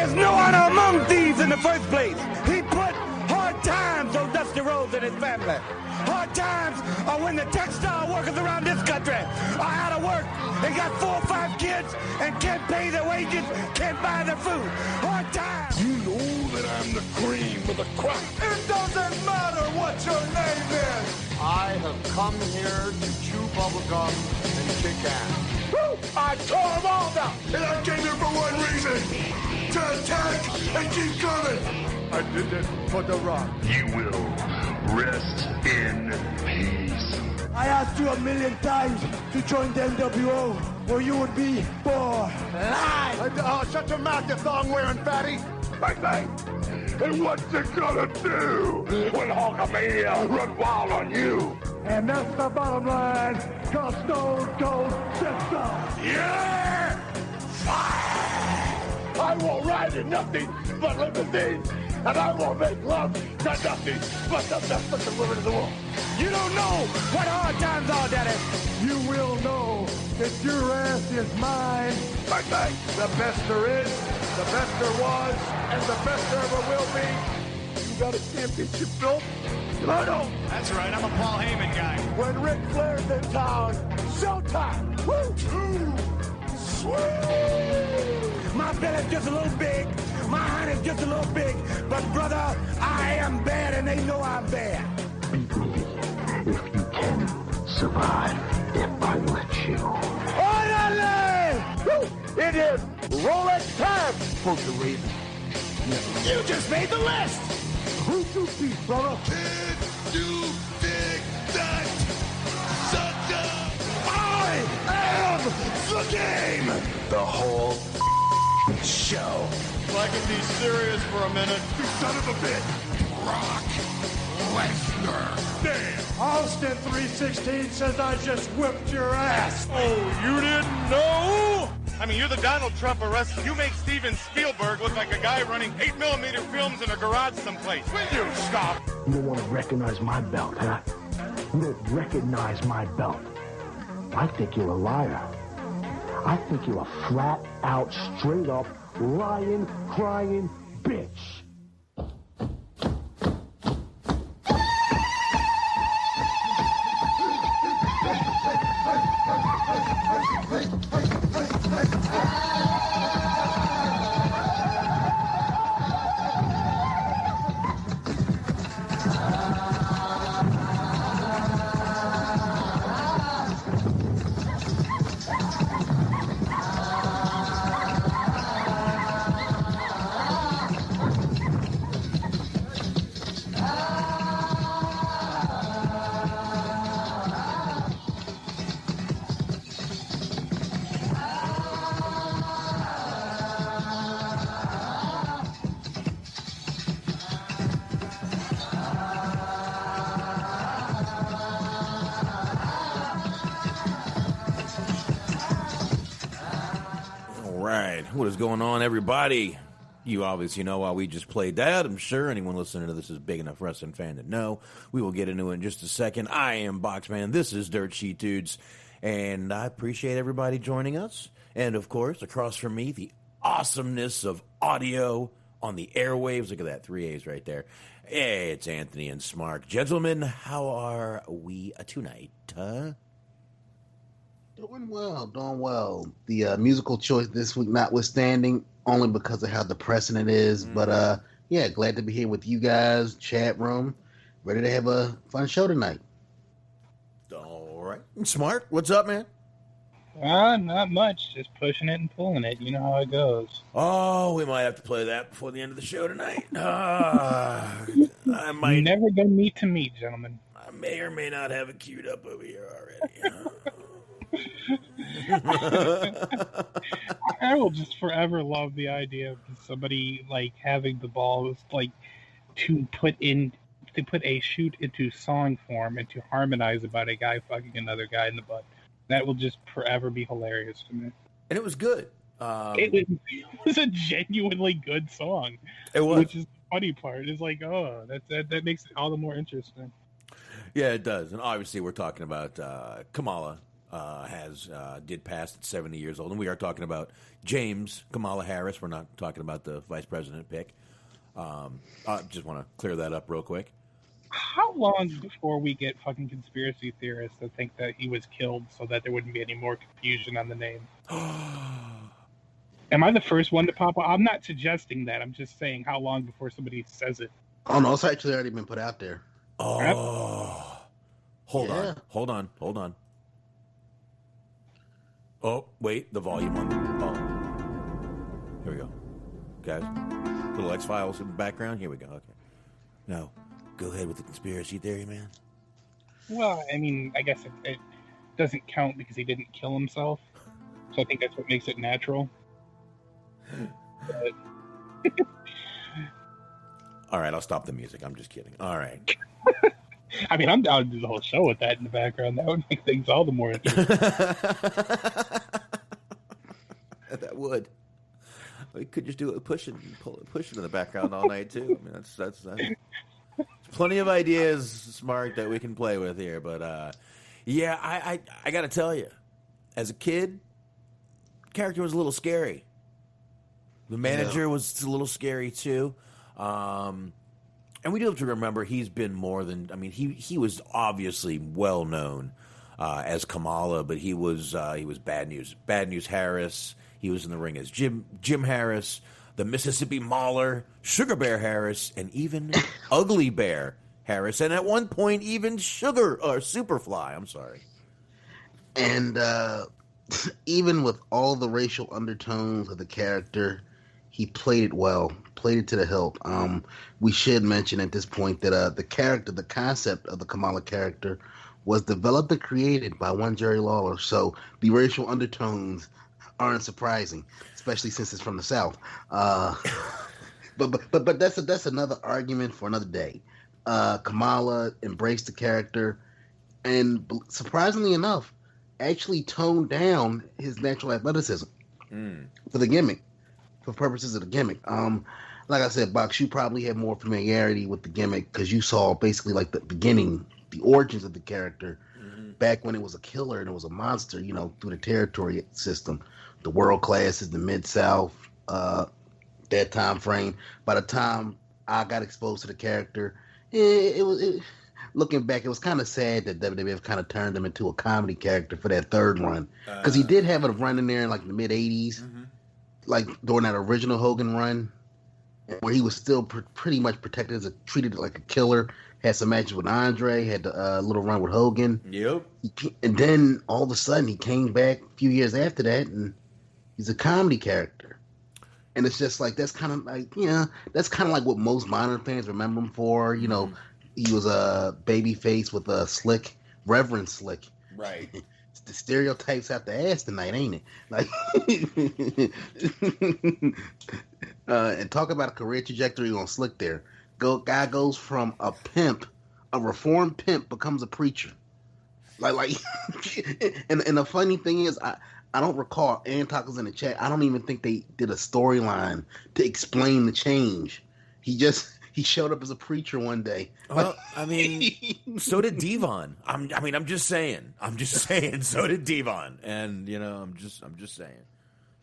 There's no honor among thieves in the first place. He put hard times on Dusty Rhodes and his family. Hard times are when the textile workers around this country are out of work and got 4 or 5 kids and can't pay their wages, can't buy their food. Hard times. You know that I'm the cream of the crop. It doesn't matter what your name is. I have come here to chew bubblegum and kick ass. Woo! I tore them all down, and I came here for one reason: to attack and keep coming. I did it for the rock. You will rest in peace. I asked you 1,000,000 times to join the NWO, where you would be for life. Shut your mouth, you thong-wearing fatty. Bang, bang. And what's it gonna do when Hulkamania run wild on you? And that's the bottom line, cause Stone Cold said so. Yeah! Fire! I will ride in nothing but limousines, and I will make love to nothing but the best looking women in the world. You don't know what hard times are, Daddy. You will know that your ass is mine. Bang, bang. The best there is, the best there was, and the best there ever will be. You got a championship belt? I don't. That's right, I'm a Paul Heyman guy. When Ric Flair's in town, showtime. Woo! Sweet! My belly's just a little big, my honey's just a little big, but brother, I am bad and they know I'm bad. Beat me if you can. Survive if I let you. Finally! Woo! It is Rolex time! For the reason. You just made the list! Who's you beat, brother? Did you dig that? Sucker! I am the game! The whole show. If I can be serious for a minute. You son of a bitch! Brock Lesnar! Damn! Austin 316 says I just whipped your ass. Oh, you didn't know? I mean, you're the Donald Trump of wrestling. You make Steven Spielberg look like a guy running 8mm films in a garage someplace. Will you stop? You don't want to recognize my belt, huh? You don't recognize my belt. I think you're a liar. I think you're a flat out, straight up, lying, crying bitch. What is going on, everybody? You obviously know why we just played that. I'm sure anyone listening to this is a big enough wrestling fan to know. We will get into it in just a second. I am Boxman. This is Dirt Sheet Dudes. And I appreciate everybody joining us. And, of course, across from me, the awesomeness of audio on the airwaves. Look at that, 3 A's right there. Hey, it's Anthony and Smart. Gentlemen, how are we tonight? Doing well, doing well. The musical choice this week notwithstanding, only because of how depressing it is. But, yeah, glad to be here with you guys, chat room, ready to have a fun show tonight. All right. Smart, what's up, man? Not much. Just pushing it and pulling it. You know how it goes. Oh, we might have to play that before the end of the show tonight. I might. Never go meet to meet, gentlemen. I may or may not have it queued up over here already. I will just forever love the idea of somebody like having the balls like to put a shoot into song form and to harmonize about a guy fucking another guy in the butt. That will just forever be hilarious to me. And it was good. It was a genuinely good song. It was. Which is the funny part. It's like, oh, that makes it all the more interesting. Yeah, it does. And obviously we're talking about Kamala did pass at 70 years old, and we are talking about James Kamala Harris. We're not talking about the vice president pick. I just want to clear that up real quick. How long before we get fucking conspiracy theorists that think that he was killed so that there wouldn't be any more confusion on the name? Am I the first one to pop up? I'm not suggesting that. I'm just saying how long before somebody says it. Oh, no, it's actually already been put out there. Oh. Hold on. Oh, wait, the volume on the phone. Here we go. Guys, little X-Files in the background. Here we go. Okay. Now, go ahead with the conspiracy theory, man. Well, I mean, I guess it doesn't count because he didn't kill himself. So I think that's what makes it natural. But... All right, I'll stop the music. I'm just kidding. All right. I mean, I'm down to do the whole show with that in the background. That would make things all the more interesting. That would. We could just do it pushing in the background all night too. I mean, that's plenty of ideas, Smart, that we can play with here. But yeah, I got to tell you, as a kid, the character was a little scary. The manager was a little scary too. And we do have to remember he's been more than, I mean, he was obviously well known as Kamala, but he was Bad News Harris. He was in the ring as Jim Harris, the Mississippi Mauler, Sugar Bear Harris, and even Ugly Bear Harris, and at one point even Superfly. I'm sorry. And even with all the racial undertones of the character, he played it well, played it to the hilt. We should mention at this point that the concept of the Kamala character was developed and created by one Jerry Lawler, so the racial undertones aren't surprising, especially since it's from the South. But that's another argument for another day. Kamala embraced the character, and surprisingly enough, actually toned down his natural athleticism for the gimmick. For purposes of the gimmick. Like I said, Box, you probably have more familiarity with the gimmick because you saw basically like the beginning, the origins of the character back when it was a killer and it was a monster, through the territory system. The world classes, the Mid-South, that time frame. By the time I got exposed to the character, looking back, it was kind of sad that WWF kind of turned him into a comedy character for that third run. Because he did have a run in there in like the mid-'80s. Like during that original Hogan run, where he was still pretty much protected treated like a killer. Had some matches with Andre, had a little run with Hogan. Yep. And then all of a sudden he came back a few years after that, and he's a comedy character. And it's just like that's kind of like what most modern fans remember him for. He was a baby face with a slick, Reverend Slick. Right. The stereotypes have to ass tonight, ain't it? Like, and talk about a career trajectory on Slick there. Guy goes from a pimp, a reformed pimp, becomes a preacher. Like, and the funny thing is, I don't recall, Aaron Talk was in the chat, I don't even think they did a storyline to explain the change. He showed up as a preacher one day. Well, I mean, so did Devon. I'm just saying. So did Devon, and I'm just saying.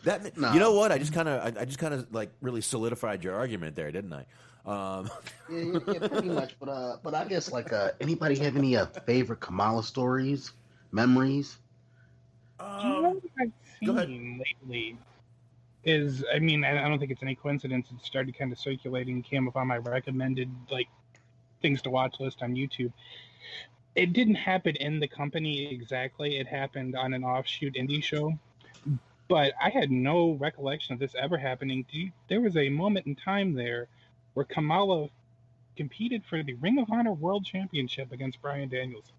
That you know what? I just kind of like really solidified your argument there, didn't I? Yeah, pretty much. But I guess like anybody have any favorite Kamala stories, memories? What I've seen lately is, I mean, I don't think it's any coincidence. It started kind of circulating, came up on my recommended things to watch list on YouTube. It didn't happen in the company exactly. It happened on an offshoot indie show. But I had no recollection of this ever happening. There was a moment in time there where Kamala competed for the Ring of Honor World Championship against Bryan Danielson.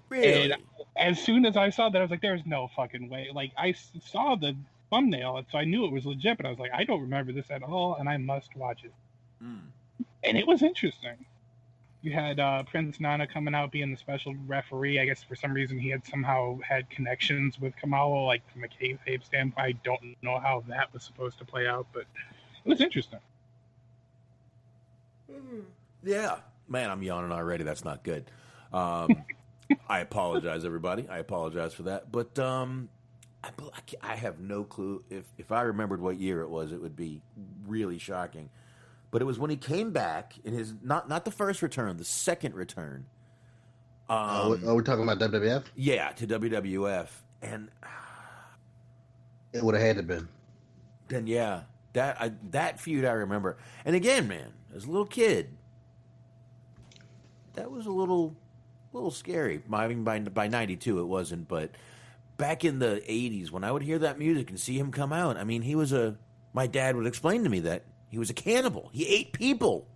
Really? And as soon as I saw that, I was like, there's no fucking way. Like, I saw the thumbnail, so I knew it was legit, but I was like, I don't remember this at all, and I must watch it. And it was interesting. You had Prince Nana coming out being the special referee. I guess for some reason he had somehow had connections with Kamala, like from a kayfabe standpoint. I don't know how that was supposed to play out, but it was interesting. Yeah. Man, I'm yawning already. That's not good. I apologize, everybody. I apologize for that. But I have no clue. If I remembered what year it was, it would be really shocking. But it was when he came back in his not the first return, the second return. We're talking about WWF? Yeah, to WWF, and it would have had to been. Then yeah, that feud I remember. And again, man, as a little kid, that was a little scary. I mean, by '92 it wasn't, but back in the '80s, when I would hear that music and see him come out, I mean, my dad would explain to me that he was a cannibal. He ate people.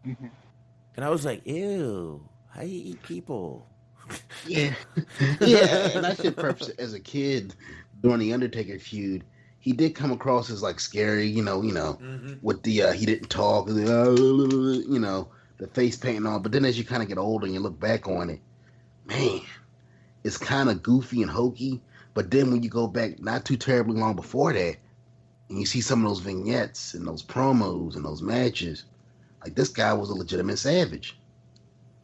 Mm-hmm. And I was like, ew, how you eat people? Yeah. Yeah, and I should preface it, as a kid, during the Undertaker feud, he did come across as like scary, Mm-hmm. with the, he didn't talk, the face paint and all. But then as you kind of get older and you look back on it, man, it's kind of goofy and hokey. But then when you go back not too terribly long before that, and you see some of those vignettes and those promos and those matches, like this guy was a legitimate savage.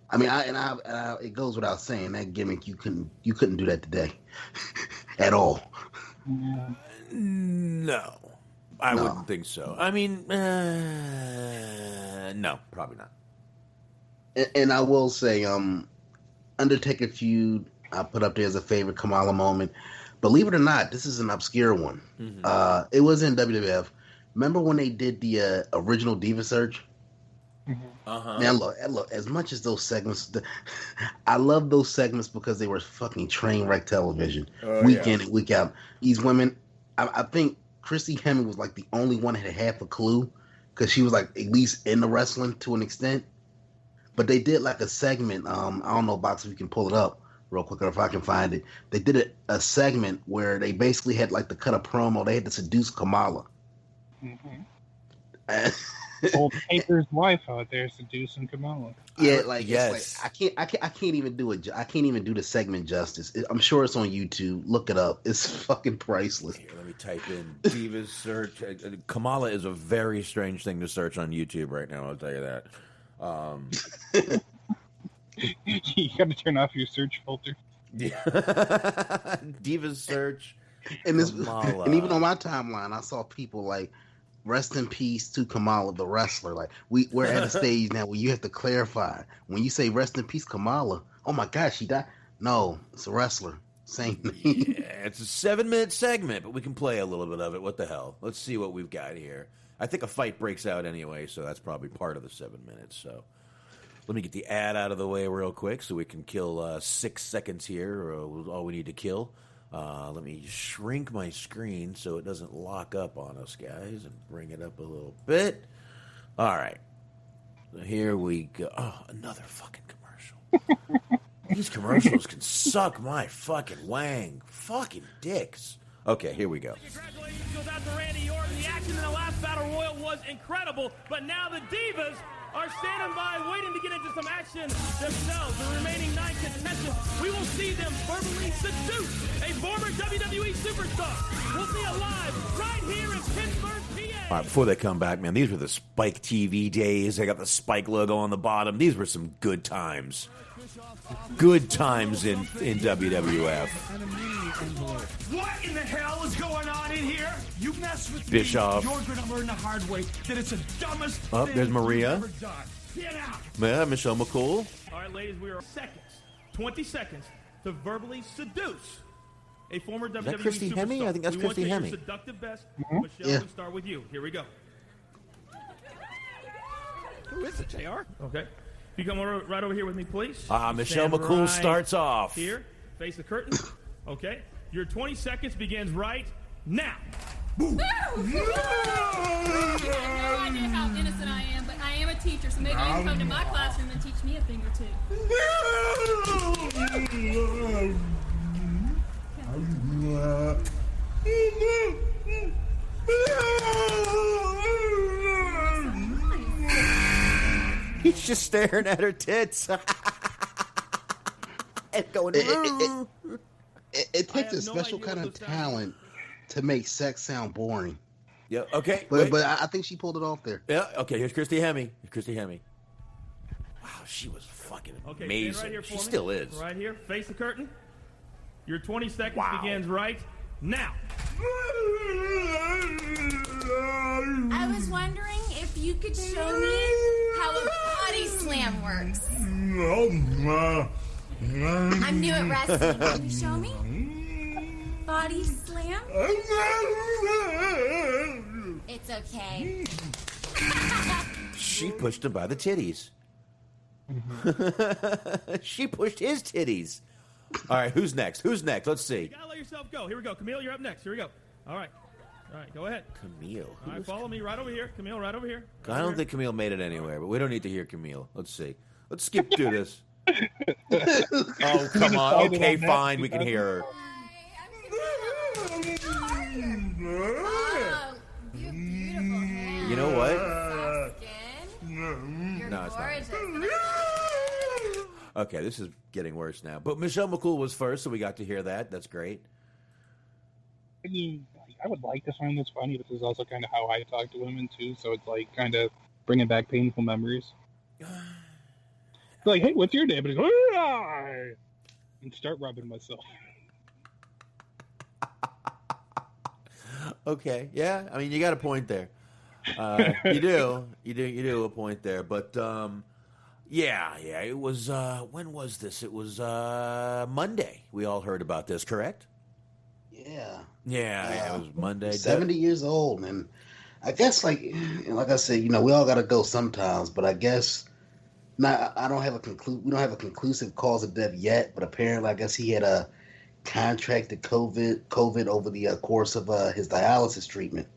I mean, it goes without saying that gimmick you couldn't do that today, at all. No, I wouldn't think so. I mean, no, probably not. And I will say, Undertaker feud, I put up there as a favorite Kamala moment. Believe it or not, this is an obscure one. Mm-hmm. It was in WWF. Remember when they did the original Diva Search? Mm-hmm. Uh-huh. Man, look, as much as those segments, I love those segments because they were fucking train wreck television, week in and week out. These women, I think Christy Hemme was like the only one that had half a clue because she was like at least in the wrestling to an extent. But they did like a segment. I don't know, Box, if you can pull it up real quick, or if I can find it. They did a segment where they basically had like to cut a promo. They had to seduce Kamala. Mm-hmm. Old Taker's wife out there seducing Kamala. Yeah, like yes. It's like, I can't even do it. I can't even do the segment justice. I'm sure it's on YouTube. Look it up. It's fucking priceless. Here, let me type in Divas search. Kamala is a very strange thing to search on YouTube right now. I'll tell you that. You got to turn off your search filter. Yeah. Divas search. And Kamala. And even on my timeline, I saw people like, rest in peace to Kamala, the wrestler. Like we're at a stage now where you have to clarify. When you say rest in peace Kamala, oh my gosh, she died. No, it's a wrestler. Same thing. Yeah, it's a 7-minute segment, but we can play a little bit of it. What the hell? Let's see what we've got here. I think a fight breaks out anyway, so that's probably part of the 7 minutes. So let me get the ad out of the way real quick so we can kill 6 seconds here, or all we need to kill. Let me shrink my screen so it doesn't lock up on us, guys, and bring it up a little bit. All right. So here we go. Oh, another fucking commercial. These commercials can suck my fucking wang. Fucking dicks. Okay, here we go. Congratulations goes out to Randy Orton. The action in the last Battle Royal was incredible, but now the Divas are standing by waiting to get into some action themselves. The remaining 9 contestants, we will see them verbally seduce a former WWE superstar. We'll see it live right here in Pittsburgh, PA. All right, before they come back, man, these were the Spike TV days. They got the Spike logo on the bottom. These were some good times. Good times in WWF. What in the hell is going on in here? You mess with Bischoff. me, you're going to learn the hard way that it's the dumbest Oh, thing there's Maria. you've ever done. Get out. Yeah, Michelle McCool. All right, ladies, we are 20 seconds to verbally seduce a former WWE that Christy superstar. Hemme? I think that's we Christy want Hemme. your seductive best. Mm-hmm. Michelle, Yeah. we start with you. Here we go. Who is it, JR? Okay. If you come right over here with me, please. Michelle Stand McCool right starts off. Here, face the curtain. Okay. Your 20 seconds begins right now. You have no idea how innocent I am, but I am a teacher, so maybe you can come to my classroom and teach me a thing or two. He's just staring at her tits. And going, It takes a special kind of talent to make sex sound boring. Yeah, okay. But I think she pulled it off there. Yeah, okay, here's Christy Hemme. Wow, Oh, she was fucking Okay, amazing. stand right here for She me. still is. Right here. Face the curtain. Your 20 seconds Wow. begins right now. I was wondering if you could show me how a body slam works. I'm new at wrestling. Can you show me? Body slam? It's okay. She pushed him by the titties. She pushed his titties. All right, who's next? Let's see. You gotta let yourself go. Here we go. Camille, you're up next. Here we go. All right, go ahead. Camille. All right, follow me right over here. Camille, right over here. I don't think Camille made it anywhere, but we don't need to hear Camille. Let's see. Let's skip through this. Oh, come on. Okay, fine. We can hear her. Oh, you beautiful hands. You know what? Soft skin. You're No, it's not. gorgeous. Okay, this is getting worse now. But Michelle McCool was first, so we got to hear that. That's great. I mean, I would like to find this funny, but this is also kind of how I talk to women, too. So it's like kind of bringing back painful memories. Like, hey, what's your name? And, and start rubbing myself. Okay, yeah. I mean, you got a point there. You do a point there. But yeah. It was when was this? It was Monday. We all heard about this, correct? Yeah. Yeah, it was Monday. 70 years old, and I guess like I said, we all got to go sometimes. But I guess not. We don't have a conclusive cause of death yet. But apparently, I guess he had contracted COVID over the course of his dialysis treatment.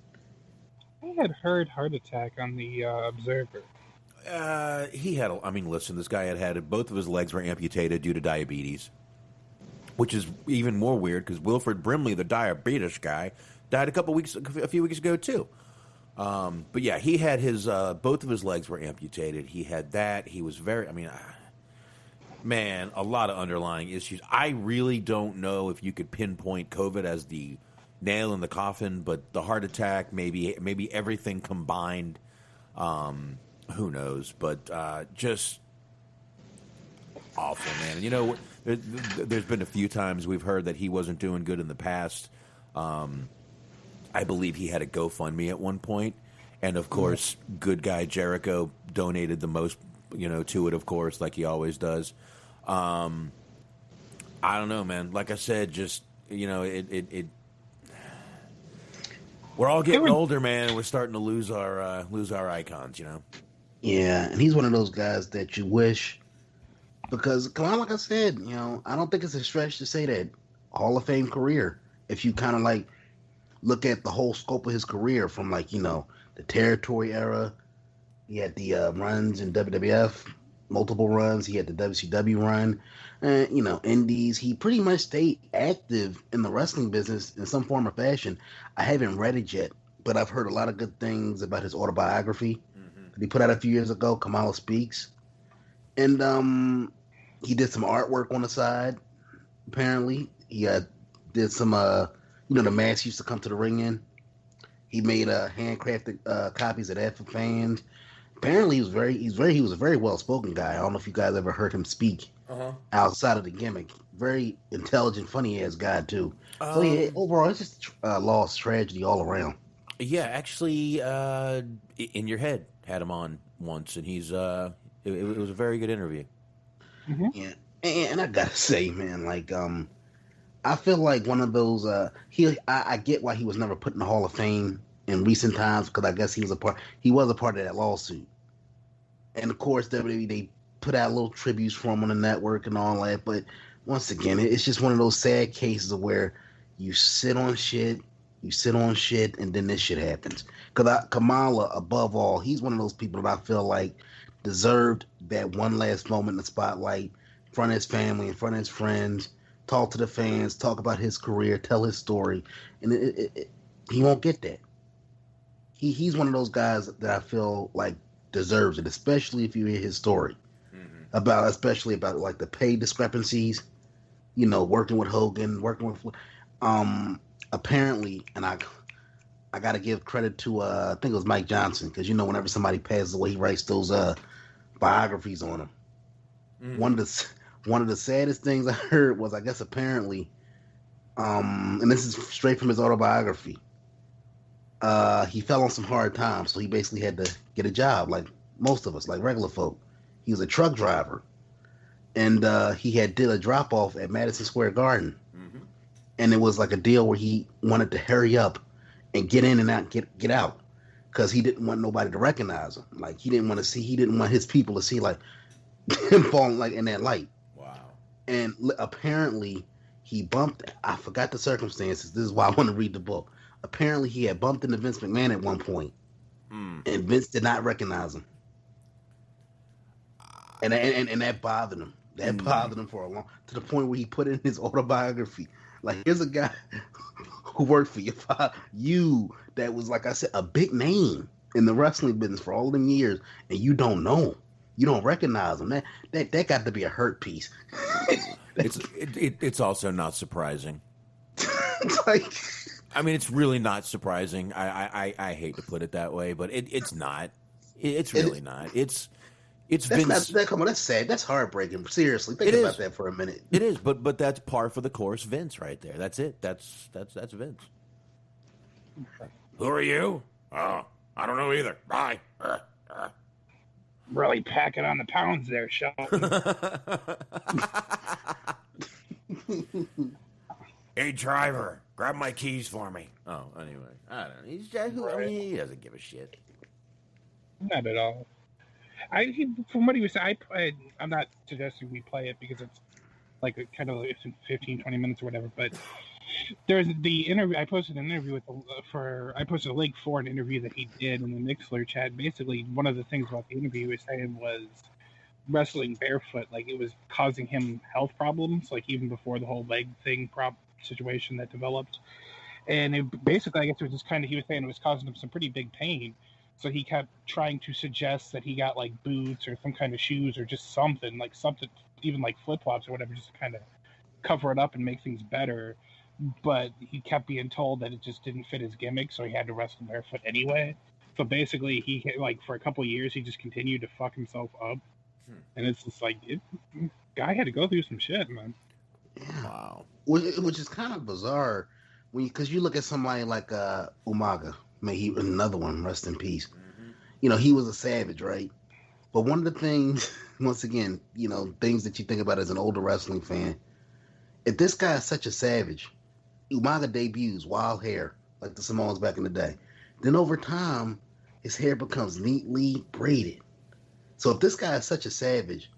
I had heard heart attack on the Observer. He had. Listen, this guy had both of his legs were amputated due to diabetes, which is even more weird because Wilfred Brimley, the diabetes guy, died a few weeks ago too. But yeah, he had his both of his legs were amputated. He had that. He was very. Man, a lot of underlying issues. I really don't know if you could pinpoint COVID as the nail in the coffin, but the heart attack, maybe everything combined. Who knows? But just awful, man. And there's been a few times we've heard that he wasn't doing good in the past. I believe he had a GoFundMe at one point, and of course, good guy Jericho donated the most, to it, of course, like he always does. I don't know, man. Like I said, just it. We're all getting older, man, and we're starting to lose our icons, Yeah, and he's one of those guys that you wish, because like I said, I don't think it's a stretch to say that Hall of Fame career. If you kind of like look at the whole scope of his career from the territory era, he had the runs in WWF, multiple runs. He had the WCW run, and indies. He pretty much stayed active in the wrestling business in some form or fashion. I haven't read it yet, but I've heard a lot of good things about his autobiography that he put out a few years ago, Kamala Speaks. And he did some artwork on the side, apparently. He did some, the masks used to come to the ring in. He made handcrafted copies of that for fans. Apparently, he was a very well-spoken guy. I don't know if you guys ever heard him speak outside of the gimmick. Very intelligent, funny-ass guy, too. So, yeah, overall, it's just lost tragedy all around. Yeah, actually, In Your Head had him on once, and he's it was a very good interview. Mm-hmm. Yeah, and I gotta say, man, I feel like one of those. I get why he was never put in the Hall of Fame in recent times, because I guess he was a part of that lawsuit. And of course, WWE, they put out little tributes for him on the network and all that. But once again, it's just one of those sad cases of where you sit on shit, and then this shit happens. Because Kamala, above all, he's one of those people that I feel like deserved that one last moment in the spotlight, in front of his family, in front of his friends, talk to the fans, talk about his career, tell his story. And he won't get that. He's one of those guys that I feel like deserves it, especially if you hear his story especially about like the pay discrepancies, working with Hogan, working with apparently, and I got to give credit to I think it was Mike Johnson, because whenever somebody passes away, he writes those biographies on them. One of the saddest things I heard was, I guess apparently, and this is straight from his autobiography. He fell on some hard times, so he basically had to get a job, like most of us, like regular folk. He was a truck driver, and he did a drop off at Madison Square Garden, and it was like a deal where he wanted to hurry up and get in and out, get out, because he didn't want nobody to recognize him. Like he didn't want his people to see like him falling like in that light. Wow. And apparently he bumped. I forgot the circumstances. This is why I want to read the book. Apparently he had bumped into Vince McMahon at one point, and Vince did not recognize him. And that bothered him. That bothered him for a long, to the point where he put in his autobiography, like, here's a guy who worked for your father, that was, like I said, a big name in the wrestling business for all them years, and you don't know him. You don't recognize him. That got to be a hurt piece. It's also not surprising. Like, I mean, it's really not surprising. I hate to put it that way, but it's not. It's really not. It's Vince. Come on, that's sad. That's heartbreaking. Seriously, think about that for a minute. It is, but that's par for the course. Vince, right there. That's it. That's Vince. Who are you? Oh, I don't know either. Bye. Really packing on the pounds there, Shelton. Hey, driver, grab my keys for me. Oh, anyway, I don't know. He doesn't give a shit. Not at all. From what he was saying, I'm not suggesting we play it because it's like it's in 15, 20 minutes or whatever, but there's the interview. I posted an interview I posted a link for an interview that he did in the Mixler chat. Basically, one of the things about the interview he was saying was wrestling barefoot, like it was causing him health problems, like even before the whole leg thing situation that developed. And basically, I guess it was just he was saying it was causing him some pretty big pain. So he kept trying to suggest that he got like boots or some kind of shoes or just something, even like flip-flops or whatever, just to kind of cover it up and make things better. But he kept being told that it just didn't fit his gimmick, so he had to wrestle barefoot anyway. So basically, he for a couple of years, he just continued to fuck himself up. And it's just like, guy had to go through some shit, man. Yeah. Wow. Which is kind of bizarre because you look at somebody like Umaga. May he another one, rest in peace. He was a savage, right? But one of the things, once again, things that you think about as an older wrestling fan, if this guy is such a savage, Umaga debuts wild hair like the Samoans back in the day. Then over time, his hair becomes neatly braided. So if this guy is such a savage,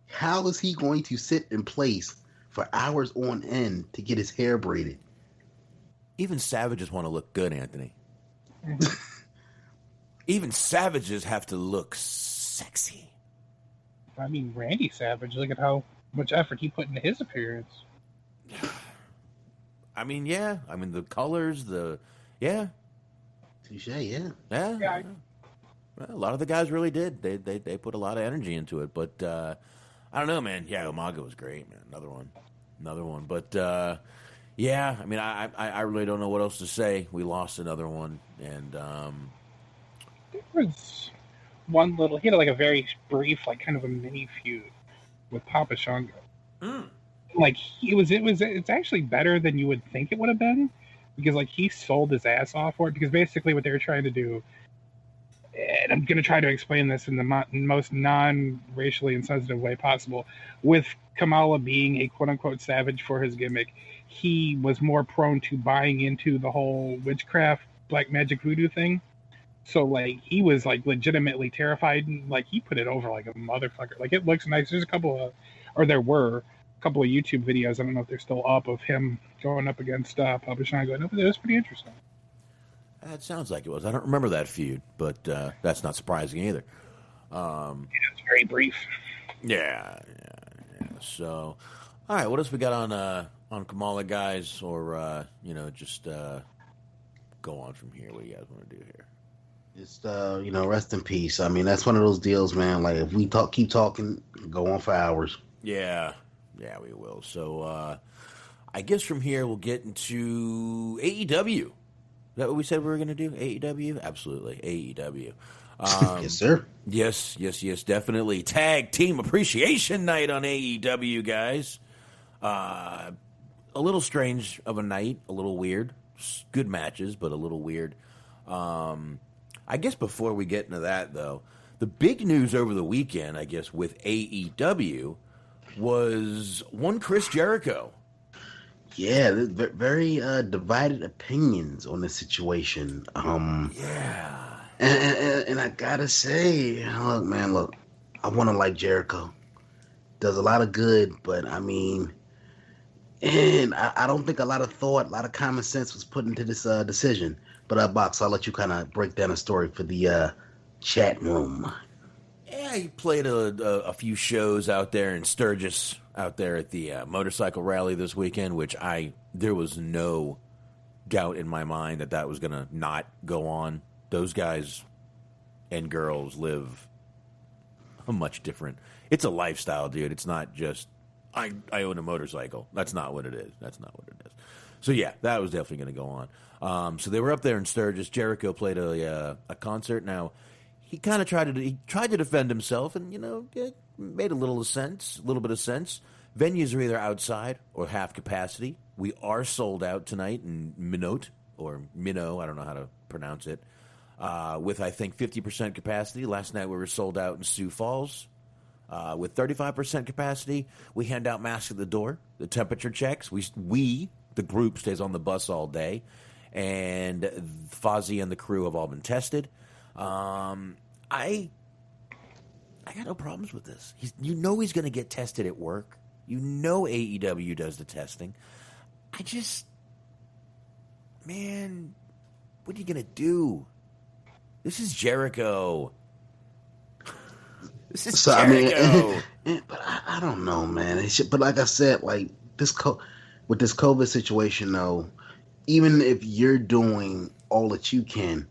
how is he going to sit in place for hours on end to get his hair braided? Even savages want to look good, Anthony. Even savages have to look sexy. I mean, Randy Savage, look at how much effort he put into his appearance. I mean, yeah. I mean, the colors, yeah. Touche, yeah. Yeah. Well, a lot of the guys really did. They put a lot of energy into it. But, I don't know, man. Yeah, Umaga was great, man. Another one. But, yeah, I mean, I really don't know what else to say. We lost another one, and there was one he had like a very brief, like kind of a mini feud with Papa Shango. Like it's actually better than you would think it would have been, because like he sold his ass off for it. Because basically what they were trying to do, and I'm going to try to explain this in the most non-racially insensitive way possible, with Kamala being a quote-unquote savage for his gimmick, he was more prone to buying into the whole witchcraft, black magic voodoo thing. So, like, he was, like, legitimately terrified, and, like, he put it over like a motherfucker. Like, it looks nice. There's there were a couple of YouTube videos, I don't know if they're still up, of him going up against Papa Shango. It was pretty interesting. That sounds like it was. I don't remember that feud, but that's not surprising either. It's very brief. Yeah. So, all right, what else we got on Kamala, guys? Or, just go on from here. What do you guys want to do here? Just, rest in peace. I mean, that's one of those deals, man. Like, if we keep talking, go on for hours. Yeah, we will. So, I guess from here we'll get into AEW. that what we said we were going to do? AEW? Absolutely. AEW. Yes, sir. Yes, definitely. Tag Team Appreciation Night on AEW, guys. A little strange of a night, a little weird. Good matches, but a little weird. I guess before we get into that, though, the big news over the weekend, I guess, with AEW was one Chris Jericho. Yeah, very divided opinions on this situation. Yeah. And I gotta say, look, I want to like Jericho. Does a lot of good, but I mean, and I don't think a lot of thought, a lot of common sense was put into this decision. But Box, I'll let you kind of break down the story for the chat room. Yeah, he played a few shows out there in Sturgis, out there at the motorcycle rally this weekend, which there was no doubt in my mind that was going to not go on. Those guys and girls live a much different. It's a lifestyle, dude. It's not just I own a motorcycle. That's not what it is. So yeah, that was definitely going to go on. So they were up there in Sturgis. Jericho played a concert. Now he kind of tried to defend himself, and it made a little bit of sense. Venues are either outside or half capacity. We are sold out tonight in Minot or Minot. I don't know how to pronounce it. With, I think, 50% capacity. Last night we were sold out in Sioux Falls. With 35% capacity, we hand out masks at the door, the temperature checks. We, the group, stays on the bus all day. And Fozzy and the crew have all been tested. I got no problems with this. He's going to get tested at work. AEW does the testing. Man, what are you going to do? This is Jericho. Jericho. I mean, but I don't know, man. But like I said, like with this COVID situation, though, even if you're doing all that you can,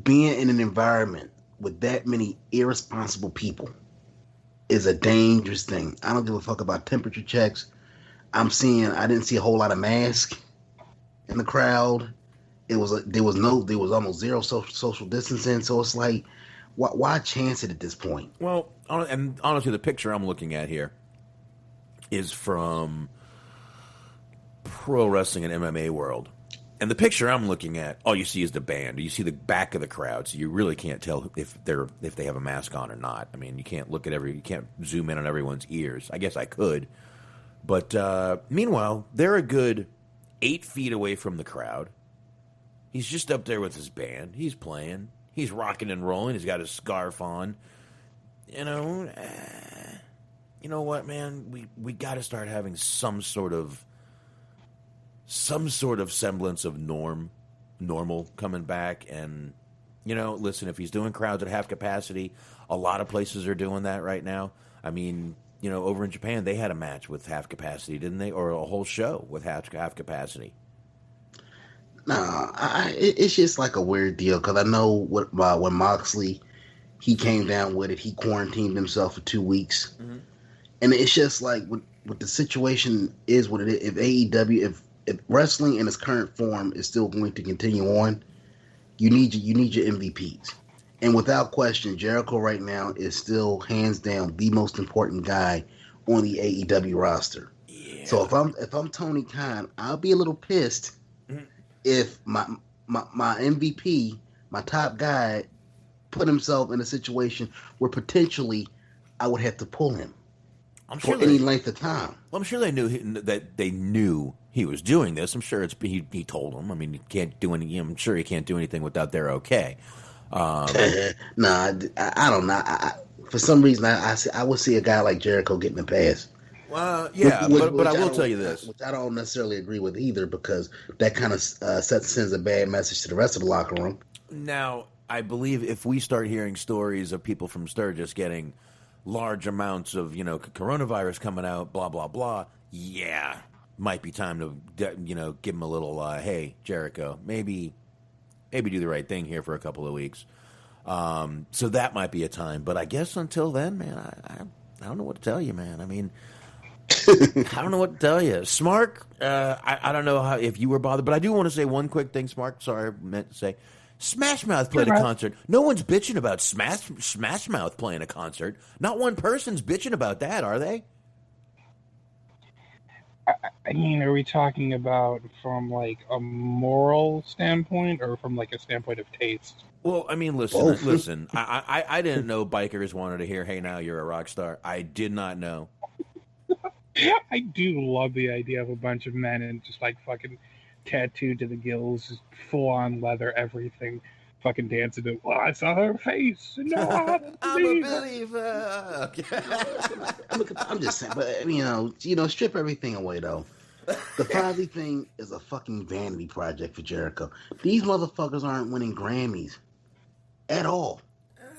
being in an environment with that many irresponsible people is a dangerous thing. I don't give a fuck about temperature checks. I didn't see a whole lot of masks in the crowd. There was almost zero social distancing. So it's like, why chance it at this point? Well, and honestly, the picture I'm looking at here is from Pro Wrestling and MMA World. And the picture I'm looking at, all you see is the band. You see the back of the crowd, so you really can't tell if they have a mask on or not. I mean, you can't you can't zoom in on everyone's ears. I guess I could, but meanwhile, they're a good 8 feet away from the crowd. He's just up there with his band. He's playing. He's rocking and rolling. He's got his scarf on. You know what, man? We got to start having some sort of semblance of normal coming back. And, listen, if he's doing crowds at half capacity, a lot of places are doing that right now. I mean, over in Japan, they had a match with half capacity, didn't they? Or a whole show with half capacity. No, it's just like a weird deal, because I know when Moxley, he came down with it, he quarantined himself for 2 weeks. Mm-hmm. And it's just like, what the situation is what it is. If AEW, if wrestling in its current form is still going to continue on, you need your MVPs. And without question, Jericho right now is still hands down the most important guy on the AEW roster. Yeah. So if I'm Tony Khan, I'll be a little pissed if my MVP, my top guy, put himself in a situation where potentially I would have to pull him for any length of time. Well, I'm sure they knew he was doing this. I'm sure he told them. I mean, he can't do any. I'm sure he can't do anything without their okay. Nah, I don't know. For some reason, I would see a guy like Jericho getting a pass. Yeah, but I will tell you this, which I don't necessarily agree with either, because that kind of sends a bad message to the rest of the locker room. Now, I believe if we start hearing stories of people from Sturgis getting large amounts of coronavirus coming out, blah blah blah, yeah, might be time to give him a little hey, Jericho, maybe do the right thing here for a couple of weeks. So that might be a time, but I guess until then, man, I don't know what to tell you, man. I mean, I don't know what to tell you. Smark, I don't know if you were bothered, but I do want to say one quick thing, Smark. Sorry, I meant to say. Smash Mouth played a concert. No one's bitching about Smash Mouth playing a concert. Not one person's bitching about that, are they? I mean, are we talking about from like a moral standpoint or from like a standpoint of taste? Well, I mean, listen. I didn't know bikers wanted to hear, "Hey, now you're a rock star." I did not know. I do love the idea of a bunch of men and just like fucking tattooed to the gills, just full on leather, everything, fucking dancing to. Well, I saw her face, and now I'm a believer. I'm just saying, but strip everything away though. The Fozzy thing is a fucking vanity project for Jericho. These motherfuckers aren't winning Grammys at all.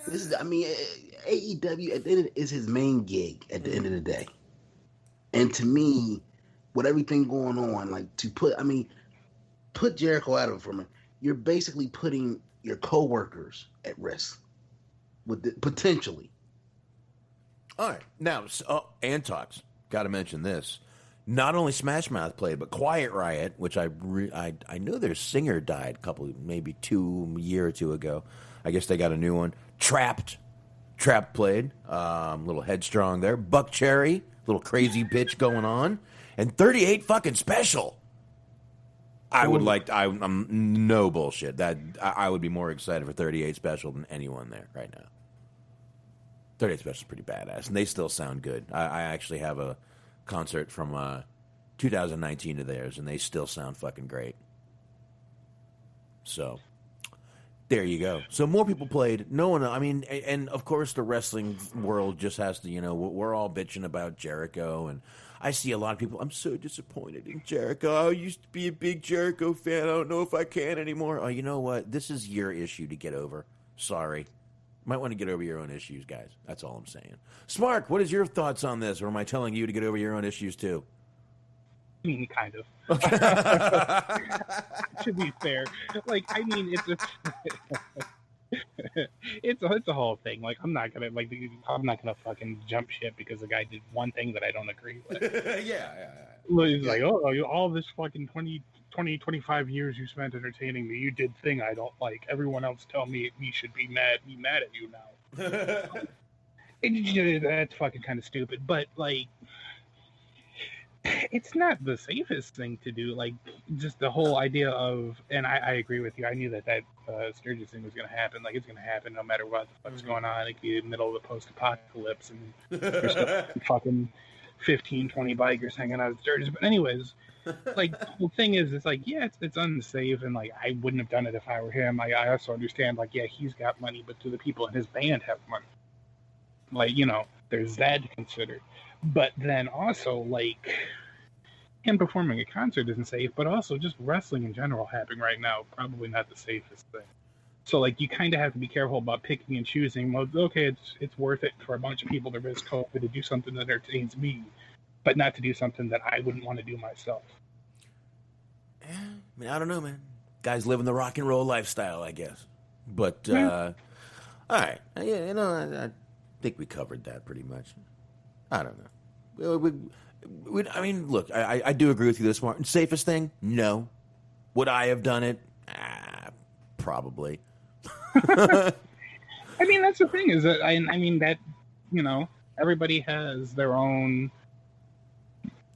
AEW at the end is his main gig at the end of the day. And to me, with everything going on, like put Jericho out of it for me. You're basically putting your coworkers at risk potentially. All right, now Antox. Got to mention this. Not only Smash Mouth played, but Quiet Riot, which I know their singer died maybe a year or two ago. I guess they got a new one. Trapped played. Little Headstrong there. Buck Cherry. Little crazy bitch going on, and 38 fucking special. I'm no bullshit. That I would be more excited for 38 special than anyone there right now. 38 special is pretty badass, and they still sound good. I actually have a concert from 2019 of theirs, and they still sound fucking great. So there you go. So more people played. No one, I mean, and of course the wrestling world just has to, we're all bitching about Jericho, and I see a lot of people, I'm so disappointed in Jericho. I used to be a big Jericho fan. I don't know if I can anymore. Oh, you know what? This is your issue to get over. Sorry. Might want to get over your own issues, guys. That's all I'm saying. Smark, what is your thoughts on this? Or am I telling you to get over your own issues too? I mean, kind of. To be fair, like, I mean, it's a whole thing. Like, I'm not gonna fucking jump ship because the guy did one thing that I don't agree with. Yeah. He's like, oh, all this fucking 25 years you spent entertaining me, you did thing I don't like. Everyone else tell me should be mad at you now. That's fucking kind of stupid. But like, it's not the safest thing to do. Like, just the whole idea of, and I agree with you. I knew that Sturgis thing was going to happen. Like, it's going to happen no matter what the fuck's going on. It could be in the middle of the post-apocalypse, and there's still fucking 15, 20 bikers hanging out at Sturgis. But anyways, like, the thing is, it's like, yeah, it's unsafe, and like, I wouldn't have done it if I were him. I also understand, like, yeah, he's got money, but do the people in his band have money? Like, there's that to consider. But then also, like, him performing a concert isn't safe, but also just wrestling in general happening right now, probably not the safest thing. So, like, you kind of have to be careful about picking and choosing. Well, okay, it's worth it for a bunch of people to risk COVID to do something that entertains me, but not to do something that I wouldn't want to do myself. Yeah, I mean, I don't know, man. Guys living the rock and roll lifestyle, I guess. But, all right. Yeah, I think we covered that pretty much. I don't know. I mean, look, I do agree with you this morning. Safest thing? No. Would I have done it? Probably. I mean, that's the thing, is that, I mean, that, everybody has their own,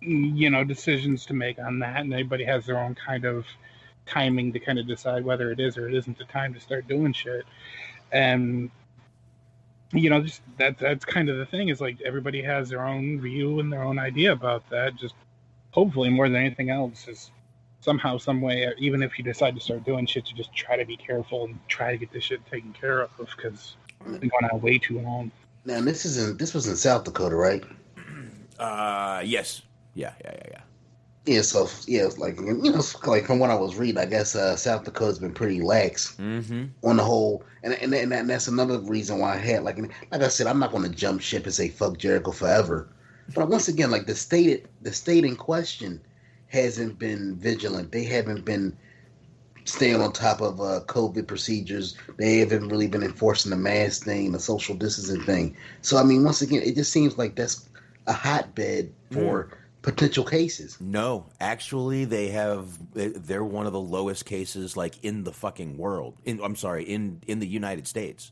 decisions to make on that, and everybody has their own kind of timing to kind of decide whether it is or it isn't the time to start doing shit. And just that's kind of the thing, is like, everybody has their own view and their own idea about that. Just hopefully more than anything else is somehow, some way, even if you decide to start doing shit, to just try to be careful and try to get this shit taken care of, because it's been going on way too long. Now this was in South Dakota, right? Yes. Yeah. Yeah, so like like from what I was reading, I guess South Dakota's been pretty lax on the whole, and that's another reason why I had like I said, I'm not going to jump ship and say fuck Jericho forever, but once again, like the state in question hasn't been vigilant. They haven't been staying on top of COVID procedures. They haven't really been enforcing the mask thing, the social distancing thing. So I mean, once again, it just seems like that's a hotbed for potential cases. No, actually, they're one of the lowest cases like in the fucking world. In the United States.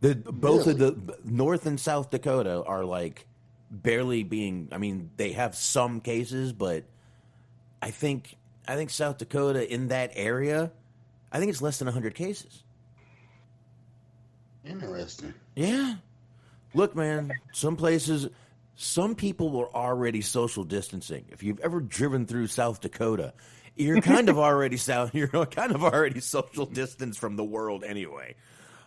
Both of the North and South Dakota are like barely being. I mean, they have some cases, but I think South Dakota in that area, I think it's less than 100 cases. Interesting. Yeah. Look, man, some places, some people were already social distancing. If you've ever driven through South Dakota, you're kind of already social distance from the world anyway.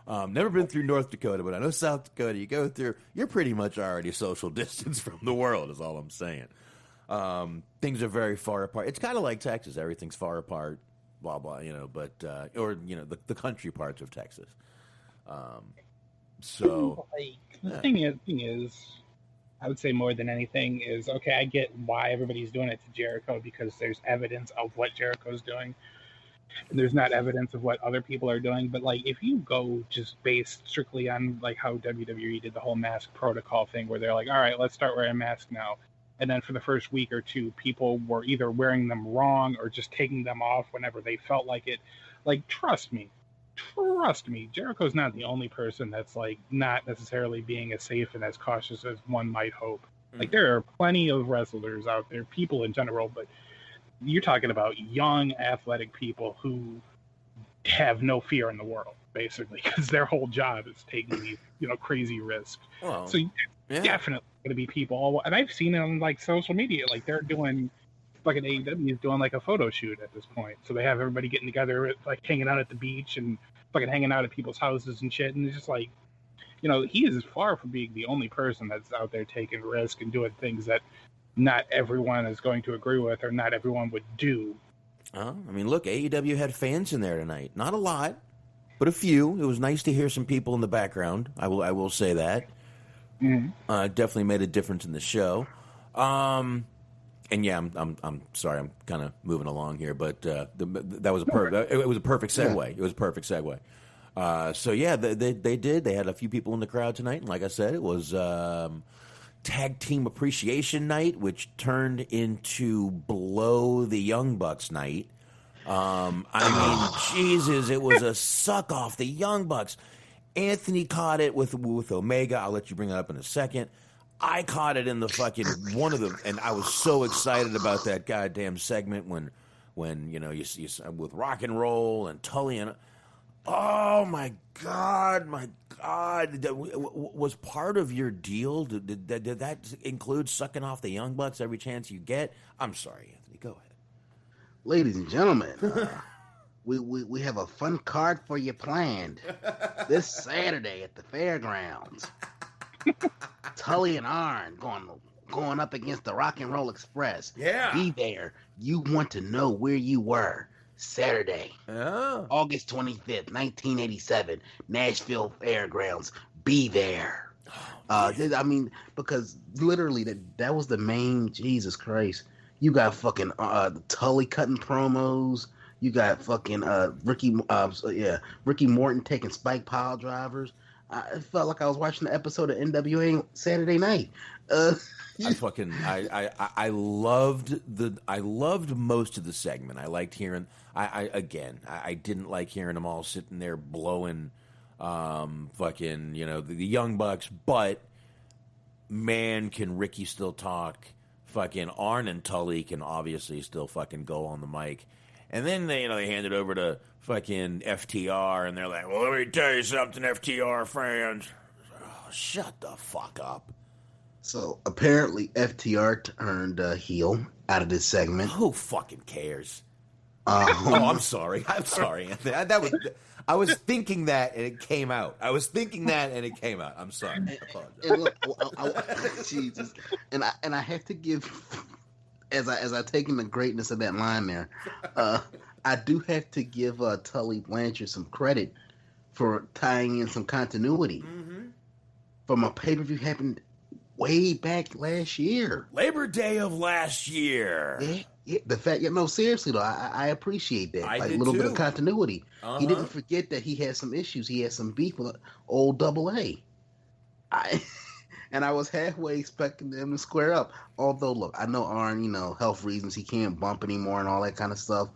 Never been through North Dakota, but I know South Dakota, you go through, you're pretty much already social distance from the world, is all I'm saying. Things are very far apart. It's kind of like Texas. Everything's far apart, blah, blah, but, the country parts of Texas. The thing is, I would say more than anything is, okay, I get why everybody's doing it to Jericho because there's evidence of what Jericho's doing. And there's not evidence of what other people are doing. But, like, if you go just based strictly on, like, how WWE did the whole mask protocol thing where they're like, all right, let's start wearing masks now. And then for the first week or two, people were either wearing them wrong or just taking them off whenever they felt like it. Like, trust me, Jericho's not the only person that's like not necessarily being as safe and as cautious as one might hope. Like there are plenty of wrestlers out there, people in general, but you're talking about young athletic people who have no fear in the world, basically, because their whole job is taking these, crazy risks. Well, so definitely going to be people, and I've seen it on like social media, like they're doing. Fucking AEW is doing like a photo shoot at this point, so they have everybody getting together, like hanging out at the beach and fucking hanging out at people's houses and shit. And it's just like, he is far from being the only person that's out there taking risk and doing things that not everyone is going to agree with or not everyone would do. I mean, look, AEW had fans in there tonight. Not a lot, but a few. It was nice to hear some people in the background. I will say that. Definitely made a difference in the show. And yeah, I'm sorry, I'm kind of moving along here, but that was it was a perfect segue. Yeah. It was a perfect segue. So yeah, they did. They had a few people in the crowd tonight, and like I said, it was Tag Team Appreciation Night, which turned into Blow the Young Bucks night. Jesus, it was a suck off the Young Bucks. Anthony caught it with Omega. I'll let you bring it up in a second. I caught it in the fucking one of them, and I was so excited about that goddamn segment when you see with Rock and Roll and Tully and oh my god, was part of your deal? Did that include sucking off the Young Bucks every chance you get? I'm sorry, Anthony, go ahead. Ladies and gentlemen, we have a fun card for you planned this Saturday at the fairgrounds. Tully and Arn going up against the Rock and Roll Express. Yeah. Be there. You want to know where you were. Saturday, August 25th, 1987, Nashville Fairgrounds. Be there. Because literally that was the main. Jesus Christ. You got fucking Tully cutting promos. You got fucking Ricky Morton taking spike pile drivers. I felt like I was watching the episode of NWA Saturday Night. I loved most of the segment. I liked hearing. I didn't like hearing them all sitting there blowing, the Young Bucks. But man, can Ricky still talk? Fucking Arn and Tully can obviously still fucking go on the mic. And then they hand it over to fucking FTR, and they're like, well, let me tell you something, FTR fans. Oh, shut the fuck up. So, apparently, FTR turned heel out of this segment. Who fucking cares? I'm sorry, Anthony. I was thinking that, and it came out. I'm sorry. I apologize. Jesus. And I have to give... As I take in the greatness of that line there, I do have to give Tully Blanchard some credit for tying in some continuity from a pay-per-view happened way back last year. Labor Day of last year. Yeah, the fact, seriously though, I appreciate that. I like did a little too. bit of continuity. He didn't forget that he had some issues. He had some beef with old Double A. and I was halfway expecting them to square up. Although, look, I know Arn, health reasons, he can't bump anymore and all that kind of stuff.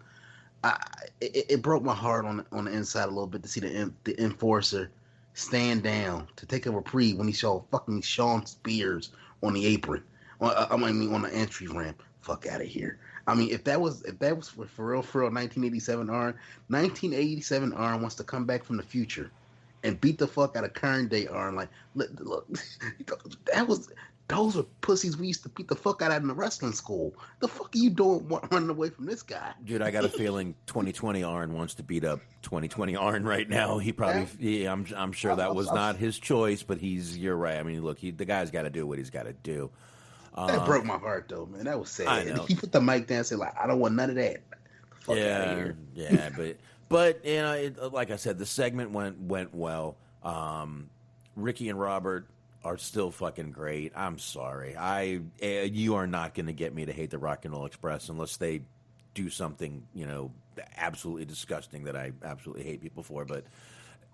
It broke my heart on the inside a little bit to see the enforcer stand down to take a reprieve when he saw fucking Sean Spears on the apron. On the entry ramp. Fuck out of here. I mean, if that was for real 1987 Arn, 1987 Arn wants to come back from the future and beat the fuck out of current day Arn. Like, look, those were pussies we used to beat the fuck out of in the wrestling school. The fuck are you doing running away from this guy? Dude, I got a feeling 2020 Arn wants to beat up 2020 Arn right now. He probably, I'm sure that was not his choice, but you're right. I mean, look, the guy's got to do what he's got to do. That broke my heart, though, man. That was sad. I know. He put the mic down and said, like, I don't want none of that. Fuck out of here. Yeah, but like I said, the segment went well. Ricky and Robert are still fucking great. I'm sorry. You are not going to get me to hate the Rock and Roll Express unless they do something, absolutely disgusting that I absolutely hate people for. But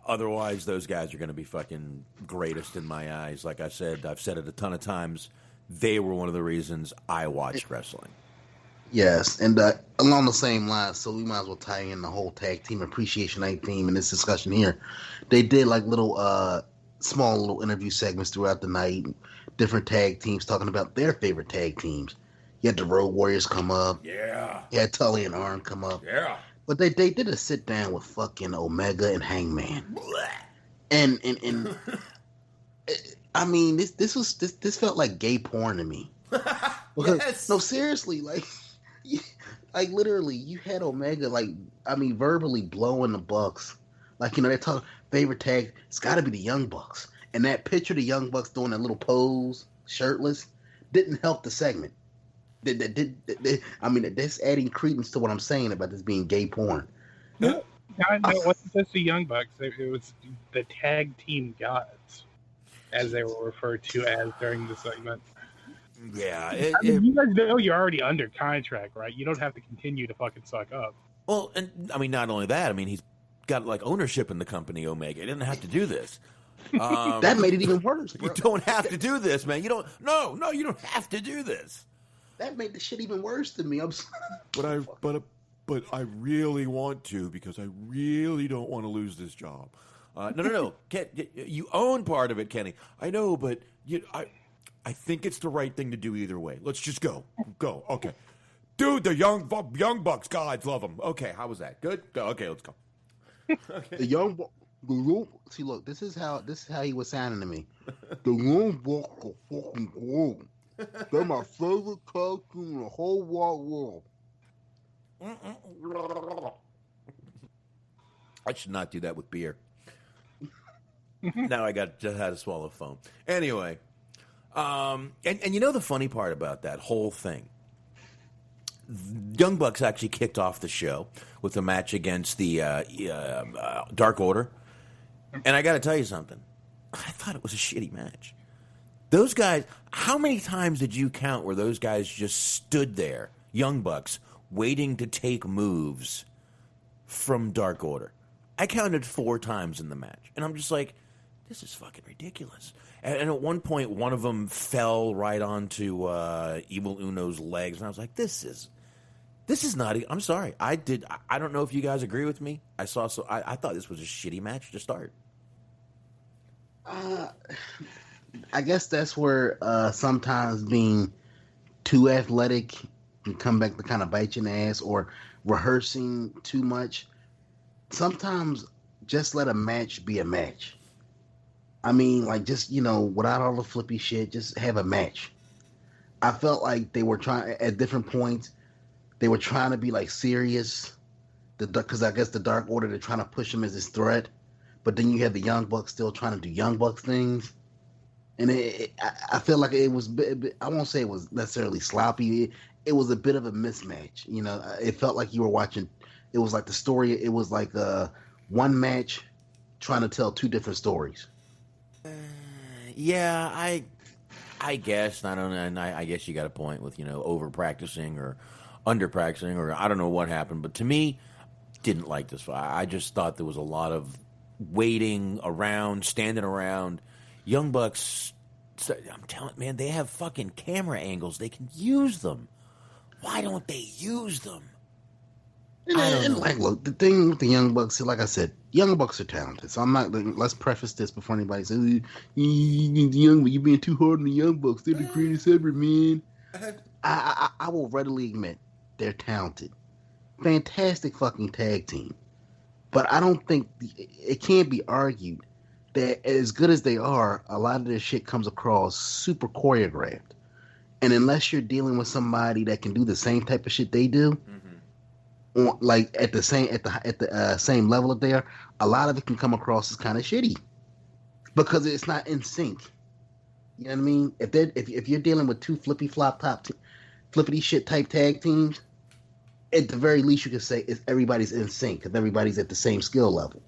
otherwise, those guys are going to be fucking greatest in my eyes. Like I said, I've said it a ton of times. They were one of the reasons I watched wrestling. Yes, and along the same lines, so we might as well tie in the whole tag team appreciation night theme in this discussion here. They did like small little interview segments throughout the night, different tag teams talking about their favorite tag teams. You had the Road Warriors come up. Yeah. You had Tully and Arn come up. Yeah. But they did a sit down with fucking Omega and Hangman. And I mean, this felt like gay porn to me. Because, yes. No, seriously, like literally, you had Omega, verbally blowing the Bucks. Like, they're talking favorite tag. It's got to be the Young Bucks. And that picture of the Young Bucks doing that little pose, shirtless, didn't help the segment. That's adding credence to what I'm saying about this being gay porn. No, it wasn't just the Young Bucks. It was the tag team gods, as they were referred to as during the segment. Yeah. You guys know you're already under contract, right? You don't have to continue to fucking suck up. Well, and not only that, he's got ownership in the company, Omega. He didn't have to do this. That made it even worse, bro. You don't have to do this, man. You don't have to do this. That made the shit even worse to me. I'm sorry. But I really want to, because I really don't want to lose this job. No. Ken, you own part of it, Kenny. I know, but I think it's the right thing to do either way. Let's just go. Go. Okay. Dude, the young Bucks, guys love them. Okay, how was that? Good? Go. Okay, let's go. Okay. The Young Bucks. See, look, this is how he was sounding to me. The Young Bucks are fucking cool. They're my favorite tag team in the whole wide world. I should not do that with beer. Now I just had to swallow foam. Anyway, and the funny part about that whole thing, Young Bucks actually kicked off the show with a match against the Dark Order, and I got to tell you something. I thought it was a shitty match. Those guys, how many times did you count where those guys just stood there, Young Bucks, waiting to take moves from Dark Order? I counted 4 times in the match, and I'm just like, this is fucking ridiculous. And at one point, one of them fell right onto Evil Uno's legs, and I was like, this is not. I'm sorry. I don't know if you guys agree with me. I thought this was a shitty match to start. I guess that's where sometimes being too athletic can come back to kind of bite you in the ass, or rehearsing too much. Sometimes just let a match be a match. Just, without all the flippy shit, just have a match. I felt like they were trying, at different points, they were trying to be, serious. Because I guess the Dark Order, they're trying to push them as this threat. But then you have the Young Bucks still trying to do Young Bucks things. And I feel like it was, I won't say it was necessarily sloppy. It was a bit of a mismatch. It felt like you were watching, it was like the story, it was like one match trying to tell 2 different stories. Yeah, I guess. I don't know. I guess you got a point with, over practicing or under practicing, or I don't know what happened. But to me, didn't like this. I just thought there was a lot of waiting around, standing around. Young Bucks I'm telling, man, they have fucking camera angles. They can use them. Why don't they use them? I don't know. Like, look, the thing with the Young Bucks, like I said, Young Bucks are talented. So I'm not. Let's preface this before anybody says you're being too hard on the Young Bucks. They're the greatest ever, man. I will readily admit they're talented, fantastic fucking tag team. But I don't think it can't be argued that as good as they are, a lot of their shit comes across super choreographed. And unless you're dealing with somebody that can do the same type of shit they do, like at the same level that they are, a lot of it can come across as kind of shitty because it's not in sync. You know what I mean? If you're dealing with two flippity shit type tag teams, at the very least you can say everybody's in sync because everybody's at the same skill level.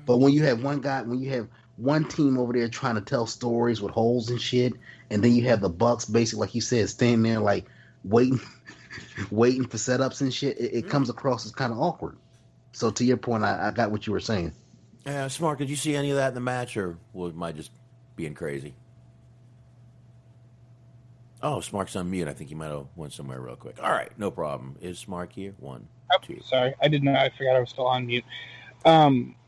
But when you have one team over there trying to tell stories with holes and shit, and then you have the Bucks basically, like you said, standing there like waiting for setups and shit, it comes across as kind of awkward. So to your point, I got what you were saying. Yeah, Smart, did you see any of that in the match, or am I just being crazy? Oh, Smark's on mute. I think he might have went somewhere real quick. All right, no problem. Is Smark here? 1, 2. Sorry, I didn't know. I forgot I was still on mute.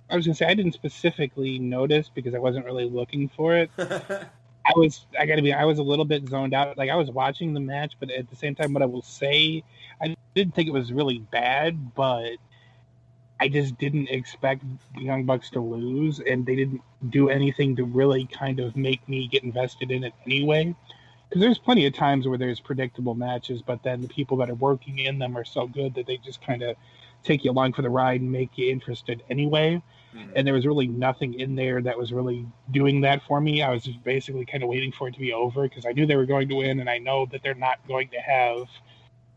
I was gonna say I didn't specifically notice because I wasn't really looking for it. I was a little bit zoned out. Like I was watching the match, but at the same time, what I will say, I didn't think it was really bad, but I just didn't expect the Young Bucks to lose, and they didn't do anything to really kind of make me get invested in it anyway. Because there's plenty of times where there's predictable matches, but then the people that are working in them are so good that they just kind of take you along for the ride and make you interested anyway. And there was really nothing in there that was really doing that for me. I was just basically kind of waiting for it to be over because I knew they were going to win, and I know that they're not going to have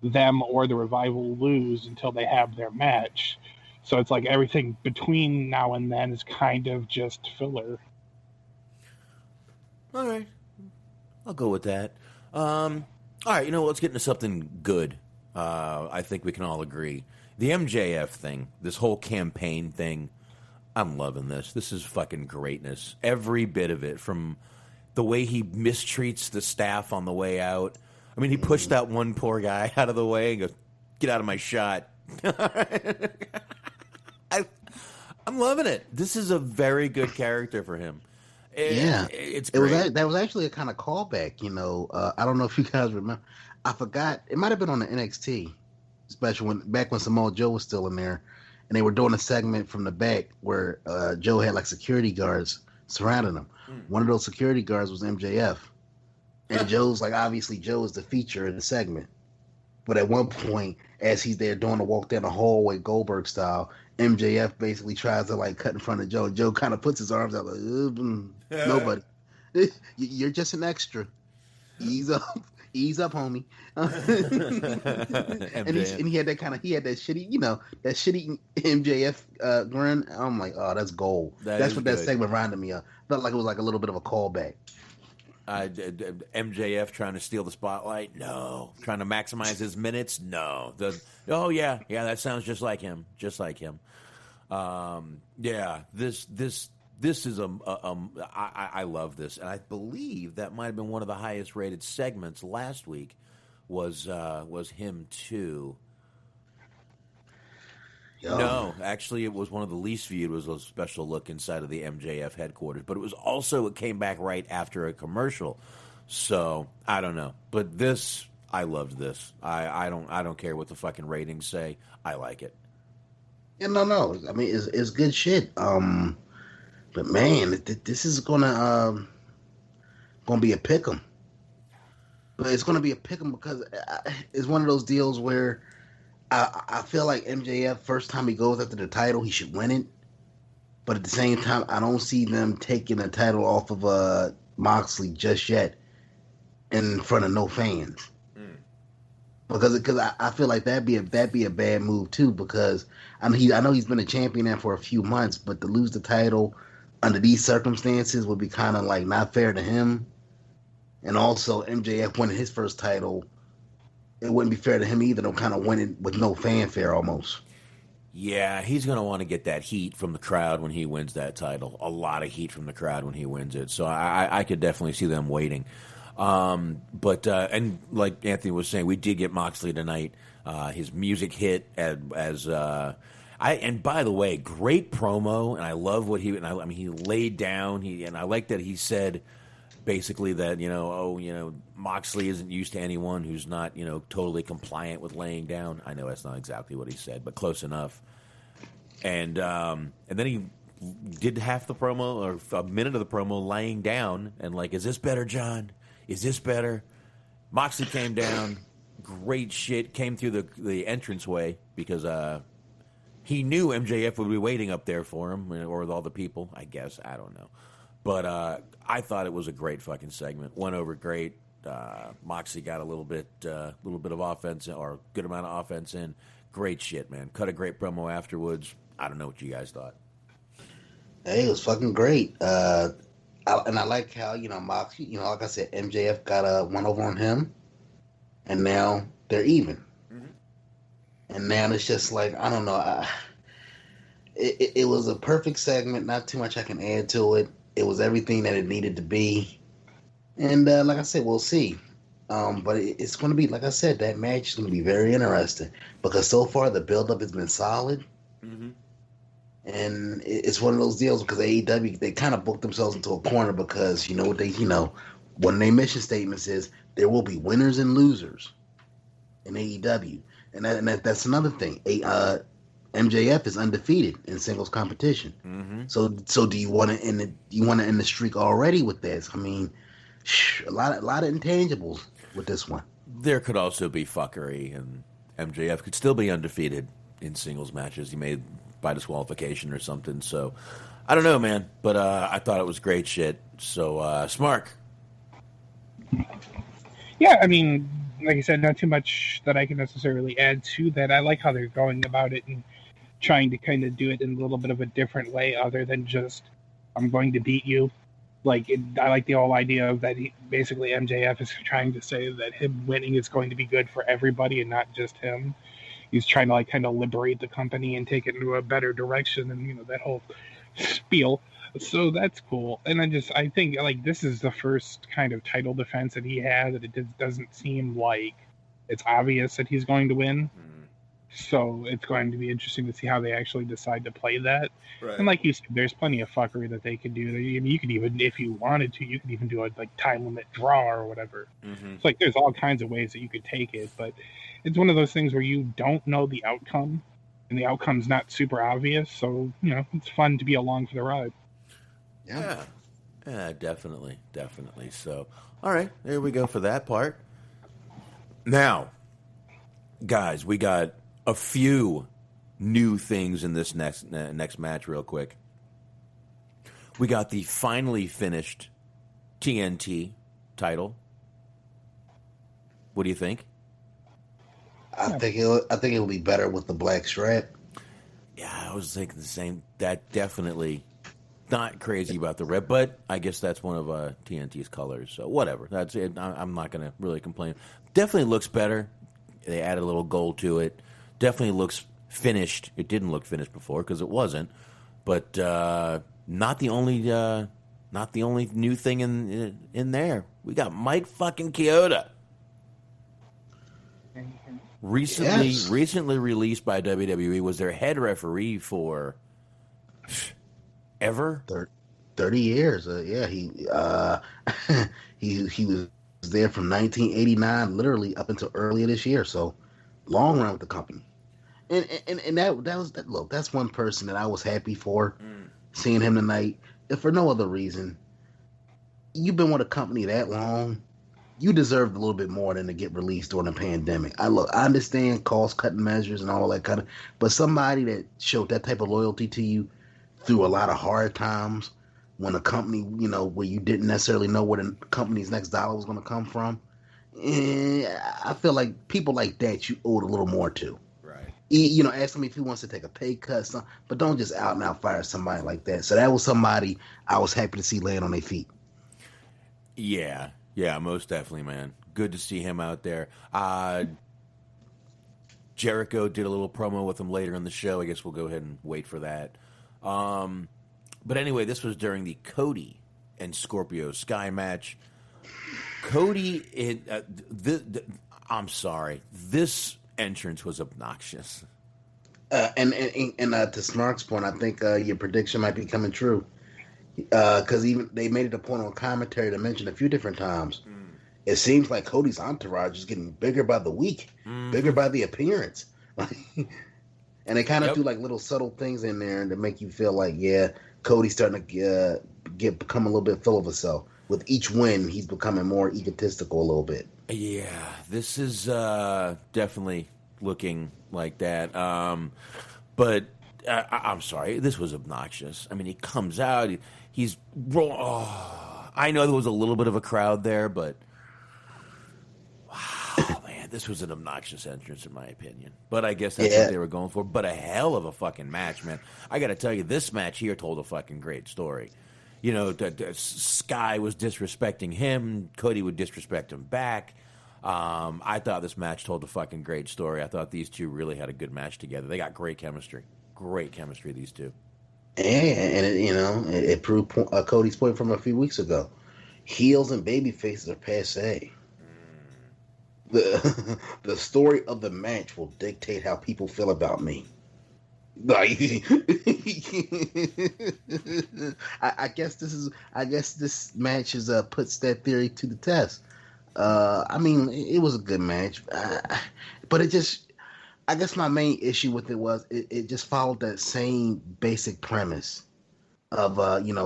them or the Revival lose until they have their match. So it's like everything between now and then is kind of just filler. All right. I'll go with that. All right, let's get into something good. I think we can all agree. The MJF thing, this whole campaign thing, I'm loving this. This is fucking greatness. Every bit of it, from the way he mistreats the staff on the way out. I mean, he pushed that one poor guy out of the way and goes, "Get out of my shot." I'm loving it. This is a very good character for him. It's great. That was actually a kind of callback. I don't know if you guys remember. I forgot. It might have been on the NXT special back when Samoa Joe was still in there. And they were doing a segment from the back where Joe had like security guards surrounding him. One of those security guards was MJF. And Joe's like, obviously Joe is the feature in the segment. But at one point, as he's there doing the walk down the hallway Goldberg style, MJF basically tries to like cut in front of Joe. Joe kind of puts his arms out like, nobody. You're just an extra. Ease up, homie. and he had that shitty MJF grin. I'm like, oh, that's gold. That's what that segment reminded me of. Felt like it was like a little bit of a callback. MJF trying to steal the spotlight? No. Trying to maximize his minutes? No. Yeah, that sounds just like him. Just like him. This is I love this, and I believe that might have been one of the highest rated segments last week. Was him too? Yo. No, actually, it was one of the least viewed. It was a special look inside of the MJF headquarters, but it came back right after a commercial. So I don't know, but I loved this. I don't care what the fucking ratings say. I like it. Yeah, no. I mean, it's good shit. But man, this is gonna be a pick'em. But it's gonna be a pick'em because it's one of those deals where I feel like MJF, first time he goes after the title, he should win it. But at the same time, I don't see them taking the title off of Moxley just yet in front of no fans. Because I feel like that'd be a bad move too. Because I know he's been a champion now for a few months, but to lose the title under these circumstances would be kind of like not fair to him. And also MJF winning his first title, it wouldn't be fair to him either. To kind of winning with no fanfare almost. Yeah, he's going to want to get that heat from the crowd when he wins that title. A lot of heat from the crowd when he wins it. So I could definitely see them waiting. And like Anthony was saying, we did get Moxley tonight. His music hit and by the way, great promo, and I love what he he laid down. And I like that he said basically that Moxley isn't used to anyone who's not totally compliant with laying down. I know that's not exactly what he said, but close enough. And then he did half the promo or a minute of the promo laying down and like, is this better, John? Is this better? Moxley came down, great shit, came through the entranceway because he knew MJF would be waiting up there for him or with all the people, I guess. I don't know. But I thought it was a great fucking segment. Went over great. Moxley got a little bit of offense or a good amount of offense in. Great shit, man. Cut a great promo afterwards. I don't know what you guys thought. Hey, it was fucking great. And I like how, Moxley, like I said, MJF got one over on him, and now they're even. Mm-hmm. And now it's just like, I don't know. It was a perfect segment. Not too much I can add to it. It was everything that it needed to be. And like I said, we'll see. But it's going to be, like I said, that match is going to be very interesting because so far the build-up has been solid. Mm-hmm. And it's one of those deals because AEW, they kind of booked themselves into a corner because, one of their mission statements is there will be winners and losers in AEW. And that's another thing. MJF is undefeated in singles competition. Mm-hmm. So do you want to end the streak already with this? I mean, a lot of intangibles with this one. There could also be fuckery, and MJF could still be undefeated in singles matches. He made by disqualification or something. So I don't know, man. But I thought it was great shit. So Smark. Yeah, I mean, like I said, not too much that I can necessarily add to that. I like how they're going about it and trying to kind of do it in a little bit of a different way other than just, I'm going to beat you. I like the whole idea of that basically MJF is trying to say that him winning is going to be good for everybody and not just him. He's trying to kind of liberate the company and take it into a better direction and, that whole spiel. So that's cool. And I think this is the first kind of title defense that he had that it doesn't seem like it's obvious that he's going to win. So it's going to be interesting to see how they actually decide to play that. Right. And like you said, there's plenty of fuckery that they could do. I mean, you could even, if you wanted to, you could even do a time limit draw or whatever. Mm-hmm. It's there's all kinds of ways that you could take it, but it's one of those things where you don't know the outcome, and the outcome's not super obvious. So it's fun to be along for the ride. Yeah, definitely. So, all right, there we go for that part. Now, guys, we got a few new things in this next match real quick. We got the finally finished TNT title. What do you think? I think it'll be better with the black strap. Yeah, I was thinking the same. That definitely not crazy about the red, but I guess that's one of TNT's colors. So whatever. That's it. I'm not going to really complain. Definitely looks better. They added a little gold to it. Definitely looks finished. It didn't look finished before because it wasn't. But not the only new thing in there. We got Mike fucking Chioda. Recently released by WWE, was their head referee for ever 30 years. He was there from 1989, literally up until earlier this year. So long run with the company. And that was that. Look, that's one person that I was happy for seeing him tonight. If for no other reason, you've been with a company that long, you deserved a little bit more than to get released during the pandemic. I understand cost cutting measures and all that kind of, but somebody that showed that type of loyalty to you through a lot of hard times, when a company, where you didn't necessarily know where the company's next dollar was going to come from, I feel like people like that you owed a little more to. Ask him if he wants to take a pay cut, but don't just out and out fire somebody like that. So that was somebody I was happy to see laying on their feet. Yeah, most definitely, man. Good to see him out there. Jericho did a little promo with him later in the show. I guess we'll go ahead and wait for that. But anyway, this was during the Cody and Scorpio Sky match. Cody, I'm sorry, this entrance was obnoxious. And to Smark's point, I think your prediction might be coming true. Because even they made it a point on commentary to mention a few different times. It seems like Cody's entourage is getting bigger by the week, bigger by the appearance. And they kind of do like little subtle things in there to make you feel like, yeah, Cody's starting to become a little bit full of himself. With each win, he's becoming more egotistical a little bit. Yeah, this is definitely looking like that. But I'm sorry, this was obnoxious. I mean, he comes out, he's rolling. Oh, I know there was a little bit of a crowd there, but wow, man, this was an obnoxious entrance in my opinion. But I guess that's what they were going for. But a hell of a fucking match, man. I got to tell you, this match here told a fucking great story. You know, Sky was disrespecting him. Cody would disrespect him back. I thought this match told a fucking great story. I thought these two really had a good match together. They got great chemistry. Great chemistry, these two. And it proved Cody's point from a few weeks ago. Heels and baby faces are passe. The story of the match will dictate how people feel about me. Like, I guess this match is puts that theory to the test. I mean, it was a good match, but it just, I guess my main issue with it was it just followed that same basic premise of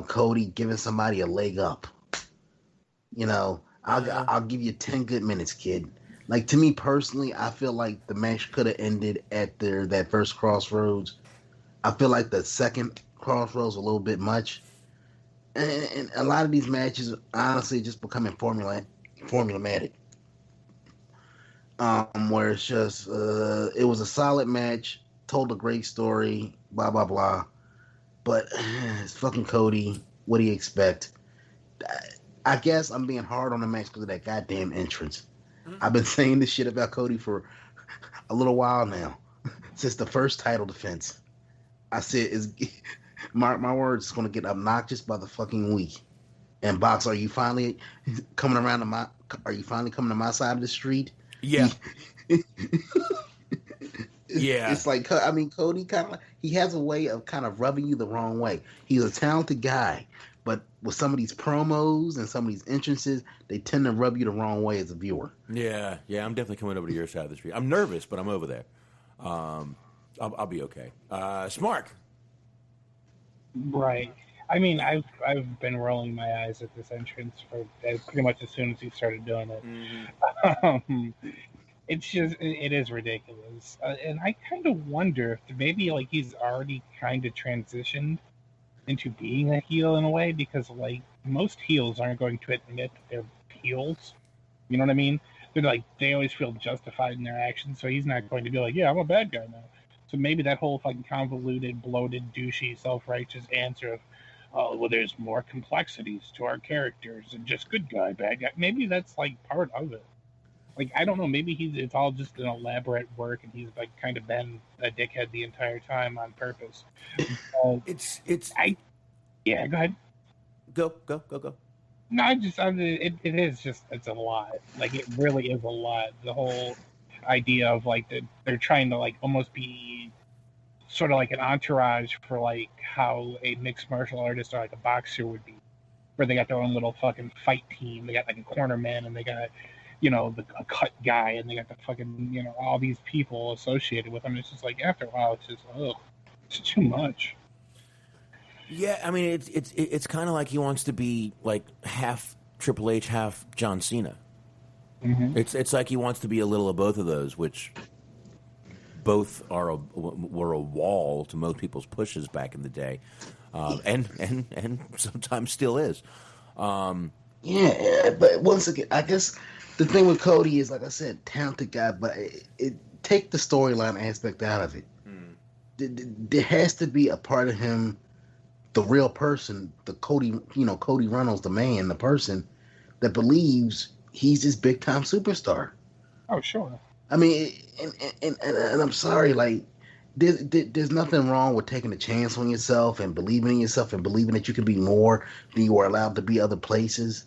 Cody giving somebody a leg up. I'll give you 10 good minutes, kid. Like, to me personally, I feel like the match could have ended at that first Crossroads. I feel like the second Crossroads a little bit much. And a lot of these matches, honestly, just becoming formulaic. Where it's just, it was a solid match, told a great story, blah, blah, blah. But it's fucking Cody. What do you expect? I guess I'm being hard on the match because of that goddamn entrance. I've been saying this shit about Cody for a little while now, since the first title defense. I said, my words, it's going to get obnoxious by the fucking week. And Box, are you finally coming around to my? Are you finally coming to my side of the street? Yeah. Yeah. It's like, I mean, Cody he has a way of kind of rubbing you the wrong way. He's a talented guy, but with some of these promos and some of these entrances, they tend to rub you the wrong way as a viewer. Yeah, I'm definitely coming over to your side of the street. I'm nervous, but I'm over there. I'll be okay. Smark. Right. I mean, I've been rolling my eyes at this entrance for pretty much as soon as he started doing it. Mm-hmm. It's just, it is ridiculous. And I kind of wonder if maybe, like, he's already kind of transitioned into being a heel in a way, because, like, most heels aren't going to admit that they're heels. You know what I mean? They're like, they always feel justified in their actions, so he's not going to be like, yeah, I'm a bad guy now. So maybe that whole fucking convoluted, bloated, douchey, self-righteous answer of, oh, well, there's more complexities to our characters than just good guy, bad guy. Maybe that's, like, part of it. Like, I don't know, maybe it's all just an elaborate work, and he's, like, kind of been a dickhead the entire time on purpose. Yeah, go ahead. Go. No, it is just, it's a lot. Like, it really is a lot. The whole idea of, like, they're trying to, like, almost be sort of like an entourage for, like, how a mixed martial artist or, like, a boxer would be, where they got their own little fucking fight team. They got, like, a cornerman, and they got, a cut guy, and they got the fucking, all these people associated with them. It's just like, after a while, it's just, it's too much. Yeah, I mean, it's kind of like he wants to be, like, half Triple H, half John Cena. Mm-hmm. It's like he wants to be a little of both of those, which both were a wall to most people's pushes back in the day, and sometimes still is. Yeah, but once again, I guess the thing with Cody is, like I said, talented guy, but it take the storyline aspect out of it. There has to be a part of him, the real person, the Cody Reynolds, the man, the person that believes he's this big time superstar. Oh, sure. I mean, and I'm sorry, like there's nothing wrong with taking a chance on yourself and believing in yourself and believing that you can be more than you are allowed to be other places.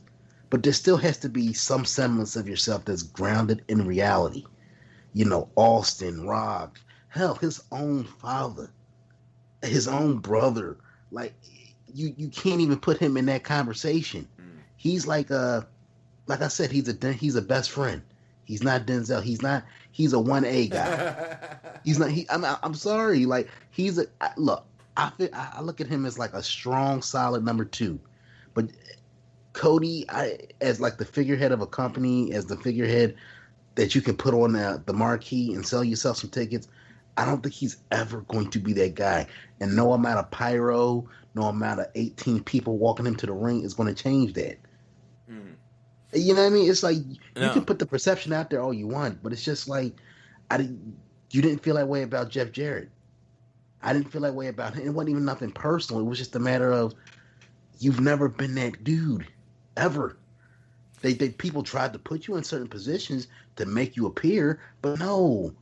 But there still has to be some semblance of yourself that's grounded in reality. You know, Austin, Rock, hell, his own father, his own brother. Like you can't even put him in that conversation. He's like I said, he's a best friend. He's not Denzel. He's a 1A guy. He's not. I'm sorry. Like look. I look at him as like a strong, solid number 2. But Cody, as like the figurehead of a company, as the figurehead that you can put on the marquee and sell yourself some tickets, I don't think he's ever going to be that guy. And no amount of pyro, no amount of 18 people walking him to the ring is going to change that. You know what I mean? It's like you can put the perception out there all you want, but it's just like you didn't feel that way about Jeff Jarrett. I didn't feel that way about him. It wasn't even nothing personal. It was just a matter of you've never been that dude ever. They people tried to put you in certain positions to make you appear, but no.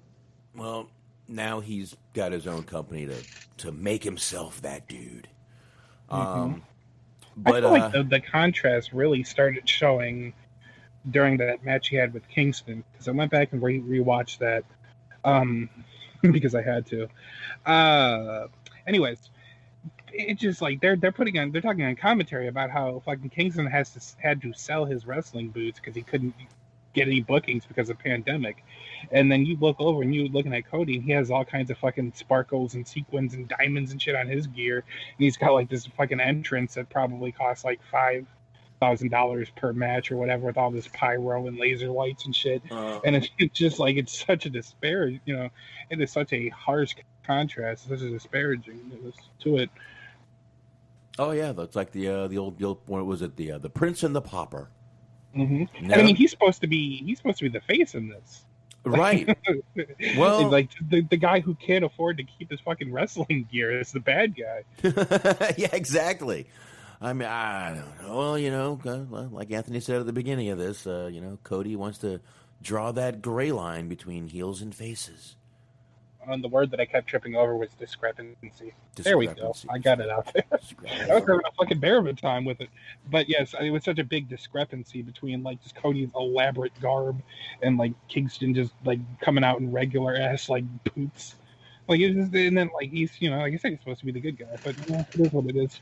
Well, now he's got his own company to make himself that dude. But I feel like the contrast really started showing during that match he had with Kingston, because I went back and rewatched that because I had to. Anyways, it's just like they're talking on commentary about how fucking Kingston had to sell his wrestling boots because he couldn't get any bookings because of pandemic. And then you look over and you're looking at Cody, and he has all kinds of fucking sparkles and sequins and diamonds and shit on his gear. And he's got like this fucking entrance that probably costs like $5,000 per match or whatever, with all this pyro and laser lights and shit. And it's just like, it's such a disparage, you know, it is such a harsh contrast, such a disparaging to it. Oh yeah, that's like the old what was it, the Prince and the Pauper. Mm-hmm. No? And I mean, he's supposed to be the face in this. Right. Well, like the guy who can't afford to keep his fucking wrestling gear is the bad guy. Yeah, exactly. I mean, I don't know. Well, you know, like Anthony said at the beginning of this, you know, Cody wants to draw that gray line between heels and faces. And the word that I kept tripping over was discrepancy. There we go. I got it out there. I was having a fucking bear of a time with it. But yes, it was such a big discrepancy between like just Cody's elaborate garb and like Kingston just like coming out in regular ass like boots. Like it was, and then like he's, you know, like I said, he's supposed to be the good guy, but it is what it is.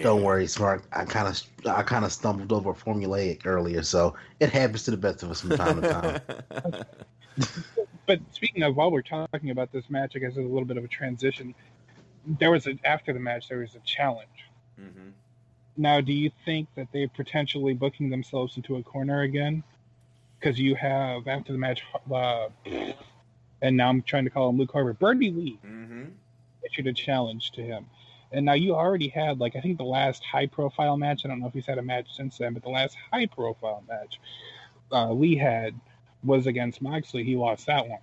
Don't worry, Smart. I kind of stumbled over formulaic earlier, so it happens to the best of us from time to time. But speaking of, while we're talking about this match, I guess it's a little bit of a transition. After the match, there was a challenge. Mm-hmm. Now, do you think that they're potentially booking themselves into a corner again? Because you have, after the match, and now I'm trying to call him Luke Harper, Brody Lee issued a challenge to him. And now you already had, like, I think the last high-profile match, I don't know if he's had a match since then, but the last high-profile match Lee had was against Moxley. He lost that one.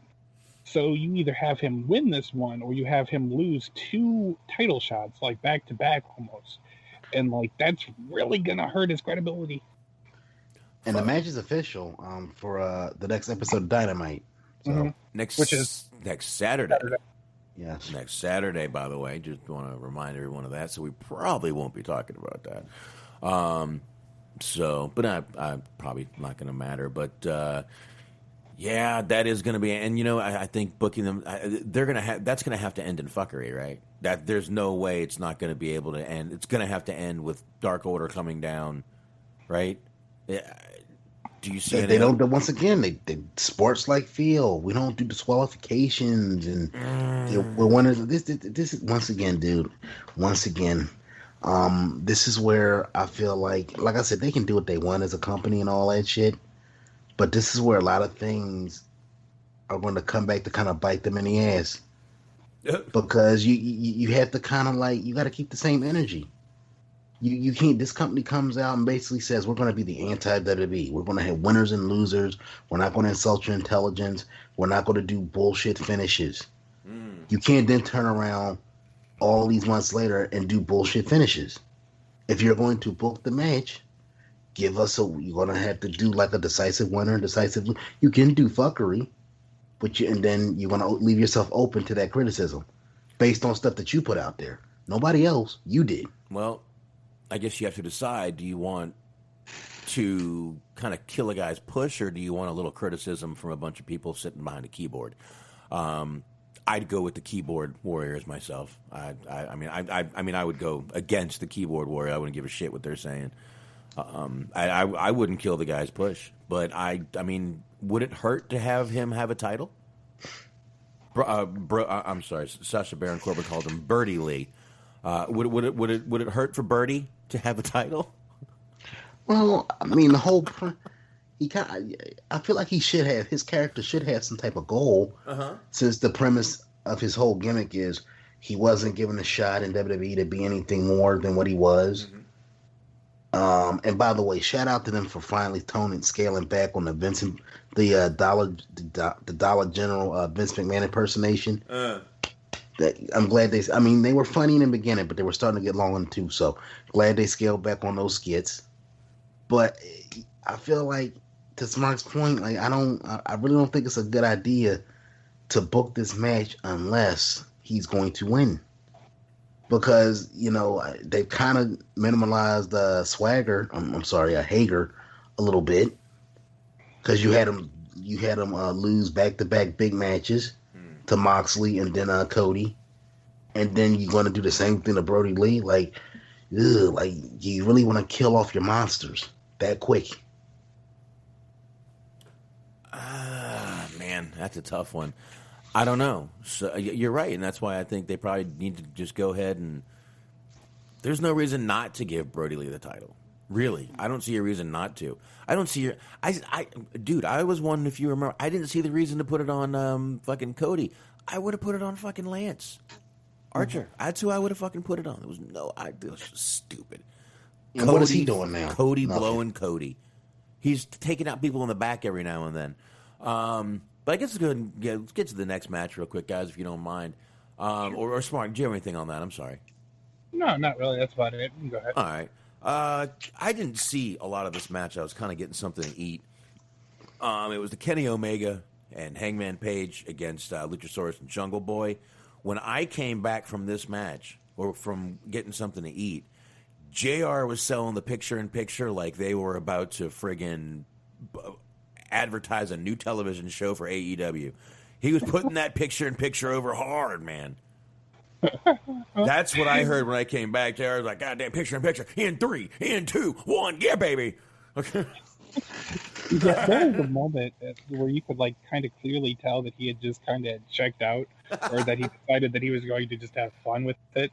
So you either have him win this one or you have him lose 2 title shots, like back-to-back almost. And, like, that's really going to hurt his credibility. And the match is official for the next episode of Dynamite. So. Which is next Saturday. Yes. Next Saturday, by the way. Just want to remind everyone of that. So we probably won't be talking about that. But I'm probably not going to matter. But, yeah, that is going to be, and you know, I think booking them, that's going to have to end in fuckery, right? That there's no way it's not going to be able to end. It's going to have to end with Dark Order coming down, right? Do you see? They don't. Once again, they sports like feel. We don't do disqualifications, and we're one of this. This is once again, dude. Once again, this is where I feel like I said, they can do what they want as a company and all that shit. But this is where a lot of things are going to come back to kind of bite them in the ass. Because you have to kind of like, you got to keep the same energy. You can't, this company comes out and basically says, we're going to be the anti-WWE. We're going to have winners and losers. We're not going to insult your intelligence. We're not going to do bullshit finishes. You can't then turn around all these months later and do bullshit finishes. If you're going to book the match, you're going to have to do like a decisive winner and decisive. You can do fuckery, and then you're gonna leave yourself open to that criticism based on stuff that you put out there. Nobody else, you did. Well, I guess you have to decide: do you want to kind of kill a guy's push, or do you want a little criticism from a bunch of people sitting behind a keyboard? I'd go with the keyboard warriors myself. I mean, I would go against the keyboard warrior. I wouldn't give a shit what they're saying. I wouldn't kill the guy's push, but I mean, would it hurt to have him have a title? I'm sorry, Sacha Baron Corbin called him Birdie Lee. Would it hurt for Birdie to have a title? Well, I mean, I feel like his character should have some type of goal, since the premise of his whole gimmick is he wasn't given a shot in WWE to be anything more than what he was. And by the way, shout out to them for finally scaling back on the Dollar General Vince McMahon impersonation. I'm glad they were funny in the beginning, but they were starting to get long too. So glad they scaled back on those skits. But I feel like, to Smark's point, like I really don't think it's a good idea to book this match unless he's going to win, because they've kind of minimalized Swagger. I'm sorry, Hager a little bit, because you had him lose back-to-back big matches to Moxley and then Cody, and then you're going to do the same thing to Brody Lee. Like you really want to kill off your monsters that quick? Man, that's a tough one. I don't know. So you're right, and that's why I think they probably need to just go ahead and. There's no reason not to give Brody Lee the title. Really, I don't see a reason not to. I don't see. Dude, I was one. If you remember, I didn't see the reason to put it on fucking Cody. I would have put it on fucking Lance Archer. That's who I would have fucking put it on. It was just stupid. And what is he doing now? Cody blowing Cody. He's taking out people in the back every now and then. But I guess let's get to the next match real quick, guys, if you don't mind. Or Smart, do you have anything on that? I'm sorry. No, not really. That's about it. You can go ahead. All right. I didn't see a lot of this match. I was kind of getting something to eat. It was the Kenny Omega and Hangman Page against Luchasaurus and Jungle Boy. When I came back from this match, or from getting something to eat, JR was selling the picture-in-picture like they were about to friggin' advertise a new television show for AEW. He was putting that picture-in-picture over hard, man. That's what I heard when I came back there. I was like, goddamn, picture-in-picture. In 3, in 2, 1, yeah, baby. Okay. Yeah, there was a moment where you could kind of clearly tell that he had just kind of checked out, or that he decided that he was going to just have fun with it.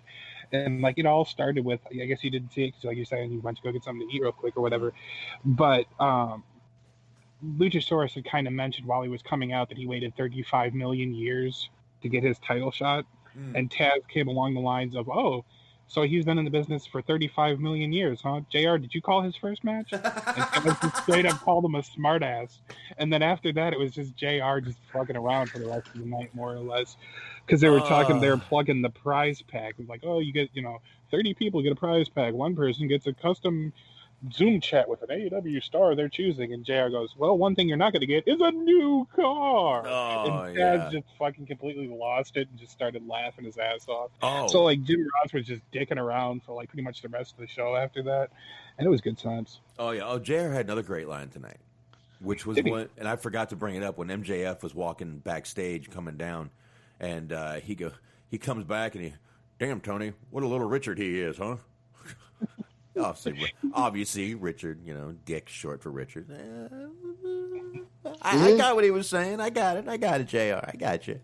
And it all started with, I guess you didn't see it because, like you're saying, you went to go get something to eat real quick or whatever. But Luchasaurus had kind of mentioned while he was coming out that he waited 35 million years to get his title shot. And Taz came along the lines of, "Oh, so he's been in the business for 35 million years, huh? JR, did you call his first match?" And Taz just straight up called him a smartass. And then after that, it was just JR just fucking around for the rest of the night, more or less. Because they were they were plugging the prize pack. It was like, oh, you get, 30 people get a prize pack. One person gets a custom Zoom chat with an AEW star they're choosing, and JR goes, well, one thing you're not going to get is a new car. And Taz just fucking completely lost it and just started laughing his ass off. So Jim Ross was just dicking around for pretty much the rest of the show after that, and it was good times. JR had another great line tonight, which was one, and I forgot to bring it up when MJF was walking backstage coming down, and he comes back and damn, Tony, what a little Richard he is, huh? Obviously, Richard, Dick, short for Richard. I got what he was saying. I got it, JR. I got you.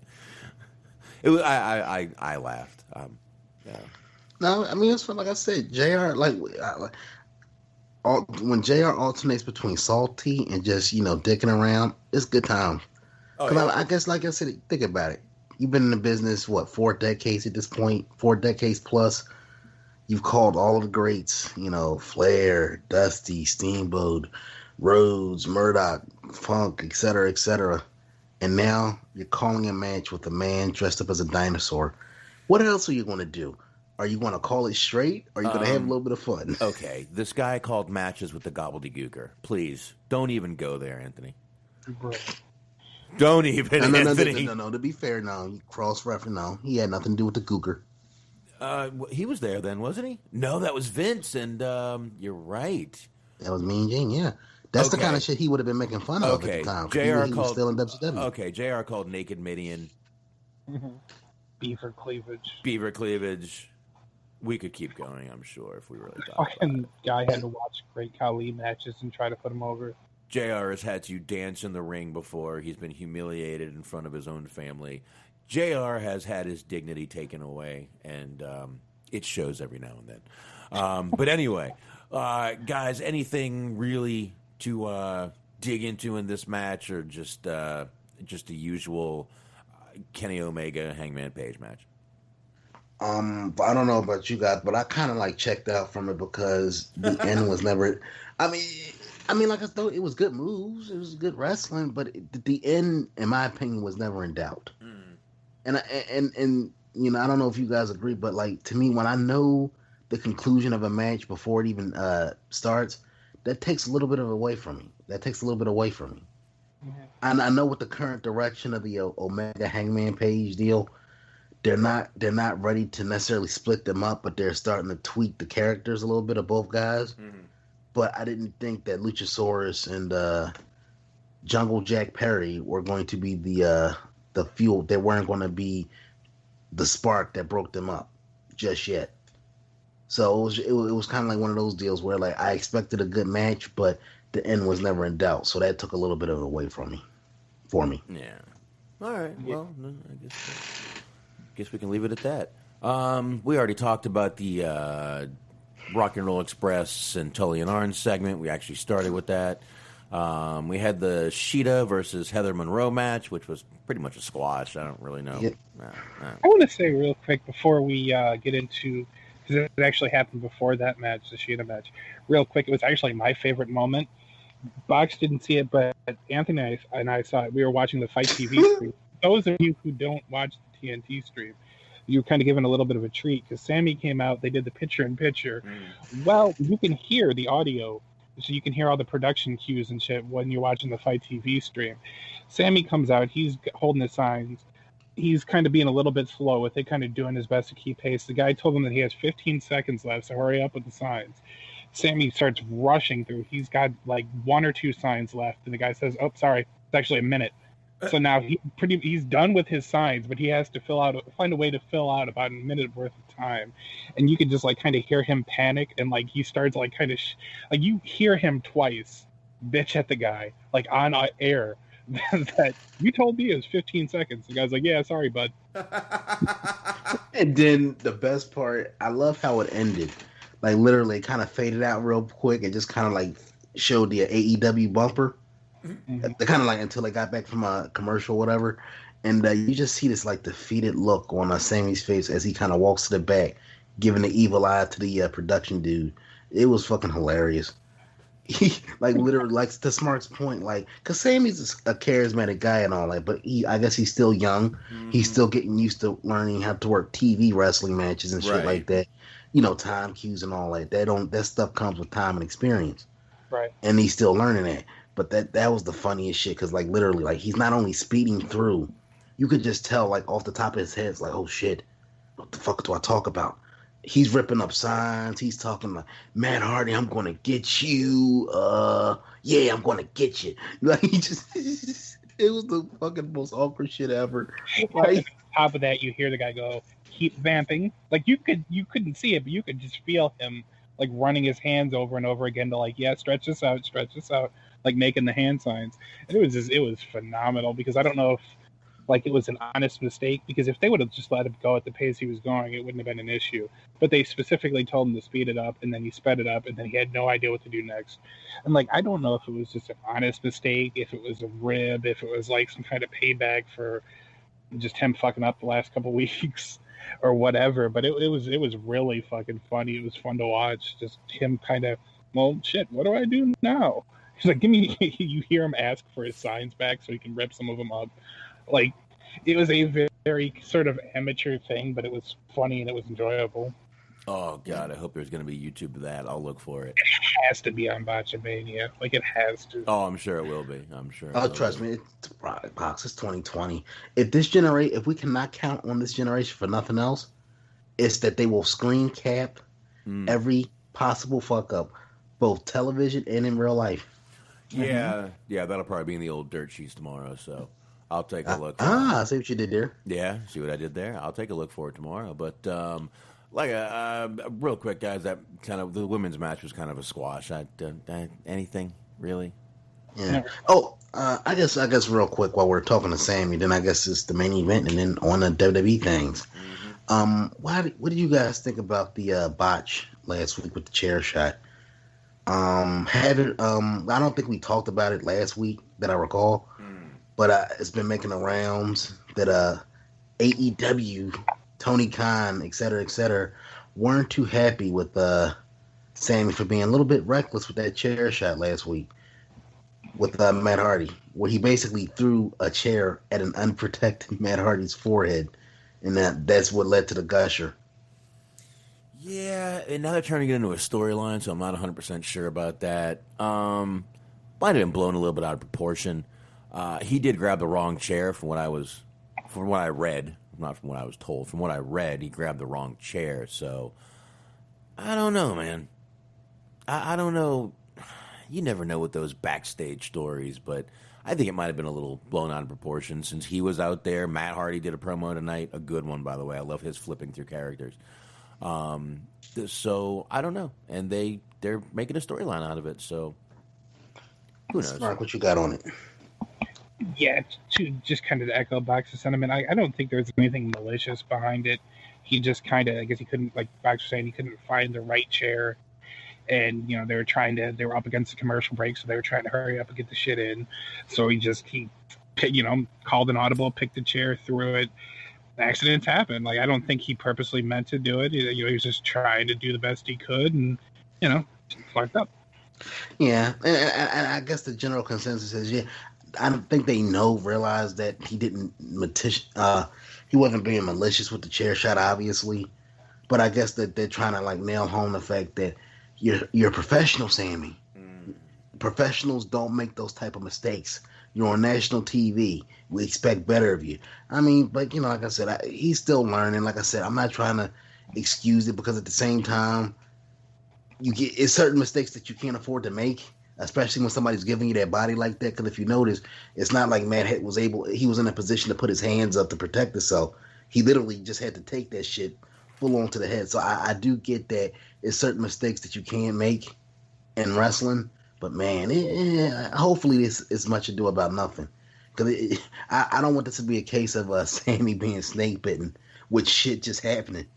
I laughed. Yeah. No, I mean, it's fun. Like I said, JR, when JR alternates between salty and just, dicking around, it's good time. I guess, like I said, think about it. You've been in the business, 4 decades at this point, 4 decades plus. You've called all of the greats, Flair, Dusty, Steamboat, Rhodes, Murdoch, Funk, etc., and now you're calling a match with a man dressed up as a dinosaur. What else are you going to do? Are you going to call it straight, or are you going to have a little bit of fun? Okay, this guy called matches with the gobbledygooker. Please, don't even go there, Anthony. Don't even, Anthony. No. To be fair, no. Cross-reference, no. He had nothing to do with the cougar. He was there then, wasn't he? No, that was Vince, and you're right. That was Mean Gene, yeah. That's the kind of shit he would have been making fun of at the time. JR he was still in WCW. Okay, JR called Naked Midian. Beaver cleavage. Beaver cleavage. We could keep going, I'm sure, if we really thought. Fucking guy had to watch Great Khali matches and try to put him over. JR has had to dance in the ring before. He's been humiliated in front of his own family. JR has had his dignity taken away, and it shows every now and then. But anyway, guys, anything really to dig into in this match, or just the usual Kenny Omega Hangman Page match? I don't know about you guys, but I kind of like checked out from it because the end was never. I mean, like I thought it was good moves, it was good wrestling, but the end, in my opinion, was never in doubt. And you know, I don't know if you guys agree, but like to me, when I know the conclusion of a match before it even starts, that takes a little bit away from me. And I know with the current direction of the Omega Hangman Page deal, they're not ready to necessarily split them up, but they're starting to tweak the characters a little bit of both guys. But I didn't think that Luchasaurus and Jungle Jack Perry were going to be the fuel. They weren't going to be the spark that broke them up just yet. So it was kind of like one of those deals where like I expected a good match, but the end was never in doubt. So that took a little bit of it away for me. Yeah. All right. Well, I guess we can leave it at that. We already talked about the Rock and Roll Express and Tully and Arn segment. We actually started with that. We had the Sheeta versus Heather Monroe match, which was pretty much a squash. I don't really know. Yeah. I want to say real quick before we get into, because it actually happened before that match, the Sheeta match. Real quick, it was actually my favorite moment. Box didn't see it, but Anthony and I saw it. We were watching the Fight TV stream. Those of you who don't watch the TNT stream, you were kind of given a little bit of a treat because Sammy came out. They did the picture-in-picture. Well, you can hear the audio, so you can hear all the production cues and shit when you're watching the Fight TV stream. Sammy comes out. He's holding the signs. He's kind of being a little bit slow with it, kind of doing his best to keep pace. The guy told him that he has 15 seconds left, so hurry up with the signs. Sammy starts rushing through. He's got like 1 or 2 signs left, and the guy says, "Oh, sorry, it's actually a minute." So now he's done with his signs, but he has to find a way to fill out about a minute worth of time, and you can just like kind of hear him panic, and like he starts like kind of like you hear him twice bitch at the guy like on air that you told me it was 15 seconds. The guy's like, "Yeah, sorry, bud." And then the best part, I love how it ended. Like literally, it kind of faded out real quick and just kind of like showed the AEW bumper. They kind of like until they got back from a commercial or whatever, and you just see this like defeated look on Sammy's face as he kind of walks to the back, giving the evil eye to the production dude. It was fucking hilarious. He like literally, like to Smart's point, like because Sammy's a charismatic guy and all that, but I guess he's still young. He's still getting used to learning how to work TV wrestling matches and shit like that. You know, time cues and all that. That stuff comes with time and experience. Right. And he's still learning that. But that was the funniest shit because like literally like he's not only speeding through, you could just tell like off the top of his head, it's like, oh shit, what the fuck do I talk about? He's ripping up signs. He's talking like, Matt Hardy, I'm gonna get you. Yeah, I'm gonna get you. Like he just, it was the fucking most awkward shit ever. Like, on top of that, you hear the guy go, "Keep vamping." Like you couldn't see it, but you could just feel him like running his hands over and over again to like, yeah, stretch this out, like making the hand signs. And it was phenomenal because I don't know if like it was an honest mistake, because if they would have just let him go at the pace he was going, it wouldn't have been an issue. But they specifically told him to speed it up, and then he sped it up, and then he had no idea what to do next. And like, I don't know if it was just an honest mistake, if it was a rib, if it was like some kind of payback for just him fucking up the last couple weeks or whatever. But it was really fucking funny. It was fun to watch. Just him kind of, well, shit, what do I do now? He's like, give me. You hear him ask for his signs back so he can rip some of them up. Like, it was a very sort of amateur thing, but it was funny and it was enjoyable. Oh God, I hope there's going to be YouTube of that. I'll look for it. It has to be on Botchamania. Like it has to. Oh, I'm sure it will be. I'm sure. Oh, trust me, it's Box. It's 2020. If we cannot count on this generation for nothing else, it's that they will screen cap every possible fuck up, both television and in real life. Yeah, that'll probably be in the old dirt sheets tomorrow. So I'll take a look. I see what you did there. Yeah, see what I did there. I'll take a look for it tomorrow. But real quick, guys, that kind of the women's match was kind of a squash. Anything really? Yeah. Oh, I guess real quick while we're talking to Sammy, then I guess it's the main event, and then on the WWE things. What did you guys think about the botch last week with the chair shot? I don't think we talked about it last week that I recall, but it's been making the rounds that AEW, Tony Khan, et cetera, weren't too happy with Sammy for being a little bit reckless with that chair shot last week with Matt Hardy, where he basically threw a chair at an unprotected Matt Hardy's forehead, and that's what led to the gusher. Yeah, and now they're trying to get into a storyline, so I'm not 100% sure about that. Might have been blown a little bit out of proportion. He did grab the wrong chair from what I read, not from what I was told. From what I read, he grabbed the wrong chair. So I don't know, man. I don't know. You never know with those backstage stories, but I think it might have been a little blown out of proportion since he was out there. Matt Hardy did a promo tonight, a good one, by the way. I love his flipping through characters. So I don't know, and they're making a storyline out of it. So who knows? Mark, what you got on it? Yeah, to just kind of echo Box's sentiment, I don't think there's anything malicious behind it. He just kind of, I guess he couldn't, like Box was saying, he couldn't find the right chair, and they were up against the commercial break, so they were trying to hurry up and get the shit in. So he called an audible, picked the chair, threw it. Accidents happen. Like, I don't think he purposely meant to do it. He was just trying to do the best he could, and fucked up. Yeah, and I guess the general consensus is, I don't think they realize that he didn't he wasn't being malicious with the chair shot, obviously, but I guess that they're trying to like nail home the fact that you're a professional, Sammy. Professionals don't make those type of mistakes. You're on national TV. We expect better of you. I mean, but like I said, he's still learning. Like I said, I'm not trying to excuse it because at the same time, it's certain mistakes that you can't afford to make, especially when somebody's giving you that body like that. Because if you notice, it's not like Matt he was in a position to put his hands up to protect himself. He literally just had to take that shit full on to the head. So I do get that it's certain mistakes that you can't make in wrestling. But man, hopefully it's much ado about nothing. Because I don't want this to be a case of Sammy being snake bitten with shit just happening.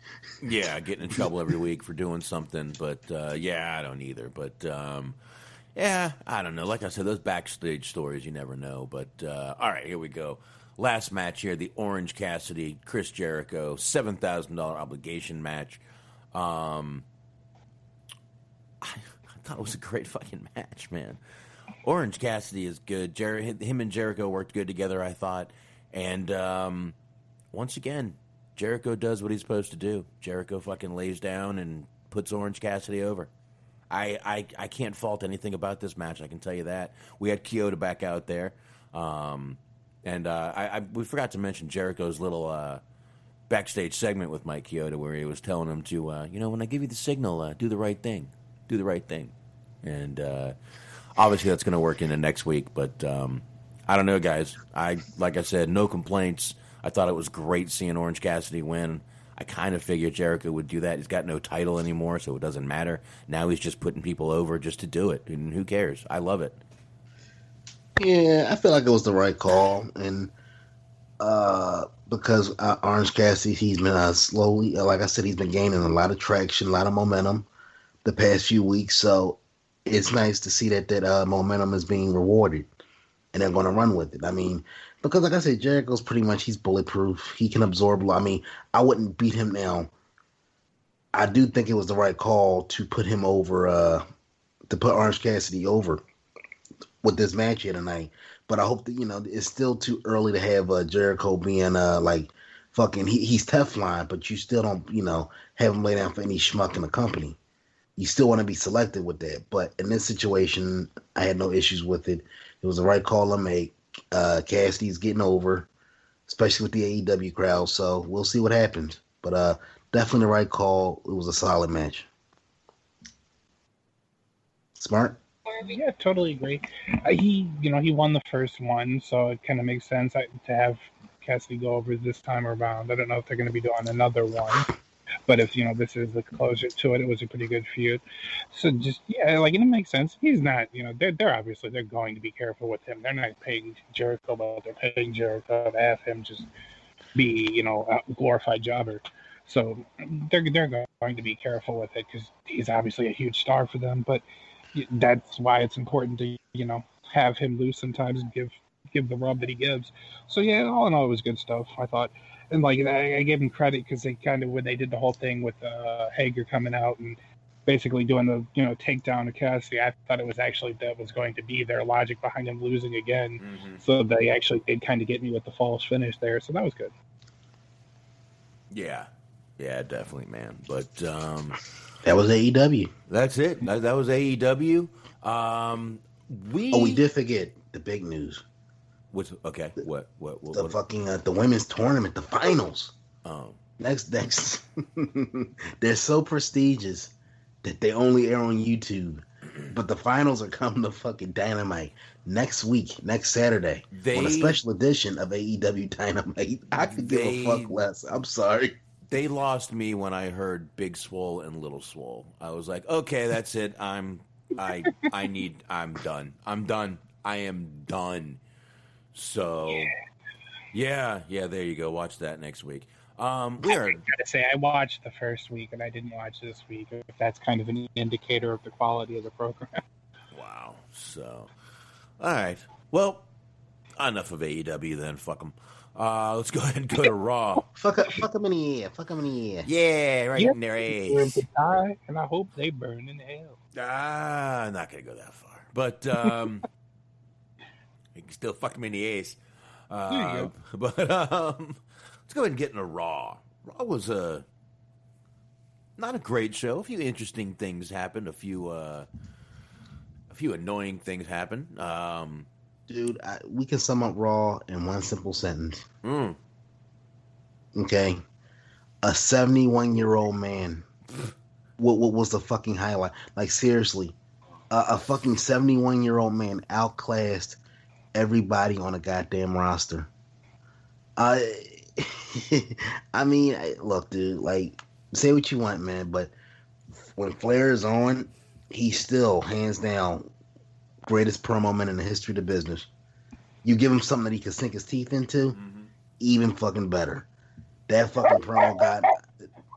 Yeah, getting in trouble every week for doing something. But I don't either. But I don't know. Like I said, those backstage stories, you never know. But all right, here we go. Last match here, the Orange Cassidy, Chris Jericho, $7,000 obligation match. I thought it was a great fucking match, man. Orange Cassidy is good. Him and Jericho worked good together, I thought. And once again, Jericho does what he's supposed to do. Jericho fucking lays down and puts Orange Cassidy over. I can't fault anything about this match, I can tell you that. We had Kyoto back out there. We forgot to mention Jericho's little backstage segment with Mike Kyoto where he was telling him to, when I give you the signal, do the right thing. Do the right thing. And obviously that's going to work into next week. But I don't know, guys. Like I said, no complaints. I thought it was great seeing Orange Cassidy win. I kind of figured Jericho would do that. He's got no title anymore, so it doesn't matter. Now he's just putting people over just to do it. And who cares? I love it. Yeah, I feel like it was the right call. And because Orange Cassidy, he's been slowly, like I said, he's been gaining a lot of traction, a lot of momentum the past few weeks. So it's nice to see that momentum is being rewarded, and they're going to run with it. I mean, because like I said, Jericho's pretty much, he's bulletproof. He can absorb. I mean, I wouldn't beat him now. I do think it was the right call to put him over, to put Orange Cassidy over with this match here tonight. But I hope that, it's still too early to have Jericho being fucking he's Teflon, but you still don't, have him lay down for any schmuck in the company. You still want to be selective with that. But in this situation, I had no issues with it. It was the right call to make. Cassidy's getting over, especially with the AEW crowd. So we'll see what happens. But definitely the right call. It was a solid match. Smart? Yeah, totally agree. He won the first one, so it kind of makes sense to have Cassidy go over this time around. I don't know if they're going to be doing another one, but if this is the closure to it, it was a pretty good feud. So just it makes sense. He's not, they're obviously they're going to be careful with him. They're not paying Jericho, but they're paying Jericho to have him just be a glorified jobber. So they're going to be careful with it because he's obviously a huge star for them, but. That's why it's important to have him lose sometimes and give the rub that he gives. So yeah, all in all, it was good stuff, I thought. And I gave him credit because they kind of when they did the whole thing with Hager coming out and basically doing the takedown of Cassidy, I thought it was actually that was going to be their logic behind him losing again. Mm-hmm. So they actually did kind of get me with the false finish there. So that was good. Yeah, definitely, man. But that was AEW. That's it. That was AEW. We did forget the big news. What? The fucking the women's tournament, the finals. Oh, next. They're so prestigious that they only air on YouTube. But the finals are coming to fucking Dynamite next week, next Saturday, on a special edition of AEW Dynamite. I could give a fuck less. I'm sorry. They lost me when I heard Big Swole and Little Swole. I was like, okay, that's it. I'm done. I am done. So, yeah, there you go. Watch that next week. I gotta say, I watched the first week and I didn't watch this week. If that's kind of an indicator of the quality of the program. Wow. So, all right. Well, enough of AEW then. Fuck them. Let's go ahead and go to Raw. Fuck them in the ear. Yeah, right in their ass. And I hope they burn in hell. I'm not going to go that far. But you can still fuck them in the ass. There you go. But let's go ahead and get into Raw. Raw was not a great show. A few interesting things happened. A few annoying things happened. Dude, we can sum up Raw in one simple sentence. Okay. A 71-year-old man. What was the fucking highlight? Like, seriously. A fucking 71-year-old man outclassed everybody on a goddamn roster. I mean, look, dude, like, say what you want, man, but when Flair is on, he's still, hands down, greatest promo man in the history of the business. You give him something that he can sink his teeth into, even fucking better. That fucking promo got.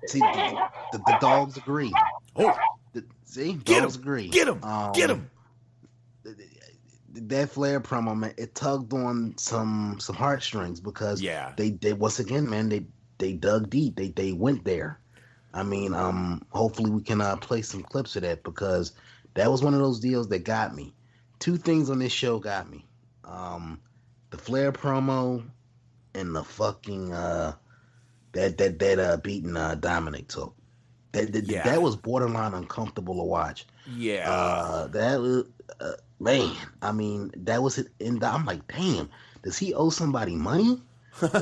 See, the dogs agree. Dogs agree. Get him. Get him. That Flair promo, man, it tugged on some heartstrings because they once again, man, they dug deep. They went there. I mean, hopefully we can play some clips of that because that was one of those deals that got me. Two things on this show got me. The Flair promo and the fucking that beating Dominik took. That was borderline uncomfortable to watch. Yeah. That was man. I mean, that was it. And I'm like, damn. Does he owe somebody money? Like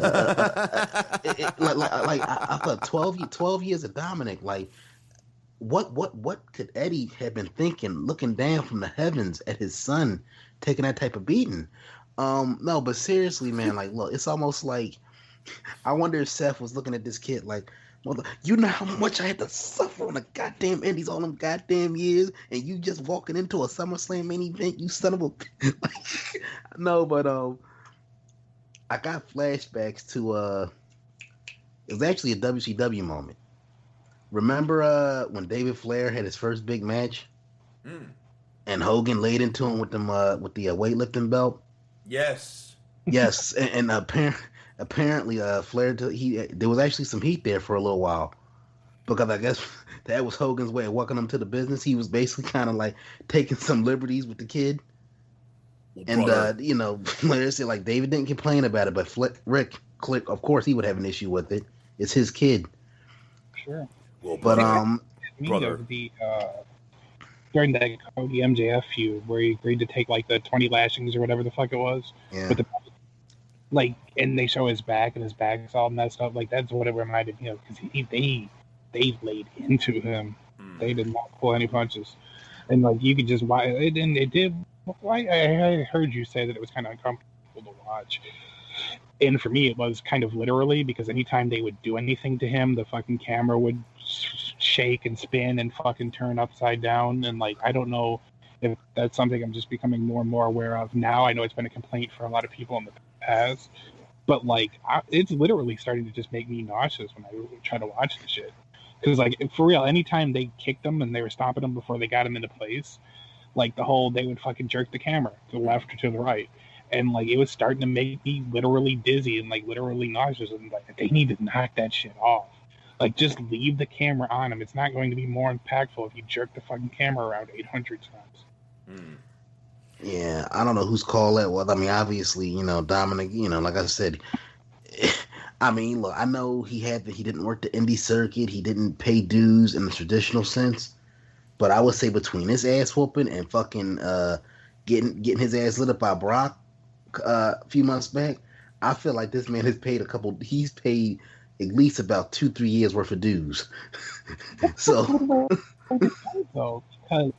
I thought 12 years of Dominik. Like, what could Eddie have been thinking, looking down from the heavens at his son taking that type of beating? No, but seriously, man. Like, look, it's almost like I wonder if Seth was looking at this kid like, well, you know how much I had to suffer on the goddamn indies all them goddamn years, and you just walking into a SummerSlam main event, you son of a like, no, but I got flashbacks to it was actually a WCW moment. Remember when David Flair had his first big match, and Hogan laid into him with them with the weightlifting belt? Yes, and apparently Flair there was actually some heat there for a little while because I guess that was Hogan's way of welcoming him to the business. He was basically kind of like taking some liberties with the kid. And Flair said like David didn't complain about it, but Rick, Click, of course, he would have an issue with it. It's his kid. Sure. Well, but brother, of the during that Cody MJF feud where he agreed to take like the 20 lashings or whatever the fuck it was. Yeah. With the, like, and they show his back and his back's all messed up. Like that's what it reminded me of because they laid into him. They did not pull any punches, and like you could just watch it. And it did. I heard you say that it was kind of uncomfortable to watch. And for me, it was kind of literally because anytime they would do anything to him, the fucking camera would shake and spin and fucking turn upside down. And like, I don't know if that's something I'm just becoming more and more aware of now. I know it's been a complaint for a lot of people in the past, but like, it's literally starting to just make me nauseous when I try to watch the shit. Because like, for real, anytime they kicked them and they were stopping them before they got him into place, like they would fucking jerk the camera to the left or to the right. And like it was starting to make me literally dizzy and like literally nauseous. And like they need to knock that shit off. Like just leave the camera on him. It's not going to be more impactful if you jerk the fucking camera around 800 times. Yeah, I don't know whose call that was. I mean, obviously, Dominik. Like I said, I mean, look, I know he didn't work the indie circuit. He didn't pay dues in the traditional sense. But I would say between his ass whooping and fucking getting his ass lit up by Brock a few months back, I feel like this man has paid he's paid at least about 2-3 years worth of dues. So because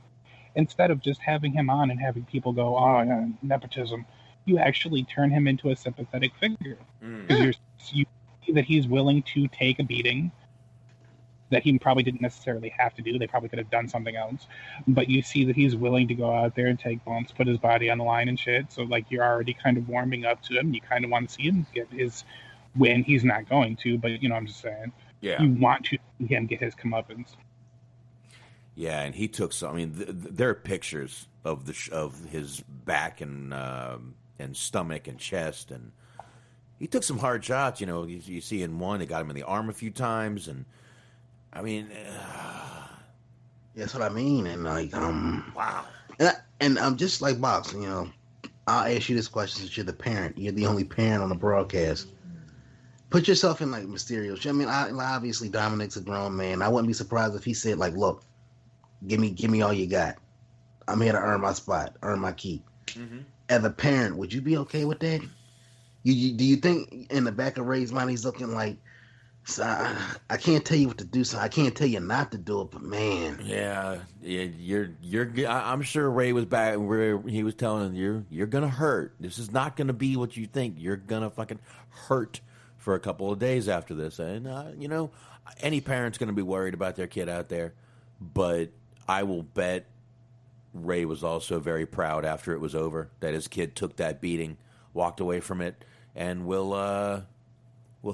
instead of just having him on and having people go, oh, nepotism, you actually turn him into a sympathetic figure. Because you see that he's willing to take a beating that he probably didn't necessarily have to do. They probably could have done something else. But you see that he's willing to go out there and take bumps, put his body on the line and shit. So, like, you're already kind of warming up to him. You kind of want to see him get his win. He's not going to, but, I'm just saying. Yeah. You want to see him get his comeuppance. Yeah, and he took some. I mean, there are pictures of his back and stomach and chest, and he took some hard shots. You see in one, they got him in the arm a few times, and I mean, that's what I mean. And like, wow. And I'm just like Box. I'll ask you this question since you're the parent. You're the only parent on the broadcast. Put yourself in like Mysterio's. I mean, obviously Dominik's a grown man. I wouldn't be surprised if he said like, "Look, give me all you got. I'm here to earn my spot, earn my keep." Mm-hmm. As a parent, would you be okay with that? Do you think in the back of Ray's mind he's looking like, so I can't tell you what to do, so I can't tell you not to do it, but man. Yeah, you're. I'm sure Ray was back where he was telling him, you're gonna hurt. This is not gonna be what you think. You're gonna fucking hurt for a couple of days after this, and any parent's gonna be worried about their kid out there. But I will bet Ray was also very proud after it was over that his kid took that beating, walked away from it, and will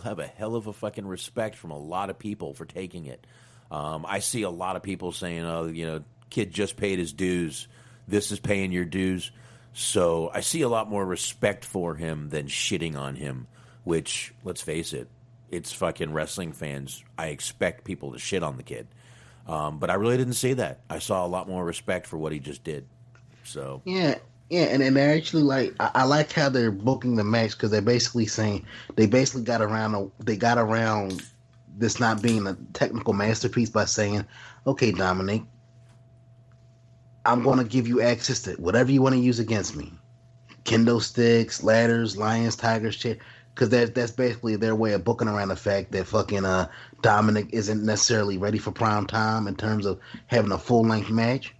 have a hell of a fucking respect from a lot of people for taking it. I see a lot of people saying, kid just paid his dues. This is paying your dues. So I see a lot more respect for him than shitting on him, which, let's face it, it's fucking wrestling fans. I expect people to shit on the kid. But I really didn't see that. I saw a lot more respect for what he just did. So yeah, and they're actually like, I like how they're booking the match because they're basically saying they got around this not being a technical masterpiece by saying, okay, Dominik, I'm going to give you access to whatever you want to use against me. Kendo sticks, ladders, lions, tigers, chair. Because that's basically their way of booking around the fact that fucking Dominik isn't necessarily ready for prime time in terms of having a full-length match.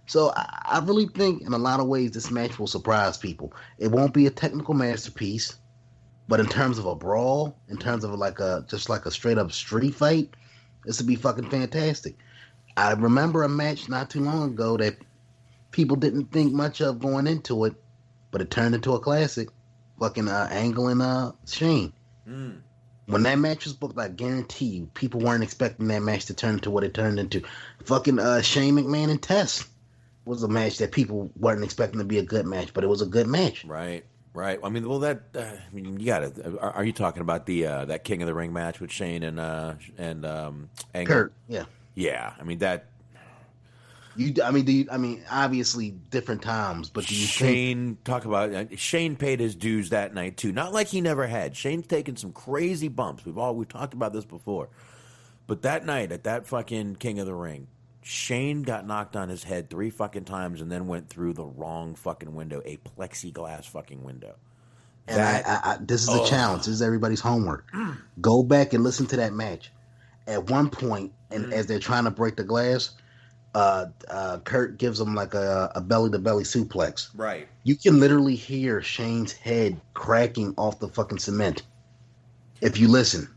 So I really think in a lot of ways this match will surprise people. It won't be a technical masterpiece, but in terms of a brawl, in terms of just like a straight-up street fight, this would be fucking fantastic. I remember a match not too long ago that people didn't think much of going into it, but it turned into a classic. Fucking Angle and Shane. When that match was booked, I guarantee you, people weren't expecting that match to turn into what it turned into. Fucking Shane McMahon and Tess was a match that people weren't expecting to be a good match, but it was a good match. Right. I mean, well, you got to. Are you talking about the that King of the Ring match with Shane and Angle? Kurt? Yeah. Yeah. I mean that. Obviously different times, but do you Shane Shane paid his dues that night too. Not like he never had. Shane's taken some crazy bumps. We've talked about this before. But that night at that fucking King of the Ring, Shane got knocked on his head 3 fucking times and then went through the wrong fucking window, a plexiglass fucking window. And this is a challenge. This is everybody's homework. Go back and listen to that match. At one point, and as they're trying to break the glass, Kurt gives him like a belly-to-belly suplex. Right. You can literally hear Shane's head cracking off the fucking cement if you listen.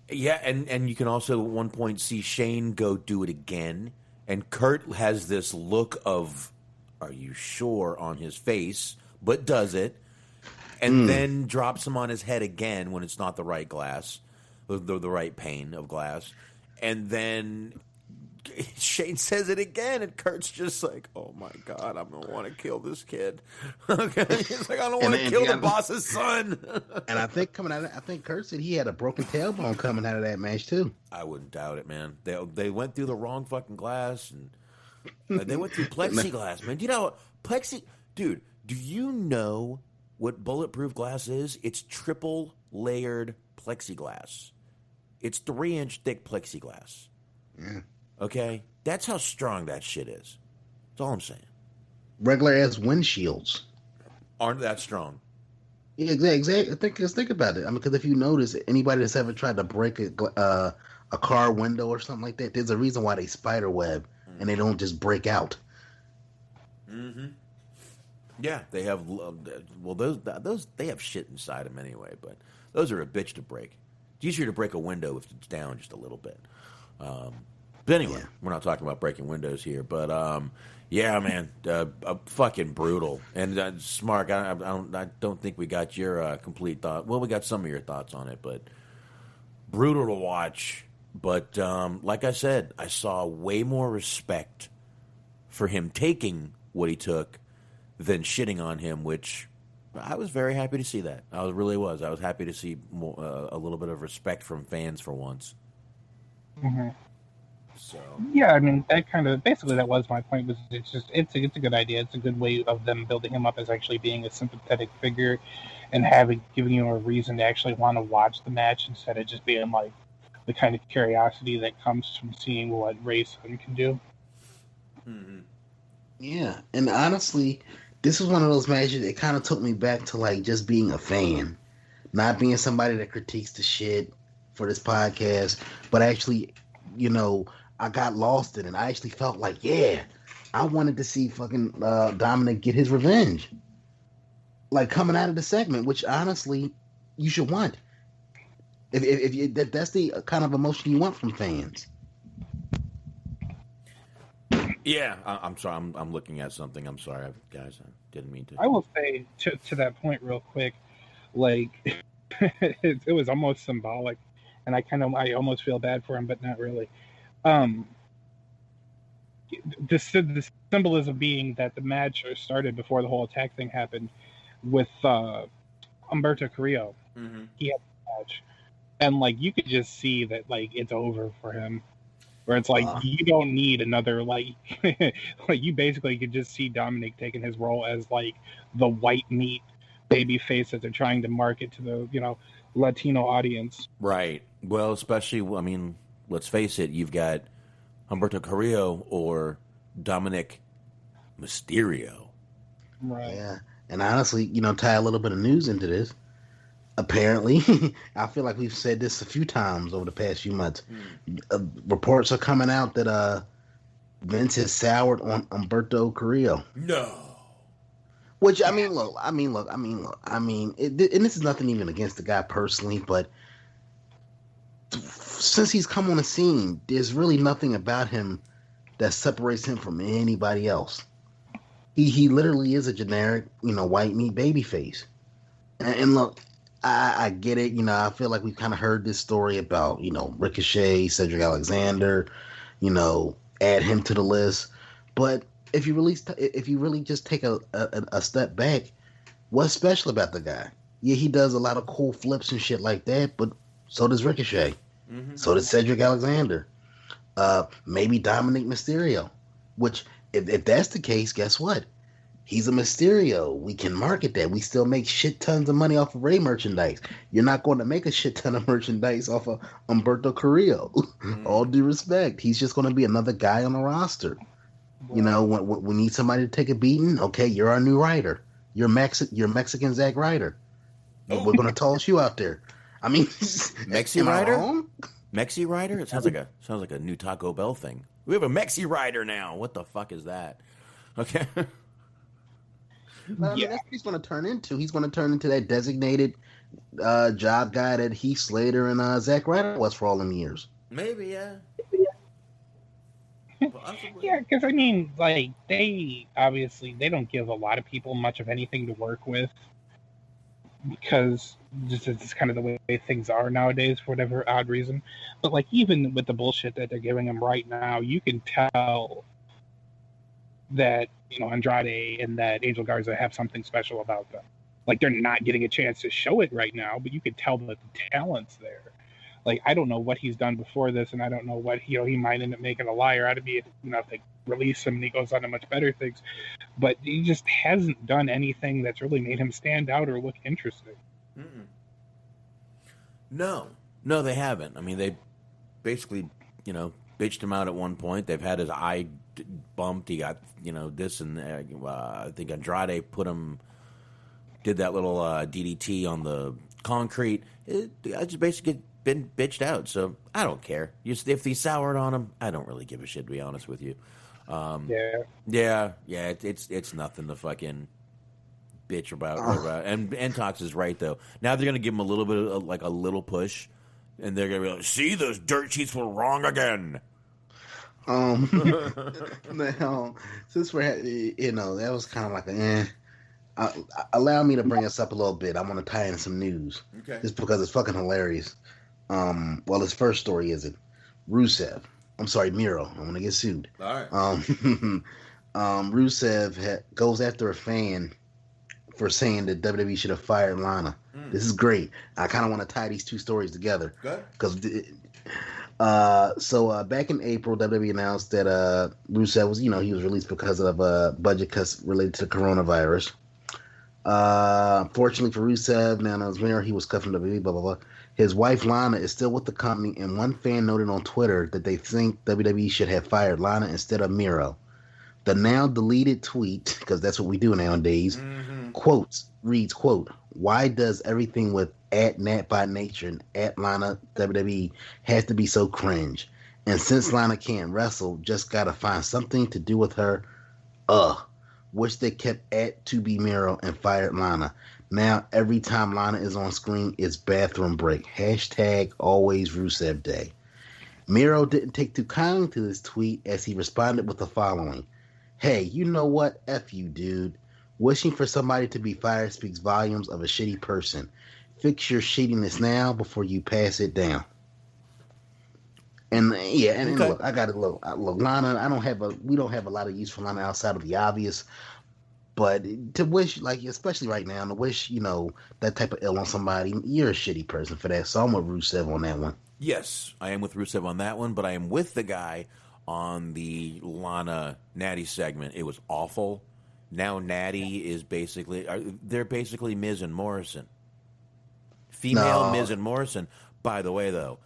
Yeah, and you can also at one point see Shane go do it again, and Kurt has this look of, are you sure, on his face, but does it, and then drops him on his head again when it's not the right glass, the right pane of glass, and then Shane says it again, and Kurt's just like, "Oh my god, I'm gonna want to kill this kid." Okay, he's like, "I don't want to kill the boss's son." And I think Kurt said he had a broken tailbone coming out of that match too. I wouldn't doubt it, man. They went through the wrong fucking glass, and they went through plexiglass, man. Do you know dude? Do you know what bulletproof glass is? It's triple layered plexiglass. It's 3-inch thick plexiglass. Yeah. Okay? That's how strong that shit is. That's all I'm saying. Regular ass windshields aren't that strong. Yeah, exactly. Think about it. I mean, because if you notice, anybody that's ever tried to break a car window or something like that, there's a reason why they spider web and they don't just break out. Mm-hmm. Yeah, they have. Those they have shit inside them anyway, but those are a bitch to break. It's easier to break a window if it's down just a little bit. But anyway, we're not talking about breaking windows here. But yeah, man, fucking brutal. And Smark, I don't think we got your complete thought. Well, we got some of your thoughts on it, but brutal to watch. But like I said, I saw way more respect for him taking what he took than shitting on him, which I was very happy to see that. I really was. I was happy to see more, a little bit of respect from fans for once. Mm-hmm. So yeah, I mean that kind of basically that was my point. Was it's a good idea. It's a good way of them building him up as actually being a sympathetic figure, and giving you a reason to actually want to watch the match instead of just being like the kind of curiosity that comes from seeing what Ray's son can do. Mm-hmm. Yeah, and honestly, this was one of those matches that kind of took me back to like just being a fan, not being somebody that critiques the shit for this podcast, but actually, I got lost in it. I actually felt like, yeah, I wanted to see fucking Dominik get his revenge, like coming out of the segment, which honestly, you should want. If that's the kind of emotion you want from fans. Yeah, I'm sorry. I'm looking at something. I'm sorry, guys. I didn't mean to. I will say to that point real quick, like it was almost symbolic, and I almost feel bad for him, but not really. The symbolism being that the match started before the whole attack thing happened with Humberto Carrillo. Mm-hmm. He had the match, and like you could just see that like it's over for him. Where it's like you don't need another like you basically could just see Dominik taking his role as like the white meat baby face that they're trying to market to the Latino audience. Right. Well, especially let's face it, you've got Humberto Carrillo or Dominik Mysterio. Right. Yeah. And honestly, tie a little bit of news into this. Apparently, I feel like we've said this a few times over the past few months. Reports are coming out that Vince has soured on Humberto Carrillo. No. Which and this is nothing even against the guy personally, but since he's come on the scene, there's really nothing about him that separates him from anybody else. He literally is a generic, white meat baby face. And look, I get it. I feel like we've kind of heard this story about, Ricochet, Cedric Alexander, add him to the list. But if you really just take a step back, what's special about the guy? Yeah, he does a lot of cool flips and shit like that, but so does Ricochet. Mm-hmm. So does Cedric Alexander. Maybe Dominik Mysterio. Which, if that's the case, guess what? He's a Mysterio. We can market that. We still make shit tons of money off of Ray merchandise. You're not going to make a shit ton of merchandise off of Humberto Carrillo. All due respect. He's just going to be another guy on the roster. You know, when we need somebody to take a beating, okay, you're our new writer. You're Mexican Zack Ryder. We're going to toss you out there. I mean, Mexi Ryder? Mexi Ryder? It sounds like a new Taco Bell thing. We have a Mexi Ryder now. What the fuck is that? Okay. But, I mean, that's what he's going to turn into. He's going to turn into that designated job guy that Heath Slater and Zack Ryder was for all them years. Maybe, yeah. Yeah, because I mean, like, they don't give a lot of people much of anything to work with because it's kind of the way things are nowadays for whatever odd reason. But like, even with the bullshit that they're giving them right now, you can tell that, you know, Andrade and that Angel Garza have something special about them. Like, they're not getting a chance to show it right now, but you can tell that the talent's there. Like, I don't know what he's done before this, and I don't know what, you know, he might end up making a liar out of me, you know, if they release him and he goes on to much better things. But he just hasn't done anything that's really made him stand out or look interesting. No, they haven't. I mean, they basically, you know, bitched him out at one point. They've had his eye bumped. He got, you know, this and I think Andrade did that little DDT on the concrete. I just basically been bitched out, so I don't care. If they soured on him, I don't really give a shit, to be honest with you. It's nothing to fucking bitch about. And Tox is right, though. Now they're gonna give him a little bit of, like, a little push, and they're gonna be like, "See, those dirt sheets were wrong again." Now, since we're, you know, that was kind of like allow me to bring us up a little bit. I want to tie in some news. Okay. Just because it's fucking hilarious. Well, his first story isn't. Rusev. I'm sorry, Miro. I'm gonna get sued. All right. Rusev goes after a fan for saying that WWE should have fired Lana. This is great. I kind of want to tie these two stories together. Good. Because back in April, WWE announced that Rusev was, you know, he was released because of budget cuts related to the coronavirus. Fortunately for Rusev, now known as Miro, he was cut from WWE, blah, blah, blah. His wife, Lana, is still with the company, and one fan noted on Twitter that they think WWE should have fired Lana instead of Miro. The now deleted tweet, because that's what we do nowadays, reads, quote, "Why does everything with @Nat by Nature and @Lana WWE have to be so cringe? And since Lana can't wrestle, just gotta find something to do with her. Wish they kept @To-Be Miro and fired Lana. Now every time Lana is on screen, it's bathroom break. #always Rusev Day." Miro didn't take too kindly to this tweet as he responded with the following. "Hey, you know what? F you, dude. Wishing for somebody to be fired speaks volumes of a shitty person. Fix your shittiness now before you pass it down." And look, I got to look. Lana, we don't have a lot of use for Lana outside of the obvious. But to wish, like, especially right now, to wish, you know, that type of ill on somebody, you're a shitty person for that. So I'm with Rusev on that one. Yes, I am with Rusev on that one, but I am with the guy on the Lana Natty segment. It was awful. Now Natty is they're basically Miz and Morrison. Female Miz and Morrison. By the way, though,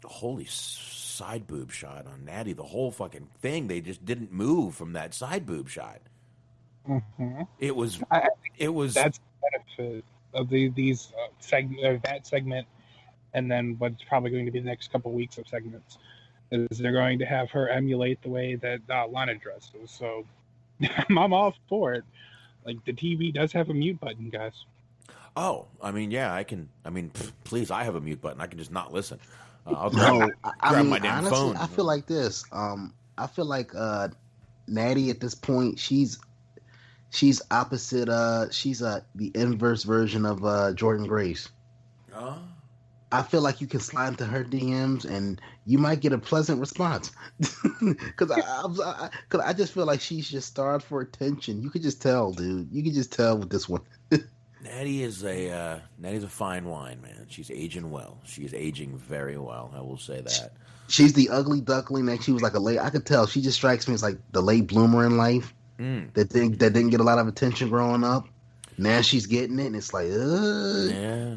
holy side boob shot on Natty. The whole fucking thing, they just didn't move from that side boob shot. Mm-hmm. It was. That's the benefit of that segment, and then what's probably going to be the next couple of weeks of segments is they're going to have her emulate the way that Lana dresses. So I'm all for it. Like, the TV does have a mute button, guys. Oh, I mean, yeah, I can. I mean, please, I have a mute button. I can just not listen. I'll grab my damn honestly, phone. I feel like this. I feel like Natty at this point, she's opposite. She's the inverse version of Jordan Grace. Oh. I feel like you can slide into her DMs and you might get a pleasant response. Because I just feel like she's just starved for attention. You could just tell, dude. You could just tell with this one. Natty's a fine wine, man. She's aging well. She is aging very well. I will say that. She's the ugly duckling that she was like a late. I could tell. She just strikes me as like the late bloomer in life that didn't get a lot of attention growing up. Now she's getting it, and it's like, yeah.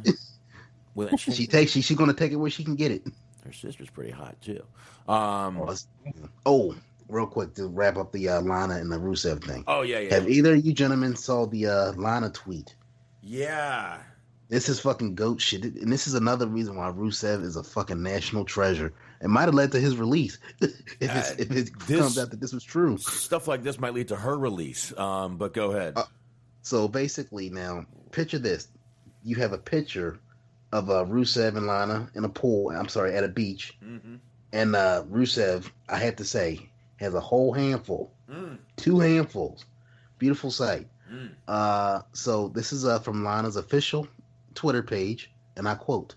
Well, she's going to take it where she can get it. Her sister's pretty hot too. Real quick to wrap up the Lana and the Rusev thing. Oh yeah. Have either of you gentlemen saw the Lana tweet? Yeah. This is fucking goat shit, and this is another reason why Rusev is a fucking national treasure. It might have led to his release if it comes out that this was true. Stuff like this might lead to her release. But go ahead. So basically, now picture this: you have a picture of Rusev and Lana in a pool. I'm sorry, at a beach, and Rusev, I had to say, has a whole handful, 2 handfuls. Beautiful sight. So this is from Lana's official Twitter page, and I quote: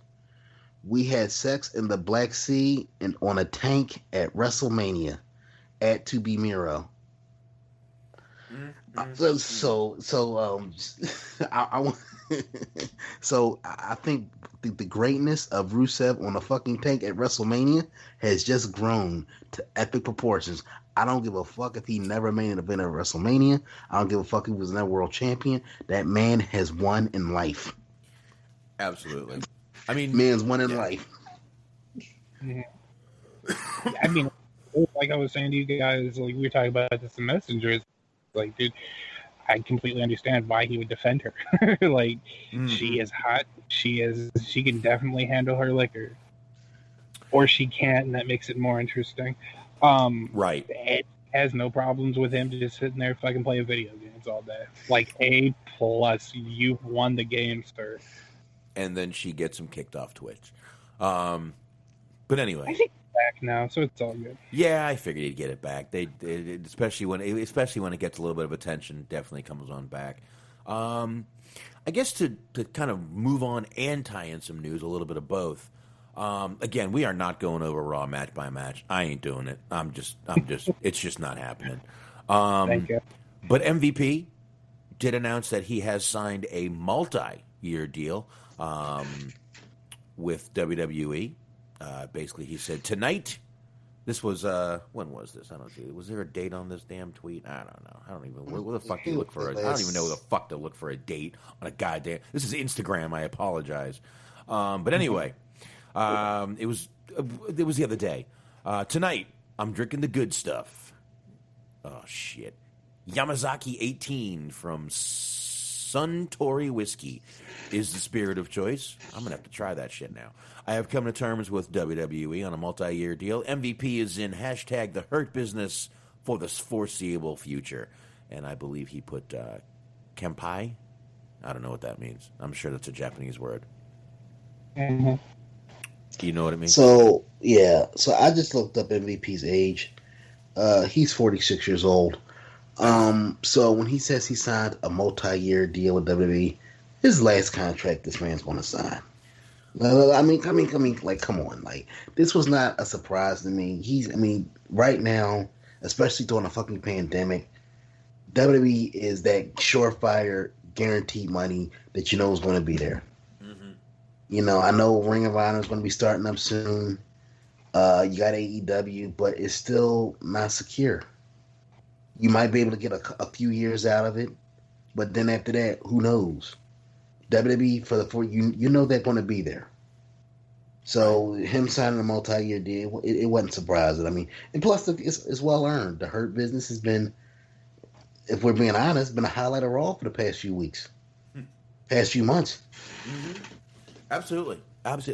"We had sex in the Black Sea and on a tank at WrestleMania at To Be Miro." So I think the greatness of Rusev on a fucking tank at WrestleMania has just grown to epic proportions. I don't give a fuck if he never made an event at WrestleMania. I don't give a fuck if he was never world champion. That man has won in life. Absolutely. I mean, man's won in life. I mean, like I was saying to you guys, like we were talking about this in Messenger. It's like, dude, I completely understand why he would defend her. Like, she is hot. She can definitely handle her liquor, or she can't, and that makes it more interesting. Right. It has no problems with him just sitting there fucking playing video games all day. Like, A+, you've won the game, sir. And then she gets him kicked off Twitch. But anyway, I think he's back now, so it's all good. Yeah, I figured he'd get it back. They especially when it gets a little bit of attention, definitely comes on back. I guess to kind of move on and tie in some news, a little bit of both. Again, we are not going over Raw match by match. I ain't doing it. I'm just it's just not happening. Thank you. But MVP did announce that he has signed a multi-year deal with WWE. Basically, he said tonight. This was when was this? I don't know. Was there a date on this damn tweet? I don't know. I don't even. Where the fuck do you look for it? I don't even know where the fuck to look for a date on a goddamn. This is Instagram. I apologize. But anyway, it was the other day. Tonight, I'm drinking the good stuff. Oh shit, Yamazaki 18 from Suntory Whiskey is the spirit of choice. I'm going to have to try that shit now. I have come to terms with WWE on a multi-year deal. MVP is in hashtag the Hurt Business for the foreseeable future. And I believe he put Kenpai. I don't know what that means. I'm sure that's a Japanese word. Mm-hmm. Do you know what it means? So, yeah. So I just looked up MVP's age. He's 46 years old. So when he says he signed a multi-year deal with WWE, his last contract this man's going to sign. I mean, like, come on, like, this was not a surprise to me. Right now, especially during a fucking pandemic, WWE is that surefire, guaranteed money that you know is going to be there. Mm-hmm. You know, I know Ring of Honor is going to be starting up soon. You got AEW, but it's still not secure. You might be able to get a few years out of it, but then after that, who knows? WWE you know they're going to be there. So him signing a multi-year deal, it wasn't surprising. I mean, and plus it's well earned. The Hurt Business has been, if we're being honest, been a highlight of Raw for the past few weeks, past few months. Mm-hmm. Absolutely.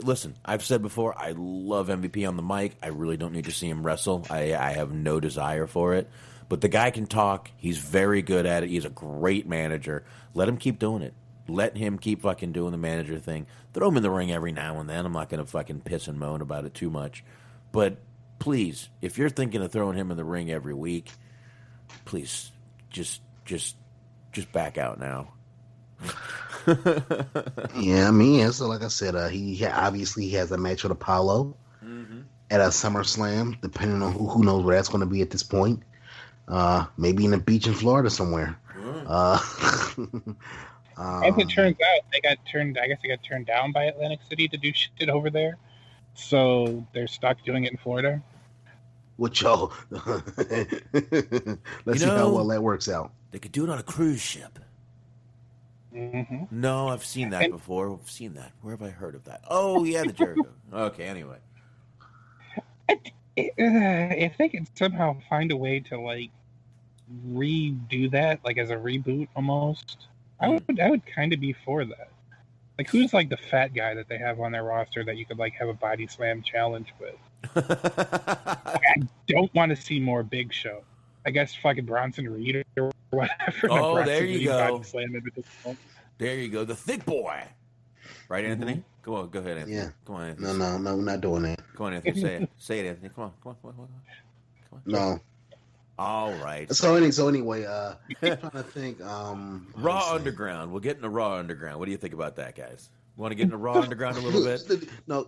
Listen, I've said before, I love MVP on the mic. I really don't need to see him wrestle. I have no desire for it. But the guy can talk. He's very good at it. He's a great manager. Let him keep doing it. Let him keep fucking doing the manager thing. Throw him in the ring every now and then. I'm not going to fucking piss and moan about it too much. But please, if you're thinking of throwing him in the ring every week, please just back out now. Yeah, I mean, so like I said, he obviously has a match with Apollo at a SummerSlam, depending on who knows where that's going to be at this point. Maybe in a beach in Florida somewhere. As it turns out, they got turned. I guess they got turned down by Atlantic City to do shit over there, so they're stuck doing it in Florida. Which y'all, let's see how well that works out. They could do it on a cruise ship. Mm-hmm. No, I've seen that before. I've seen that. Where have I heard of that? Oh, yeah, the Jericho. Okay, anyway. If they could somehow find a way to like redo that, like as a reboot almost, I would kind of be for that. Like, who's like the fat guy that they have on their roster that you could like have a body slam challenge with? I don't want to see more Big Show. I guess fucking Bronson Reed or whatever. Oh, there you go. There you go. The thick boy. Right, Anthony? Mm-hmm. Come on, go ahead, Anthony. Yeah. Come on, Anthony. No, we're not doing that. Come on, Anthony. Say it. Say it, Anthony. Come on. No. All right. So anyway, I'm trying to think. Raw Underground. We'll get into Raw Underground. What do you think about that, guys? Want to get into Raw Underground a little bit? No.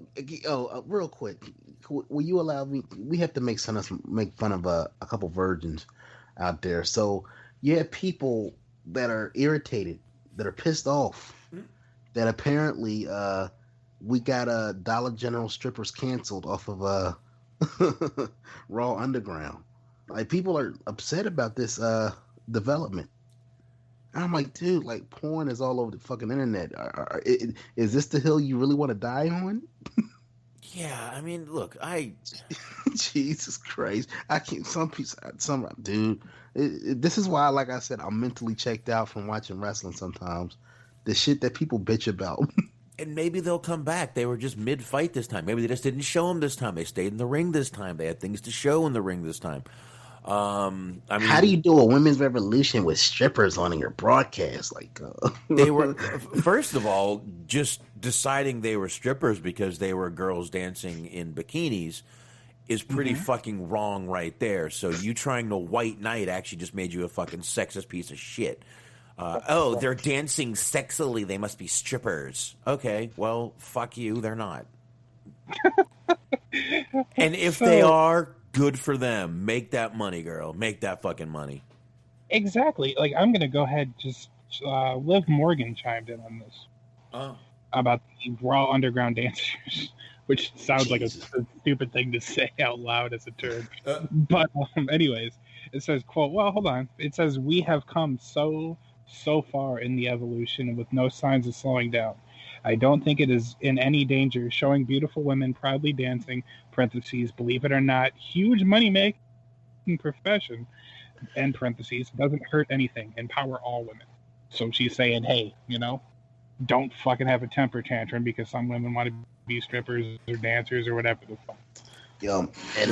Real quick. Will you allow me? We have to make fun of a couple virgins out there. So you have people that are irritated, that are pissed off, that apparently we got Dollar General strippers canceled off of Raw Underground. Like, people are upset about this development. And I'm like, dude, like, porn is all over the fucking internet. Is this the hill you really want to die on? Yeah, I mean, look, Jesus Christ. I can't, dude, this is why, like I said, I'm mentally checked out from watching wrestling sometimes. The shit that people bitch about. And maybe they'll come back. They were just mid-fight this time. Maybe they just didn't show them this time. They stayed in the ring this time. They had things to show in the ring this time. I mean, how do you do a women's revolution with strippers on your broadcast? Like, they were, first of all, just deciding they were strippers because they were girls dancing in bikinis is pretty fucking wrong right there. So you trying to white knight actually just made you a fucking sexist piece of shit. They're dancing sexily. They must be strippers. Okay, well, fuck you. They're not. And if they are, good for them. Make that money, girl. Make that fucking money. Exactly. Like, I'm going to go ahead, just Liv Morgan chimed in on this. About the Raw Underground dancers, which sounds like a stupid thing to say out loud as a term. But anyways, it says, quote, well, hold on. It says, we have come so far in the evolution with no signs of slowing down. I don't think it is in any danger. Showing beautiful women proudly dancing, parentheses, believe it or not, huge money-making profession, end parentheses, doesn't hurt anything. Empower all women. So she's saying, hey, don't fucking have a temper tantrum because some women want to be strippers or dancers or whatever the fuck. Yo, and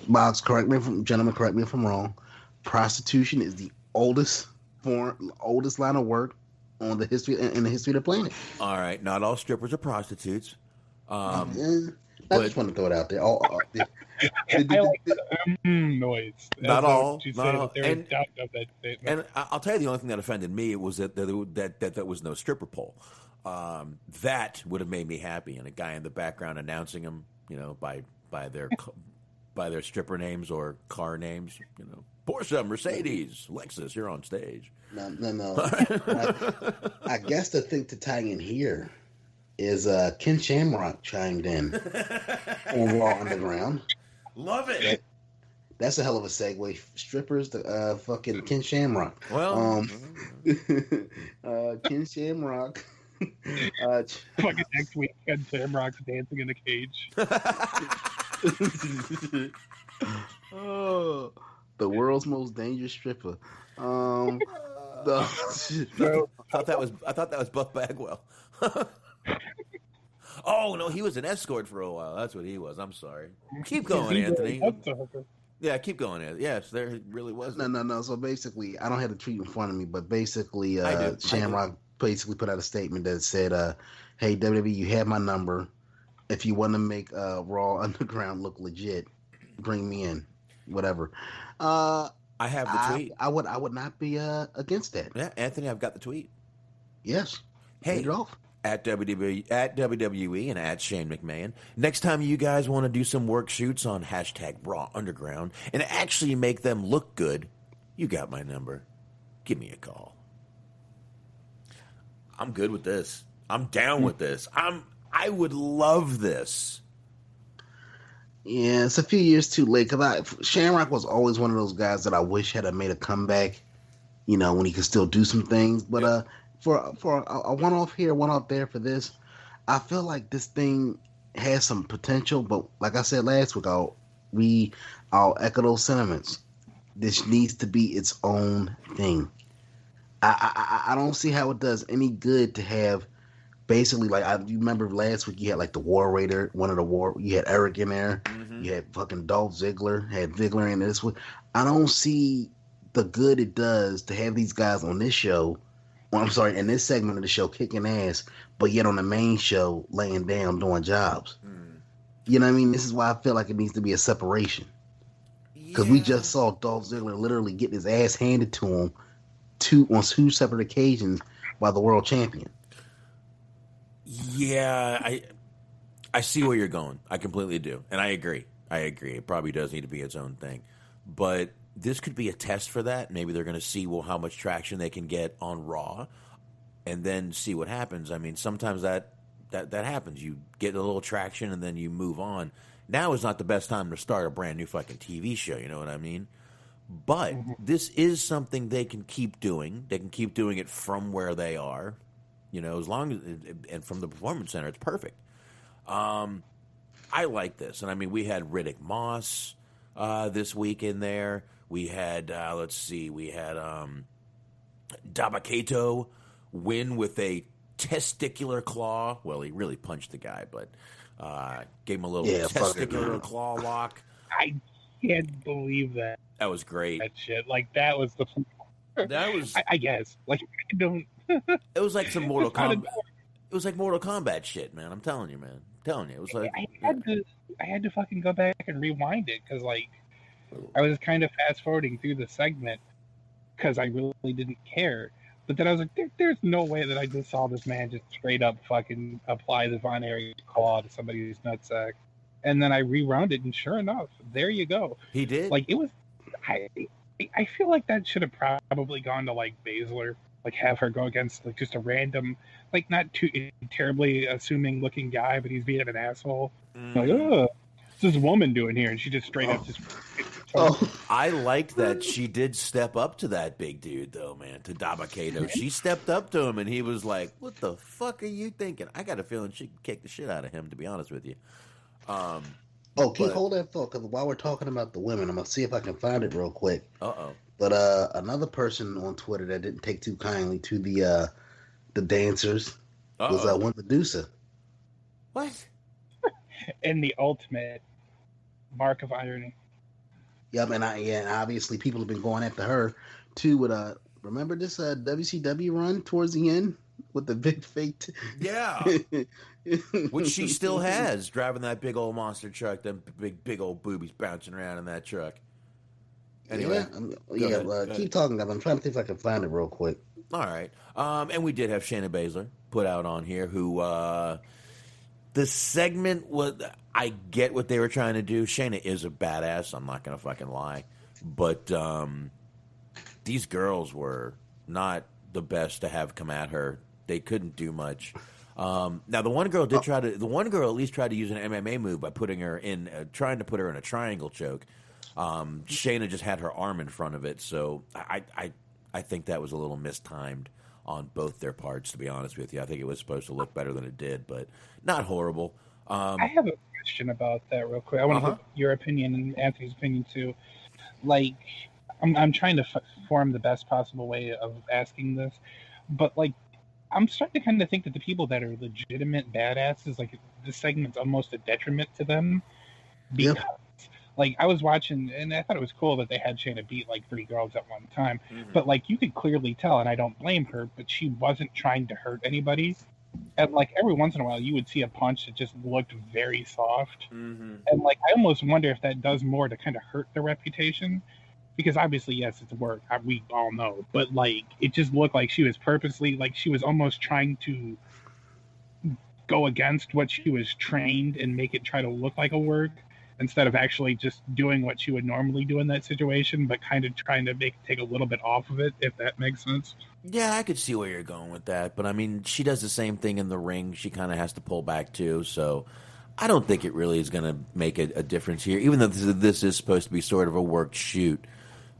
Box, gentlemen, correct me if I'm wrong. Prostitution is the oldest line of work in the history of the planet. All right, not all strippers are prostitutes. I just want to throw it out there. I like the noise. Not all. And I'll tell you, the only thing that offended me was that there was no stripper pole. That would have made me happy, and a guy in the background announcing them, by their stripper names or car names, Porsche, Mercedes, Lexus, you're on stage. No. I guess the thing to tie in here is Ken Shamrock chimed in on Raw Underground. Love it. That's a hell of a segue. Strippers to fucking Ken Shamrock. Well, Ken Shamrock. Fucking next week, Ken Shamrock's dancing in a cage. Oh, the world's most dangerous stripper. I thought that was Buff Bagwell. Oh no, he was an escort for a while. That's what he was. I'm sorry. Keep going, Anthony. Yeah, keep going, Anthony. Yes, there really was. No. So basically, I don't have the tweet in front of me, but basically, Shamrock basically put out a statement that said, "Hey WWE, you have my number. If you want to make Raw Underground look legit, bring me in. Whatever." I have the tweet. I would not be against that. Yeah, Anthony, I've got the tweet. Yes. Hey, read it off. At WWE and at Shane McMahon. Next time you guys want to do some work shoots on #Raw Underground and actually make them look good, you got my number. Give me a call. I'm good with this. I'm down with this. I would love this. Yeah, it's a few years too late because Shamrock was always one of those guys that I wish had made a comeback. You know, when he could still do some things. But for a one-off here, one-off there for this, I feel like this thing has some potential. But like I said last week, I'll echo those sentiments. This needs to be its own thing. I don't see how it does any good to have basically you remember last week you had like the War Raider, you had Eric in there, you had fucking Dolph Ziggler, had Ziggler in this one. I don't see the good it does to have these guys on this show. In this segment of the show kicking ass, but yet on the main show laying down doing jobs. You know what I mean? This is why I feel like it needs to be a separation. Because we just saw Dolph Ziggler literally get his ass handed to him on two separate occasions by the world champion. Yeah, I see where you're going. I completely do. And I agree. It probably does need to be its own thing. But this could be a test for that. Maybe they're going to see how much traction they can get on Raw and then see what happens. I mean, sometimes that happens. You get a little traction and then you move on. Now is not the best time to start a brand new fucking TV show, you know what I mean? But this is something they can keep doing. They can keep doing it from where they are, you know, as long as and from the Performance Center, it's perfect. I like this. And I mean, we had Riddick Moss this week in there. We had, Dabba-Kato win with a testicular claw. Well, he really punched the guy, but gave him a little testicular claw lock. I can't believe that. That was great. That shit. Like, that was the... That was... I guess. Like, I don't... It was like some Mortal Kombat... It was like Mortal Kombat shit, man. I'm telling you, man. I'm telling you. It was like... I had to fucking go back and rewind it, because, like, I was kind of fast-forwarding through the segment, because I really didn't care. But then I was like, there's no way that I just saw this man just straight up fucking apply the Von Erich claw to somebody's nutsack. And then I rewound it, and sure enough, there you go. He did. Like, it was... I feel like that should have probably gone to, like, Baszler. Like, have her go against, like, just a random, like, not too terribly assuming-looking guy, but he's being an asshole. Like, what's this woman doing here? And she just straight up just... I liked that she did step up to that big dude, though, man, to Dabba-Kato. She stepped up to him, and he was like, what the fuck are you thinking? I got a feeling she could kick the shit out of him, to be honest with you. Hold that thought, because while we're talking about the women, I'm going to see if I can find it real quick. But another person on Twitter that didn't take too kindly to the dancers was one Medusa. What? And the ultimate mark of irony. Yep, and obviously people have been going after her too. With remember this WCW run towards the end with the big fake. Yeah, which she still has, driving that big old monster truck, them big old boobies bouncing around in that truck. Anyway, keep talking. I'm trying to think if I can find it real quick. All right, and we did have Shayna Baszler put out on here, who the segment was. I get what they were trying to do. Shayna is a badass. I'm not gonna fucking lie, but these girls were not the best to have come at her. They couldn't do much. Now the one girl did try to. The one girl at least tried to use an MMA move by putting her in, trying to put her in a triangle choke. Shayna just had her arm in front of it, so I think that was a little mistimed on both their parts. To be honest with you, I think it was supposed to look better than it did, but not horrible. I have a question about that real quick. I want to get your opinion and Anthony's opinion too. Like, I'm trying to form the best possible way of asking this, but like, I'm starting to kind of think that the people that are legitimate badasses, like, this segment's almost a detriment to them, because like, I was watching and I thought it was cool that they had Shayna beat like 3 girls at one time, but like, you could clearly tell, and I don't blame her, but she wasn't trying to hurt anybody. And like, every once in a while you would see a punch that just looked very soft, and like, I almost wonder if that does more to kind of hurt the reputation, because obviously, yes, it's work, we all know, but like, it just looked like she was purposely, like, she was almost trying to go against what she was trained and make it try to look like a work. instead of actually just doing what she would normally do in that situation, but kind of trying to take a little bit off of it, if that makes sense. Yeah, I could see where you're going with that, but I mean, she does the same thing in the ring. She kind of has to pull back too, so I don't think it really is going to make a difference here, even though this is supposed to be sort of a worked shoot.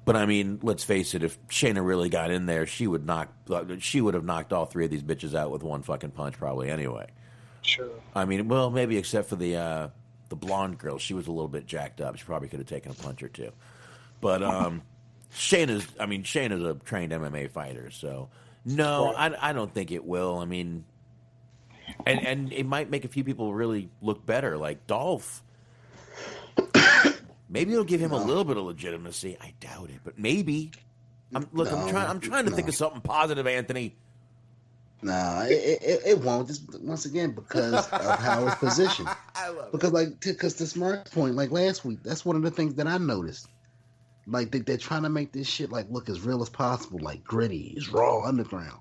But I mean, let's face it, if Shayna really got in there, she would have knocked all three of these bitches out with one fucking punch probably anyway. Sure. I mean, well, maybe except for the blonde girl. She was a little bit jacked up. She probably could have taken a punch or two. But Shayna's a trained MMA fighter, so no, I don't think it will. I mean, and it might make a few people really look better, like Dolph. Maybe it'll give him a little bit of legitimacy. I doubt it, but maybe. I'm trying to think of something positive, Anthony. No, it won't. Just once again because of how it's positioned. I love because because to Smart's point, like last week, that's one of the things that I noticed. Like they're trying to make this shit like look as real as possible, like gritty, it's raw, underground.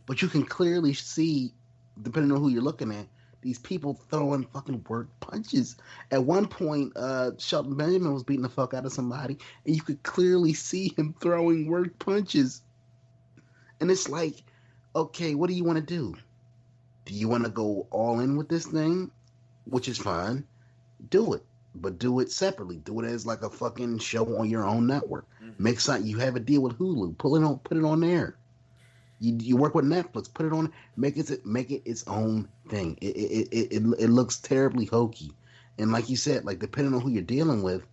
But you can clearly see, depending on who you're looking at, these people throwing fucking work punches. At one point, Shelton Benjamin was beating the fuck out of somebody, and you could clearly see him throwing work punches. And it's like, okay, what do you want to do? Do you want to go all in with this thing? Which is fine. Do it. But do it separately. Do it as like a fucking show on your own network. Make something. You have a deal with Hulu. Put it on there. You work with Netflix. Put it on. Make it its own thing. It looks terribly hokey. And like you said, like depending on who you're dealing with,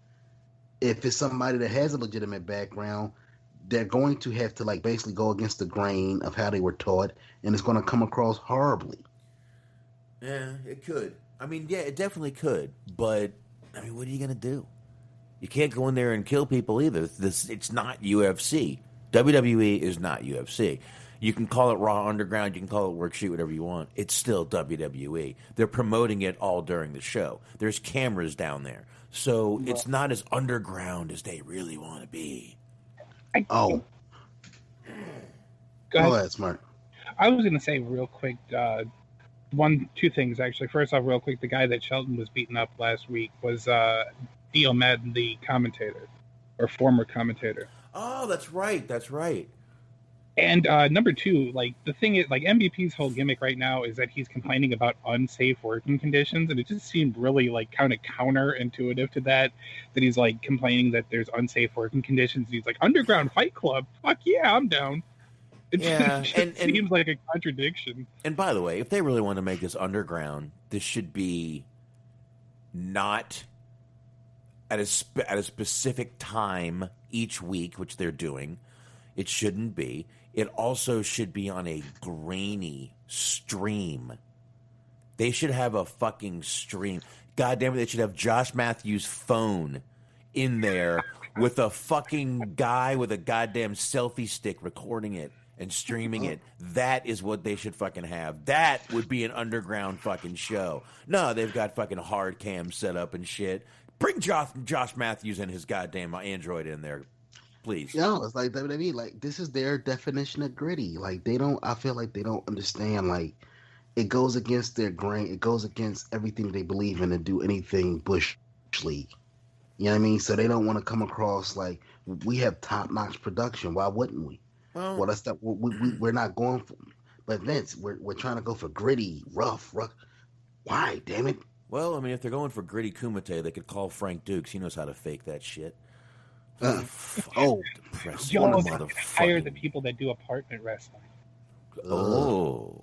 if it's somebody that has a legitimate background, they're going to have to like basically go against the grain of how they were taught, and it's going to come across horribly. Yeah, it could. I mean, yeah, it definitely could. But I mean, what are you going to do? You can't go in there and kill people either. It's not UFC. WWE is not UFC. You can call it Raw Underground, you can call it Worksheet, whatever you want. It's still WWE. They're promoting it all during the show. There's cameras down there. So it's not as underground as they really want to be. Go ahead, Smart. I was going to say real quick, two things actually. First off, real quick, the guy that Shelton was beating up last week was Dio Madden, the commentator, or former commentator. Oh, that's right. That's right. And number two, like the thing is, like MVP's whole gimmick right now is that he's complaining about unsafe working conditions, and it just seemed really like kind of counterintuitive to that he's like complaining that there's unsafe working conditions. He's like, Underground Fight Club, fuck yeah, I'm down. It seems like a contradiction. And by the way, if they really want to make this underground, this should be not at a specific time each week, which they're doing. It shouldn't be. It also should be on a grainy stream. They should have a fucking stream. God damn it, they should have Josh Matthews' phone in there with a fucking guy with a goddamn selfie stick recording it and streaming it. That is what they should fucking have. That would be an underground fucking show. No, they've got fucking hard cam set up and shit. Bring Josh Matthews and his goddamn Android in there. Please. No, it's like WWE. Like this is their definition of gritty. Like they don't. I feel like they don't understand. Like it goes against their grain. It goes against everything they believe in to do anything Bush League. You know what I mean? So they don't want to come across like we have top notch production. Why wouldn't we? Well, that's that. We're not going for. But Vince, we're trying to go for gritty, rough. Why? Damn it. Well, I mean, if they're going for gritty Kumite, they could call Frank Dukes. He knows how to fake that shit. Y'all hire the people that do apartment wrestling. Oh,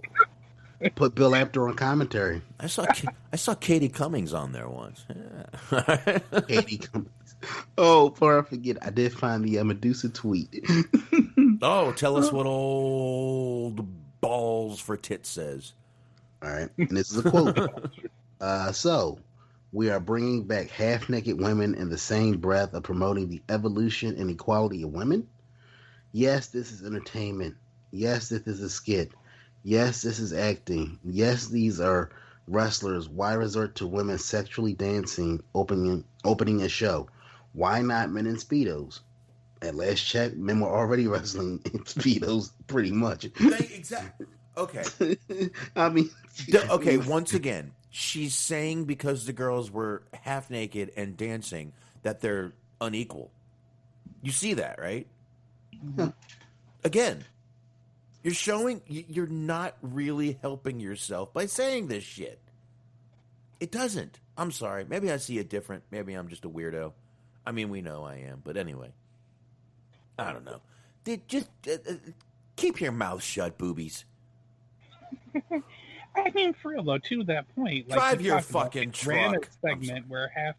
put Bill Apter on commentary. I saw Katie Cummings on there once. Yeah. Katie Cummings. Oh, before I forget, I did find the Medusa tweet. Oh, tell us what old balls for tits says. All right, and this is a quote. So. We are bringing back half-naked women in the same breath of promoting the evolution and equality of women. Yes, this is entertainment. Yes, this is a skit. Yes, this is acting. Yes, these are wrestlers. Why resort to women sexually dancing, opening a show? Why not men in Speedos? At last check, men were already wrestling in Speedos pretty much. Exactly. Okay. I mean... Okay, once again... she's saying because the girls were half naked and dancing that they're unequal. You see that, right? Yeah. Again, you're not really helping yourself by saying this shit. It doesn't. I'm sorry. Maybe I see it different. Maybe I'm just a weirdo. I mean, we know I am. But anyway, I don't know. Just keep your mouth shut, boobies. I mean, for real though, to that point, like drive your fucking truck. Segment where half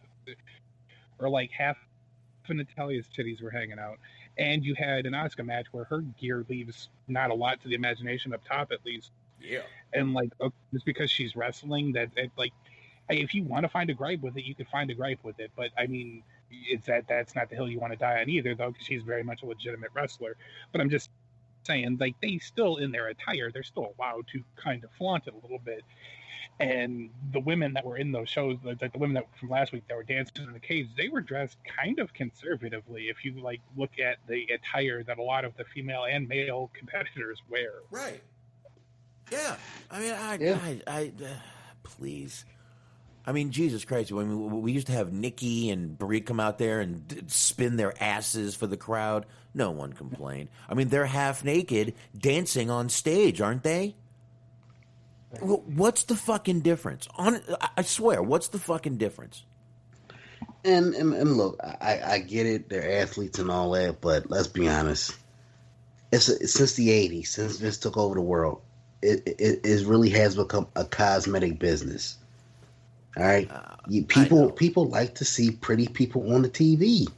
of Natalia's titties were hanging out, and you had an Asuka match where her gear leaves not a lot to the imagination up top, at least. Yeah. And like, it's because she's wrestling that like, if you want to find a gripe with it, you can find a gripe with it. But I mean, that's not the hill you want to die on either, though, because she's very much a legitimate wrestler. But I'm just saying, like, they still, in their attire, they're still allowed to kind of flaunt it a little bit. And the women that were in those shows, like the women that from last week that were dancing in the cage, they were dressed kind of conservatively. If you like look at the attire that a lot of the female and male competitors wear, right? Yeah, I mean, please. I mean, Jesus Christ! I mean, we used to have Nikki and Brie come out there and spin their asses for the crowd. No one complained. I mean, they're half naked dancing on stage, aren't they? What's the fucking difference? I swear, what's the fucking difference? And look, I get it. They're athletes and all that, but let's be honest. Since the 80s, since Vince took over the world, it really has become a cosmetic business. All right, people like to see pretty people on the TV.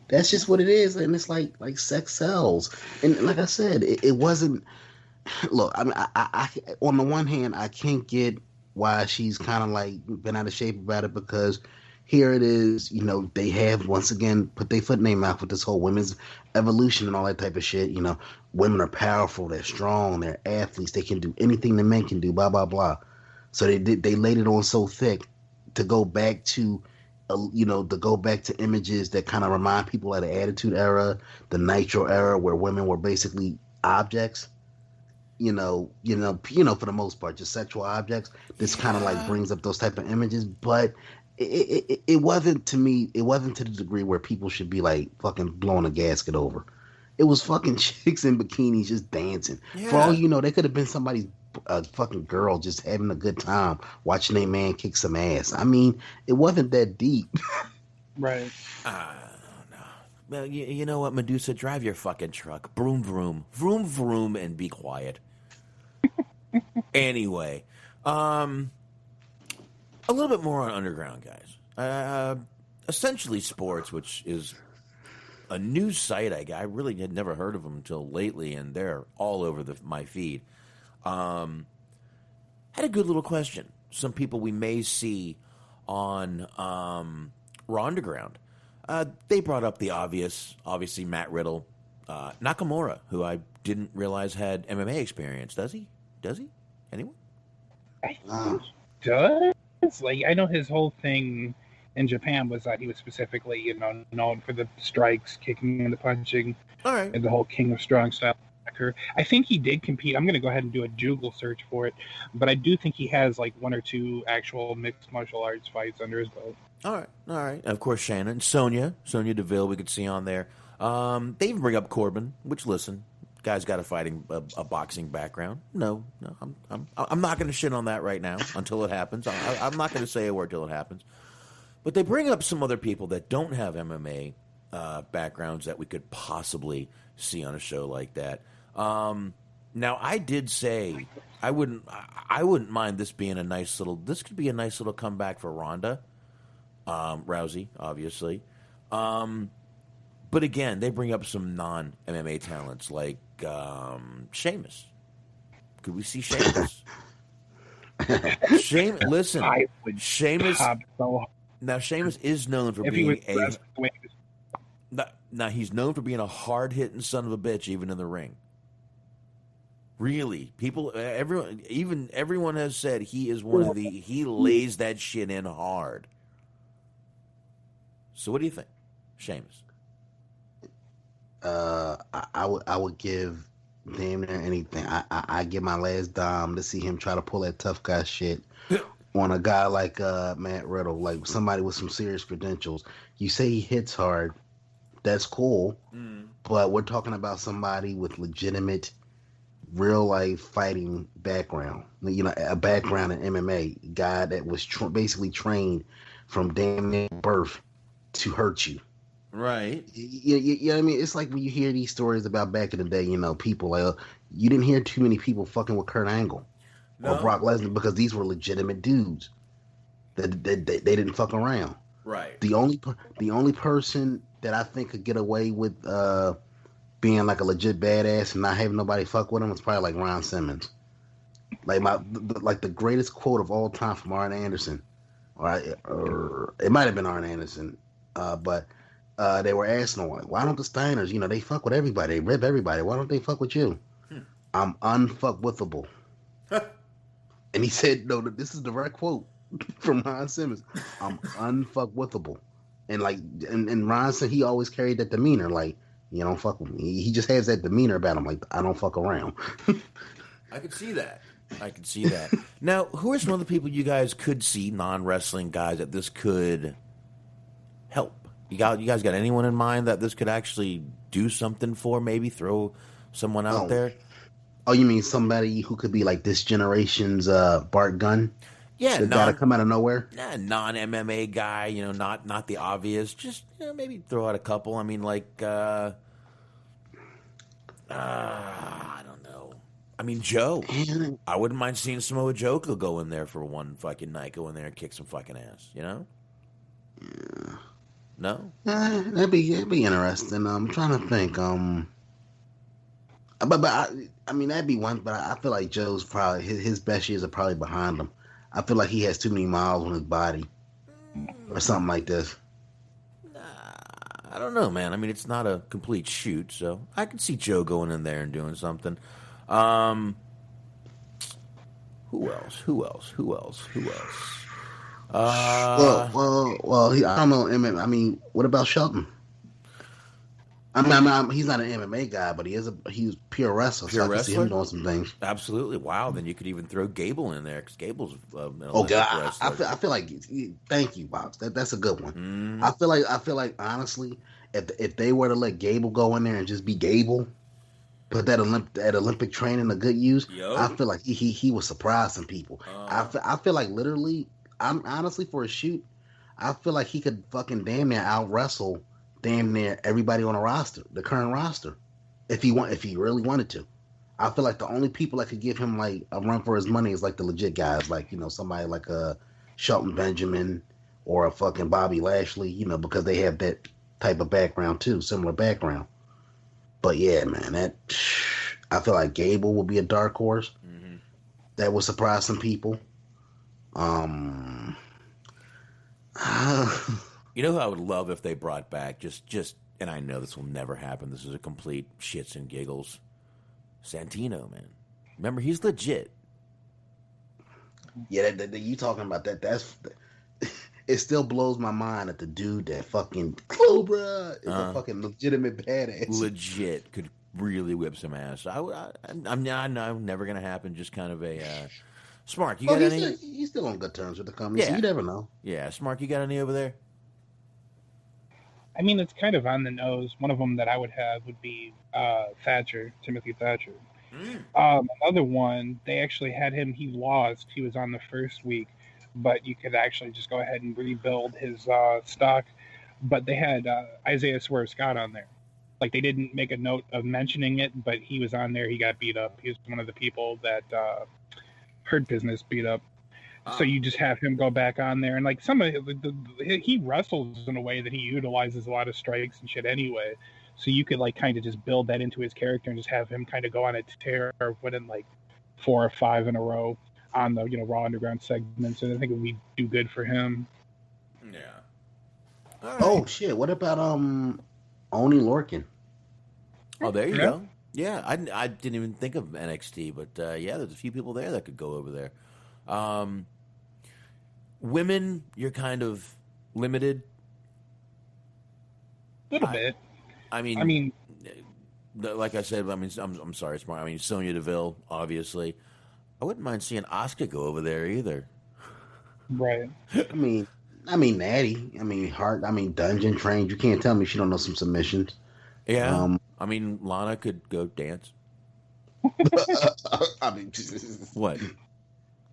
That's just what it is, and it's like sex sells. And like I said, it wasn't. Look, I mean, I on the one hand, I can't get why she's kind of like been out of shape about it, because here it is, you know, they have once again put their foot in their mouth with this whole women's evolution and all that type of shit. You know, women are powerful, they're strong, they're athletes, they can do anything the men can do, blah blah blah. So they laid it on so thick to go back to, to go back to images that kind of remind people of the Attitude Era, the Nitro Era, where women were basically objects. You know, for the most part, just sexual objects. This kind of like brings up those type of images, but it wasn't to me. It wasn't to the degree where people should be like fucking blowing a gasket over. It was fucking chicks in bikinis just dancing. Yeah. For all you know, they could have been somebody's fucking girl just having a good time watching a man kick some ass. I mean, it wasn't that deep. Right. Well, you know what, Medusa? Drive your fucking truck. Vroom, vroom. Vroom, vroom, and be quiet. Anyway. A little bit more on Underground, guys. Essentially Sports, which is a news site I really had never heard of them until lately, and they're all over my feed. Had a good little question. Some people we may see on Raw Underground. They brought up the obviously Matt Riddle, Nakamura, who I didn't realize had MMA experience. Does he? Anyone? I think he does. Like, I know his whole thing in Japan was that he was specifically, known for the strikes, kicking and the punching, all right, and the whole King of Strong style. I think he did compete. I'm going to go ahead and do a Google search for it, but I do think he has like one or two actual mixed martial arts fights under his belt. All right. Of course, Shannon, Sonya Deville, we could see on there. They even bring up Corbin, which, listen, guy's got a boxing background. No, I'm not going to shit on that right now until it happens. I'm not going to say a word till it happens. But they bring up some other people that don't have MMA backgrounds that we could possibly see on a show like that. Now, I did say I wouldn't mind this being this could be a nice little comeback for Ronda Rousey, obviously. But again, they bring up some non-MMA talents like Sheamus. Could we see Sheamus? Listen, Sheamus. Now, Sheamus is known for being Now, he's known for being a hard-hitting son of a bitch, even in the ring. Really, everyone has said he is he lays that shit in hard. So, what do you think, Sheamus? I would give damn near anything. I give my last dime to see him try to pull that tough guy shit on a guy like Matt Riddle, like somebody with some serious credentials. You say he hits hard, that's cool, but we're talking about somebody with legitimate, real life fighting background. You know, a background in MMA, guy that was basically trained from damn near birth to hurt you. Right. You know what I mean? It's like when you hear these stories about back in the day, you know, people like, you didn't hear too many people fucking with Kurt Angle or Brock Lesnar because these were legitimate dudes that they didn't fuck around. Right. The only person that I think could get away with being like a legit badass and not having nobody fuck with him is probably like Ron Simmons. Like the greatest quote of all time from Arn Anderson, or it might have been Arn Anderson, but they were asking him, why don't the Steiners, you know, they fuck with everybody, they rip everybody, why don't they fuck with you? I'm unfuckwithable. And he said, no, this is a direct quote from Ron Simmons. I'm unfuckwithable. And like, and Ron said he always carried that demeanor, like, you don't fuck with me. He just has that demeanor about him, like, I don't fuck around. I could see that. Now, who are some of the people you guys could see, non-wrestling guys, that this could help? You guys got anyone in mind that this could actually do something for? Maybe throw someone out there? Oh, you mean somebody who could be like this generation's Bart Gunn? Yeah, gotta come out of nowhere. Non-MMA guy, you know, not the obvious. Just, you know, maybe throw out a couple. I mean, like, I don't know. I mean, Joe. I wouldn't mind seeing Samoa Joe go in there for one fucking night. Go in there and kick some fucking ass. You know? Yeah. No. That'd be interesting. I'm trying to think. But I mean that'd be one. But I feel like Joe's probably his best years are probably behind him. I feel like he has too many miles on his body, or something like this. I don't know, man. I mean, it's not a complete shoot, so I can see Joe going in there and doing something. Who else? Well, I don't know. I mean, what about Shelton? I mean, he's not an MMA guy, but he's pure wrestler. So I can see him doing some things. Absolutely. Wow. Then you could even throw Gable in there because Gable's oh god, I feel like thank you, Box. That's a good one. I feel like honestly, if they were to let Gable go in there and just be Gable, put that Olympic training to good use, I feel like he would surprise some people. I feel like literally, I'm honestly for a shoot, I feel like he could fucking damn near out wrestle damn near everybody on the roster, the current roster, if he really wanted to. I feel like the only people that could give him like a run for his money is like the legit guys, like, you know, somebody like a Shelton Benjamin or a fucking Bobby Lashley, you know, because they have that type of background too, similar background. But yeah, man, I feel like Gable will be a dark horse that will surprise some people. You know who I would love if they brought back, just, and I know this will never happen, this is a complete shits and giggles, Santino, man. Remember, he's legit. Yeah, you talking about that, it still blows my mind that the dude that fucking Cobra is a fucking legitimate badass. Legit, could really whip some ass. I'm never going to happen, just kind of a... Smart, you got any? He's still on good terms with the company, so you never know. Yeah, Smart, you got any over there? I mean, it's kind of on the nose. One of them that I would have would be Timothy Thatcher. Another one, they actually had him, he lost. He was on the first week, but you could actually just go ahead and rebuild his stock. But they had Isaiah Swerve Scott on there. Like, they didn't make a note of mentioning it, but he was on there. He got beat up. He was one of the people that Hurt Business beat up. So you just have him go back on there, and like he wrestles in a way that he utilizes a lot of strikes and shit anyway. So you could like kind of just build that into his character and just have him kind of go on a tear of winning like 4 or 5 in a row on the Raw Underground segments, and I think it would do good for him. Yeah. Right. Oh shit! What about Oni Lorcan? Oh, there you go. Yeah, I didn't even think of NXT, but yeah, there's a few people there that could go over there. Women, you're kind of limited. A little bit. I mean, like I said, I'm sorry, Smart. I mean, Sonya Deville, obviously. I wouldn't mind seeing Asuka go over there either. Right. I mean, Natty. I mean, Hart. I mean, Dungeon trained. You can't tell me she don't know some submissions. Yeah. I mean, Lana could go dance. I mean, what?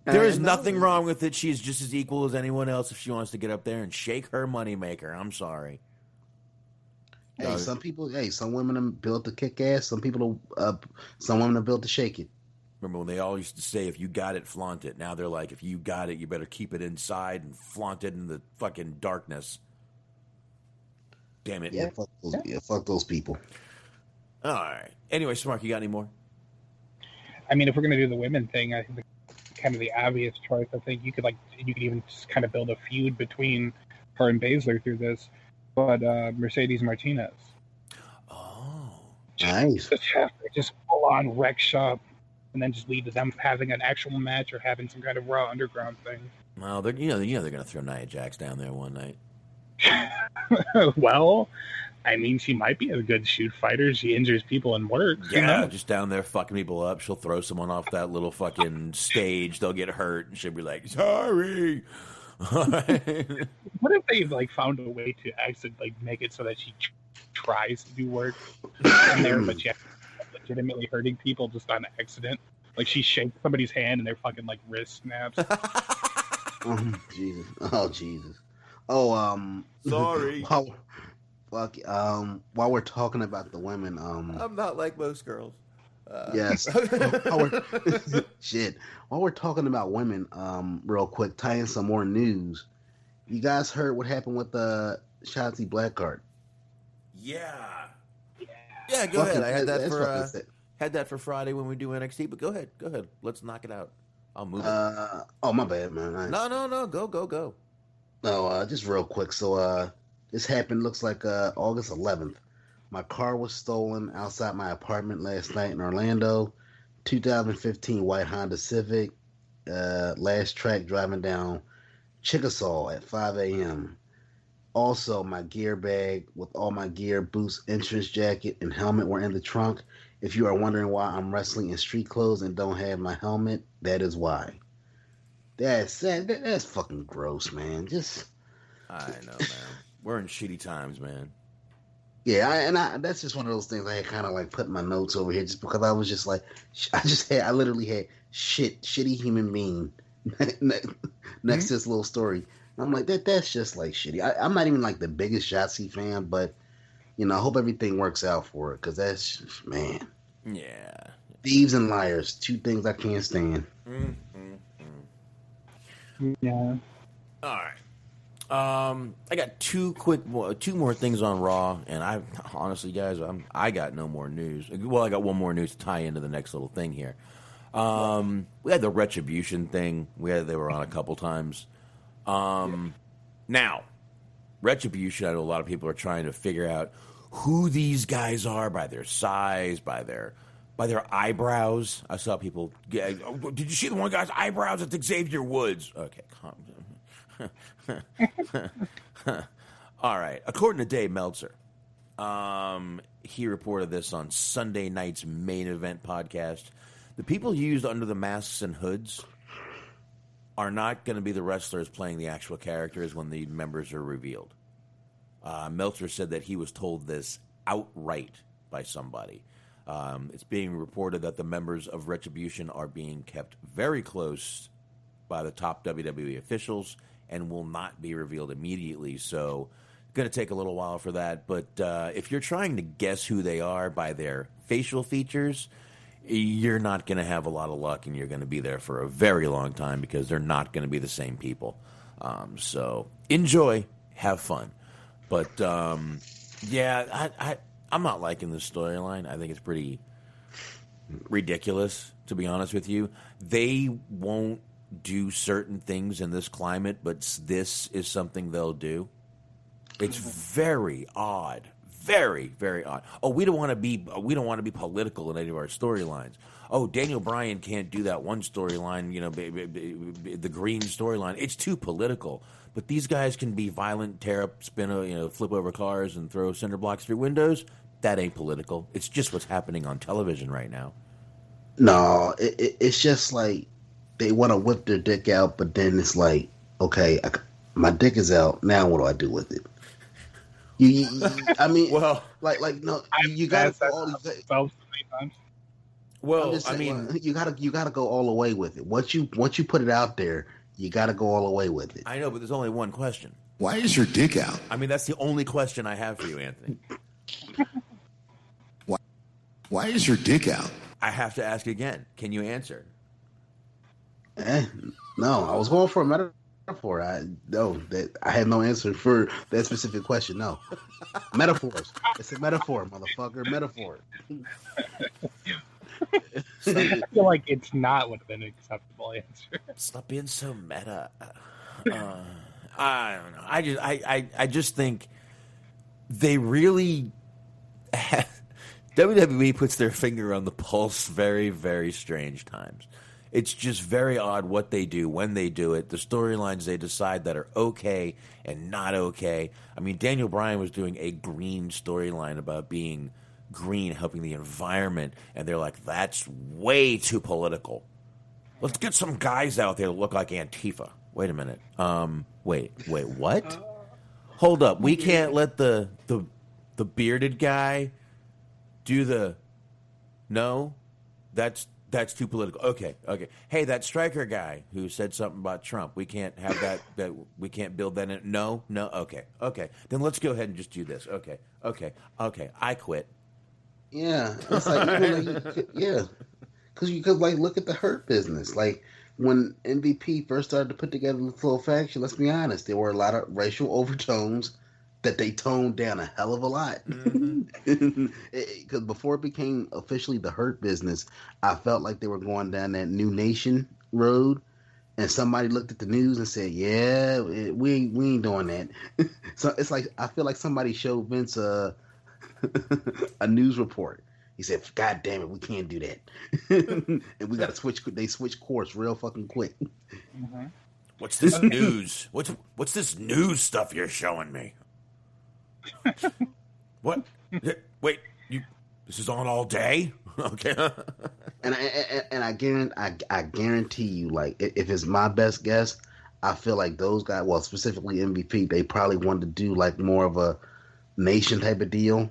There is nothing wrong with it. She's just as equal as anyone else if she wants to get up there and shake her moneymaker. I'm sorry. Hey, some women are built to kick ass. Some women are built to shake it. Remember when they all used to say, if you got it, flaunt it. Now they're like, if you got it, you better keep it inside and flaunt it in the fucking darkness. Damn it. Yeah, fuck those people. All right. Anyway, Smark, you got any more? I mean, if we're going to do the women thing, I think kind of the obvious choice. I think you could even just kind of build a feud between her and Baszler through this. But Mercedes Martinez. Oh. Nice. Just full on wreck shop. And then just lead to them having an actual match or having some kind of Raw Underground thing. Well, they're going to throw Nia Jax down there one night. Well, I mean, she might be a good shoot fighter. She injures people and works. Yeah, just down there fucking people up. She'll throw someone off that little fucking stage. They'll get hurt, and she'll be like, "Sorry." What if they found a way to actually make it so that she tries to do work in there, but she legitimately hurting people just on accident? Like she shakes somebody's hand and their fucking wrist snaps. Jesus. Oh Jesus. Oh sorry. While we're talking about the women, I'm not like most girls. Yes. Shit. While we're talking about women, real quick, tie in some more news. You guys heard what happened with Shotzi Blackheart? Yeah. Go ahead. I had that for Friday when we do NXT. But go ahead. Let's knock it out. I'll move it. Oh my bad, man. No. Go. No, just real quick. So this happened. Looks like August 11th. My car was stolen outside my apartment last night in Orlando. 2015 white Honda Civic. Last track driving down Chickasaw at 5 a.m. Also, my gear bag with all my gear, boots, insurance jacket, and helmet were in the trunk. If you are wondering why I'm wrestling in street clothes and don't have my helmet, that is why. That's fucking gross, man. I know, man. We're in shitty times, man. Yeah, that's just one of those things I had kind of put in my notes over here just because I was just I literally had shitty human being next to this little story. And I'm like, that's just shitty. I'm not even the biggest Shotzi fan, but I hope everything works out for it because that's just, man. Yeah. Thieves and liars, two things I can't stand. Yeah. All right. I got two more things on Raw, and I honestly, guys, I got no more news. Well, I got one more news to tie into the next little thing here. We had the Retribution thing. They were on a couple times. Now, Retribution, I know a lot of people are trying to figure out who these guys are by their size, by their eyebrows. I saw people. Did you see the one guy's eyebrows? It's Xavier Woods. Okay, calm down. All right. According to Dave Meltzer, he reported this on Sunday night's main event podcast. The people used under the masks and hoods are not going to be the wrestlers playing the actual characters when the members are revealed. Meltzer said that he was told this outright by somebody. It's being reported that the members of Retribution are being kept very close by the top WWE officials and will not be revealed immediately. So it's going to take a little while for that. But if you're trying to guess who they are by their facial features, you're not going to have a lot of luck, and you're going to be there for a very long time because they're not going to be the same people. So enjoy, have fun. But, yeah, I'm not liking this storyline. I think it's pretty ridiculous, to be honest with you. They won't do certain things in this climate, but this is something they'll do. It's very odd. Very, very odd. Oh, we don't want to be political in any of our storylines. Oh, Daniel Bryan can't do that one storyline, the green storyline. It's too political. But these guys can be violent, tear up, spin, flip over cars and throw cinder blocks through windows. That ain't political. It's just what's happening on television right now. No, it's just they want to whip their dick out, but then it's okay, my dick is out. Now what do I do with it? I mean, well, like no, you gotta go all these. Well, I mean, you gotta go all the way with it. Once you put it out there, you gotta go all the way with it. I know, but there's only one question. Why is your dick out? I mean, that's the only question I have for you, Anthony. Why is your dick out? I have to ask again. Can you answer? No, I was going for a metaphor. I had no answer for that specific question. No, metaphors. It's a metaphor, motherfucker. Metaphor. I feel like it's not would have been an acceptable answer. Stop being so meta. I don't know. I just think they really WWE puts their finger on the pulse very, very strange times. It's just very odd what they do, when they do it, the storylines they decide that are okay and not okay. I mean, Daniel Bryan was doing a green storyline about being green, helping the environment, and they're like, that's way too political. Let's get some guys out there that look like Antifa. Wait a minute. Wait, what? Hold up. We can't let the bearded guy do the... No? That's too political. Okay. Hey, that striker guy who said something about Trump, we can't have that we can't build that in. No? Okay. Then let's go ahead and just do this. Okay. I quit. Yeah. It's like, yeah. Because you could, like, look at the Hurt Business. Like, when MVP first started to put together this little faction, let's be honest, there were a lot of racial overtones that they toned down a hell of a lot. Because before it became officially the Hurt Business, I felt like they were going down that New Nation road, and somebody looked at the news and said, "Yeah, we ain't doing that." So it's like I feel like somebody showed Vince a news report. He said, "God damn it, we can't do that," and we got to switch. They switch course real fucking quick. Mm-hmm. What's this news? What's this news stuff you're showing me? What? Wait, this is on all day? Okay. and I guarantee you, like, if it's my best guess, I feel like those guys, well, specifically MVP, they probably wanted to do like more of a nation type of deal,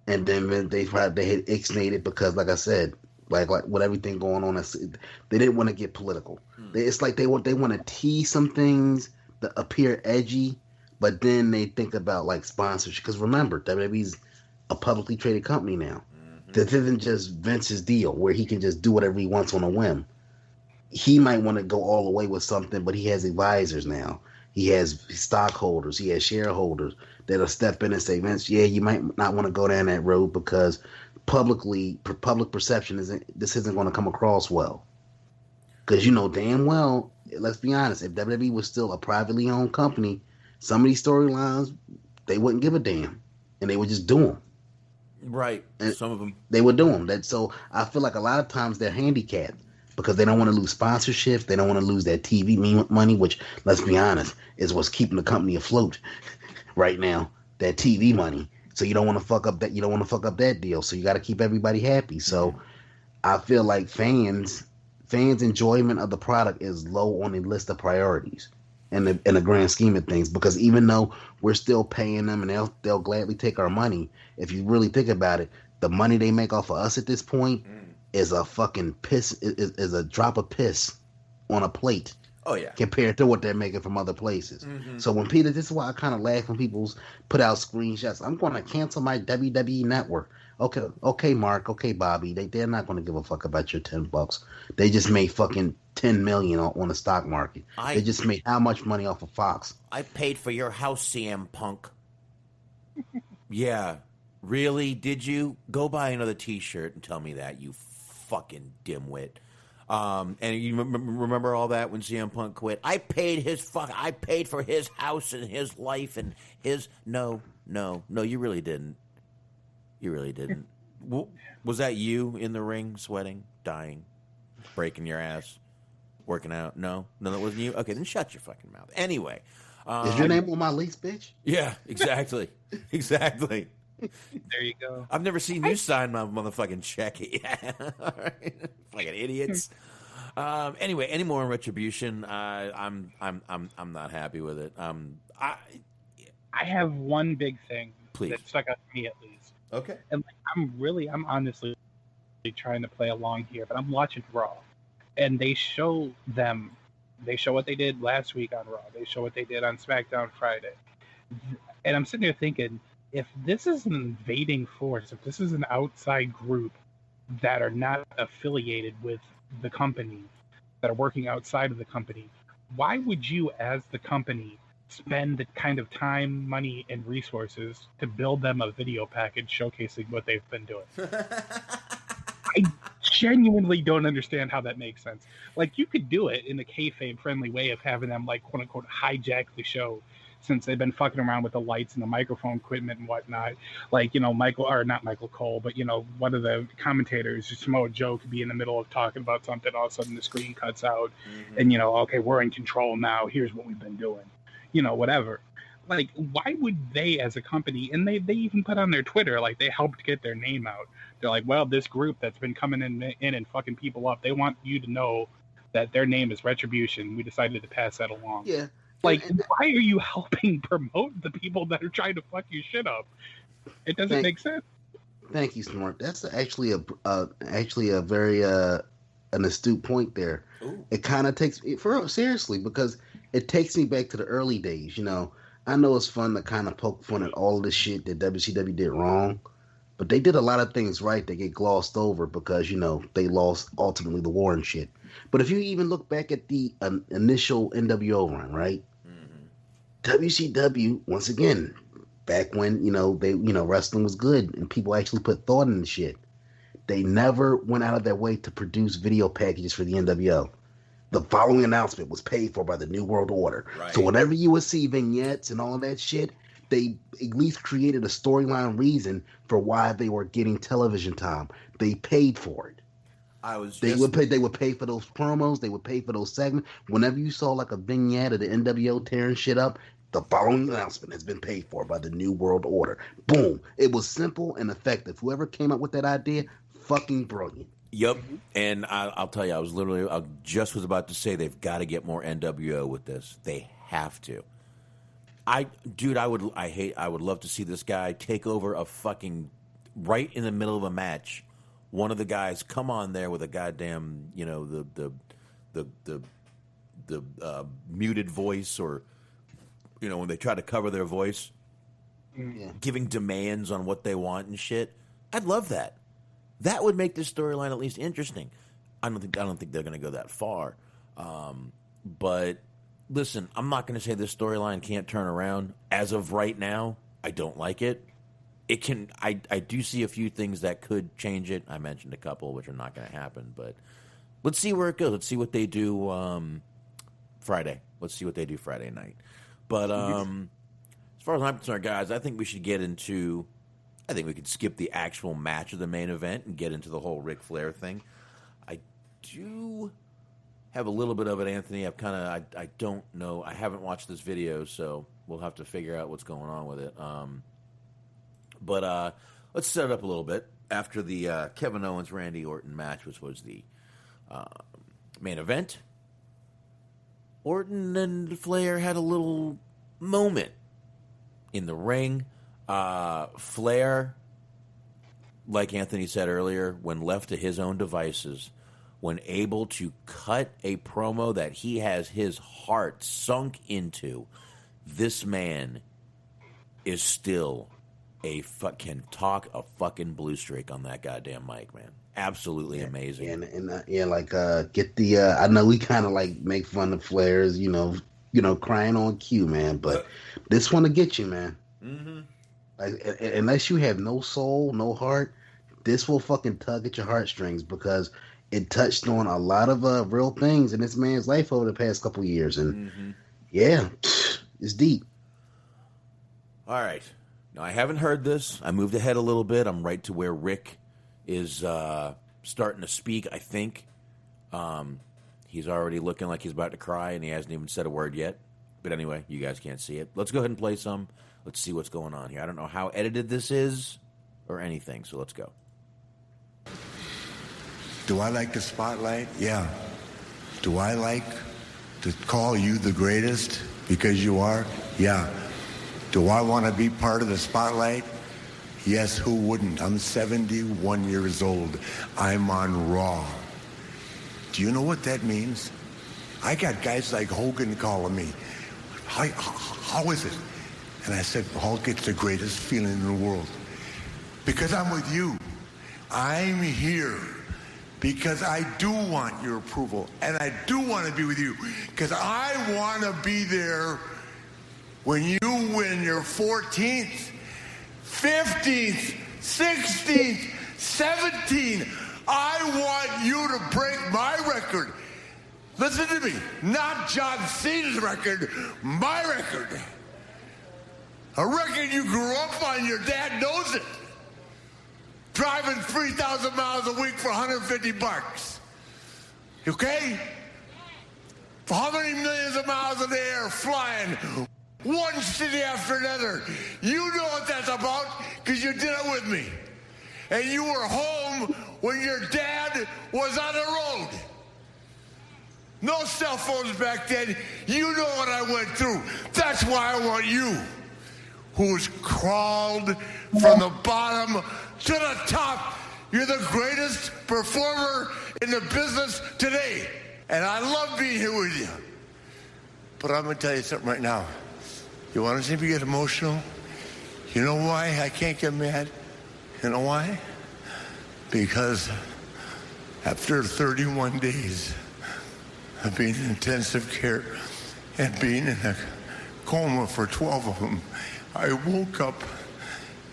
and then they had ixnayed it because, like I said, like with everything going on, they didn't want to get political. It's like they want to tease some things that appear edgy. But then they think about like sponsorship, because remember, WWE's a publicly traded company now. Mm-hmm. This isn't just Vince's deal where he can just do whatever he wants on a whim. He might want to go all the way with something, but he has advisors now. He has stockholders, he has shareholders that'll step in and say, Vince, yeah, you might not want to go down that road because public perception isn't going to come across well. Because you know damn well, let's be honest, if WWE was still a privately owned company, some of these storylines, they wouldn't give a damn, and they would just do them. Right. And some of them. They would do them. So I feel like a lot of times they're handicapped because they don't want to lose sponsorships. They don't want to lose that TV money, which, let's be honest, is what's keeping the company afloat right now. That TV money. So you don't want to fuck up that. You don't want to fuck up that deal. So you got to keep everybody happy. So I feel like fans' enjoyment of the product is low on the list of priorities. In the grand scheme of things, because even though we're still paying them and they'll gladly take our money, if you really think about it, the money they make off of us at this point is a fucking piss, is a drop of piss on a plate. Oh yeah, compared to what they're making from other places. Mm-hmm. So when Peter, this is why I kind of laugh when people put out screenshots. I'm going to cancel my WWE network. Okay, Mark. Okay, Bobby. They're not going to give a fuck about your $10. They just made fucking $10 million on the stock market. They just made how much money off of Fox? I paid for your house, CM Punk. Yeah, really? Did you? Go buy another T-shirt and tell me that, you fucking dimwit. And you remember all that when CM Punk quit? I paid for his house and his life and his. No, you really didn't. You really didn't. Was that you in the ring, sweating, dying, breaking your ass, working out? No, that wasn't you. Okay, then shut your fucking mouth. Anyway, is your name on my lease, bitch? Yeah, exactly, exactly. There you go. I've never seen you sign my motherfucking check yet. All right. Fucking idiots. Anyway, any more on Retribution? I'm not happy with it. I have one big thing Please. that stuck out to me at least. Okay. And I'm honestly trying to play along here, but I'm watching Raw, and they show what they did last week on Raw. They show what they did on SmackDown Friday, and I'm sitting there thinking, if this is an invading force, if this is an outside group that are not affiliated with the company, that are working outside of the company, why would you, as the company, spend the kind of time, money, and resources to build them a video package showcasing what they've been doing? I genuinely don't understand how that makes sense. Like, you could do it in a kayfabe-friendly way of having them, like, quote-unquote, hijack the show, since they've been fucking around with the lights and the microphone equipment and whatnot. Like, you know, not Michael Cole, but, you know, one of the commentators, Samoa Joe, could be in the middle of talking about something, all of a sudden the screen cuts out, and, you know, okay, we're in control now, here's what we've been doing. You know, whatever. Like, why would they, as a company, and they even put on their Twitter, like, they helped get their name out. They're like, well, this group that's been coming in and fucking people up, they want you to know that their name is Retribution. We decided to pass that along. Yeah. Like, why are you helping promote the people that are trying to fuck your shit up? It doesn't make sense. Thank you, Smart. That's actually a very an astute point there. Ooh. It kind of takes seriously, because it takes me back to the early days. You know, I know it's fun to kind of poke fun at all of the shit that WCW did wrong, but they did a lot of things right that get glossed over because, you know, they lost ultimately the war and shit. But if you even look back at the initial NWO run, right? WCW, once again, back when, you know, wrestling was good and people actually put thought in the shit, they never went out of their way to produce video packages for the NWO. The following announcement was paid for by the New World Order. Right. So whenever you would see vignettes and all of that shit, they at least created a storyline reason for why they were getting television time. They paid for it. They would pay for those promos. They would pay for those segments. Whenever you saw like a vignette of the NWO tearing shit up, the following announcement has been paid for by the New World Order. Boom. It was simple and effective. Whoever came up with that idea, fucking brilliant. Yep. And I'll tell you, I just was about to say they've got to get more NWO with this. They have to. I would love to see this guy take over a fucking right in the middle of a match. One of the guys come on there with a goddamn, you know, the muted voice, or, you know, when they try to cover their voice, giving demands on what they want and shit. I'd love that. That would make this storyline at least interesting. I don't think they're going to go that far. But listen, I'm not going to say this storyline can't turn around. As of right now, I don't like it. It can. I do see a few things that could change it. I mentioned a couple, which are not going to happen. But let's see where it goes. Let's see what they do Friday. Let's see what they do Friday night. But as far as I'm concerned, guys, I think we should get into. I think we could skip the actual match of the main event and get into the whole Ric Flair thing. I do have a little bit of it, Anthony. I don't know. I haven't watched this video, so we'll have to figure out what's going on with it. But let's set it up a little bit. After the Kevin Owens-Randy Orton match, which was the main event, Orton and Flair had a little moment in the ring. Flair, like Anthony said earlier, when left to his own devices, when able to cut a promo that he has his heart sunk into, this man is still can talk a fucking blue streak on that goddamn mic, man. Absolutely amazing. Get the I know we kind of like make fun of Flair's, you know, crying on cue, man, but this one to get you, man. Mm-hmm. Like, unless you have no soul, no heart, this will fucking tug at your heartstrings, because it touched on a lot of real things in this man's life over the past couple of years, and it's deep. All right. Now, I haven't heard this. I moved ahead a little bit. I'm right to where Rick is starting to speak, I think. He's already looking like he's about to cry, and he hasn't even said a word yet. But anyway, you guys can't see it. Let's go ahead and play some. Let's see what's going on here. I don't know how edited this is or anything, so let's go. Do I like the spotlight? Yeah. Do I like to call you the greatest because you are? Yeah. Do I want to be part of the spotlight? Yes, who wouldn't? I'm 71 years old. I'm on Raw. Do you know what that means? I got guys like Hogan calling me. How is it? And I said, Hulk, it's the greatest feeling in the world. Because I'm with you. I'm here because I do want your approval. And I do want to be with you because I want to be there when you win your 14th, 15th, 16th, 17th. I want you to break my record. Listen to me. Not John Cena's record, my record. A record you grew up on, your dad knows it. Driving 3,000 miles a week for $150. Okay? For how many millions of miles in the air flying one city after another? You know what that's about because you did it with me. And you were home when your dad was on the road. No cell phones back then. You know what I went through. That's why I want you, who's crawled from the bottom to the top. You're the greatest performer in the business today. And I love being here with you. But I'm going to tell you something right now. You want to see me get emotional? You know why I can't get mad? You know why? Because after 31 days of being in intensive care and being in a coma for 12 of them, I woke up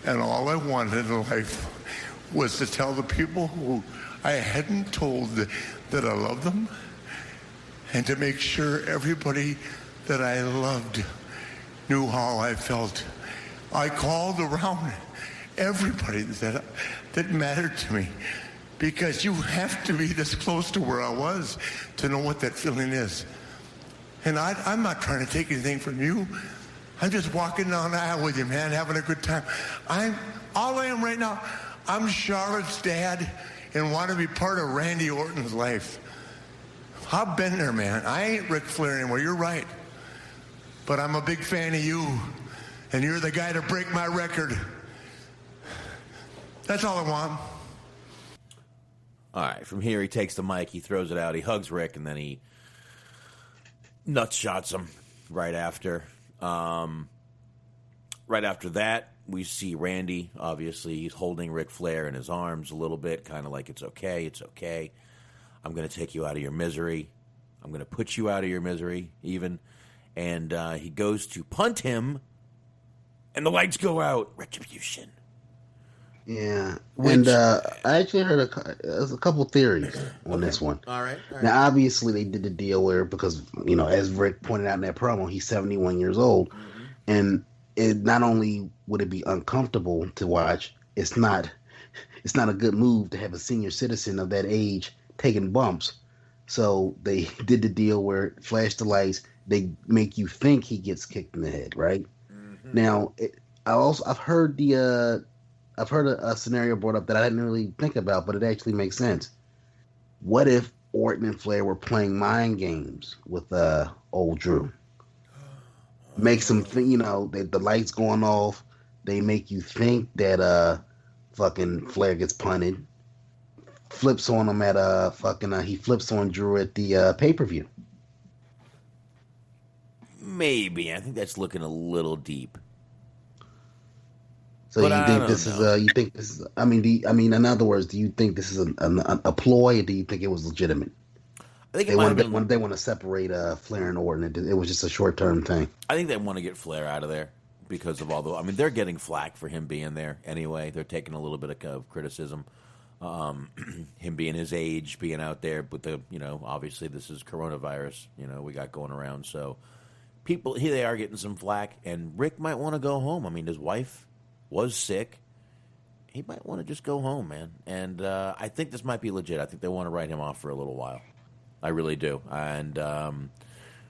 and all I wanted in life was to tell the people who I hadn't told that I loved them and to make sure everybody that I loved knew how I felt. I called around everybody that mattered to me because you have to be this close to where I was to know what that feeling is. And I'm not trying to take anything from you. I'm just walking down the aisle with you, man, having a good time. All I am right now, I'm Charlotte's dad and want to be part of Randy Orton's life. I've been there, man. I ain't Ric Flair anymore. You're right. But I'm a big fan of you, and you're the guy to break my record. That's all I want. All right, from here he takes the mic, he throws it out, he hugs Rick, and then he nuts shots him right after. Right after that, we see Randy. Obviously, he's holding Ric Flair in his arms a little bit, kind of like, it's okay, it's okay. I'm going to take you out of your misery. I'm going to put you out of your misery, even. And he goes to punt him, and the lights go out. Retribution. Yeah, and I actually heard there's a couple theories on this one. All right. Now, obviously, they did the deal where, because, you know, as Rick pointed out in that promo, he's 71 years old, and it not only would it be uncomfortable to watch, it's not a good move to have a senior citizen of that age taking bumps. So they did the deal where flash the lights, they make you think he gets kicked in the head, right? Mm-hmm. Now, I've heard a scenario brought up that I didn't really think about, but it actually makes sense. What if Orton and Flair were playing mind games with old Drew? Makes them think, you know, the lights going off. They make you think that fucking Flair gets punted. Flips on him at he flips on Drew at the pay-per-view. Maybe. I think that's looking a little deep. So but you think this is you think this is in other words, do you think this is a ploy, or do you think it was legitimate? I think they want to separate Flair and Orton. It was just a short-term thing. I think they want to get Flair out of there because of all they're getting flack for him being there anyway. They're taking a little bit of criticism. Him being his age, being out there with the, you know, obviously this is coronavirus, you know, we got going around. So people, here they are getting some flack, and Rick might want to go home. I mean, his wife was sick. He might want to just go home, man. And I think this might be legit. I think they want to write him off for a little while. I really do. And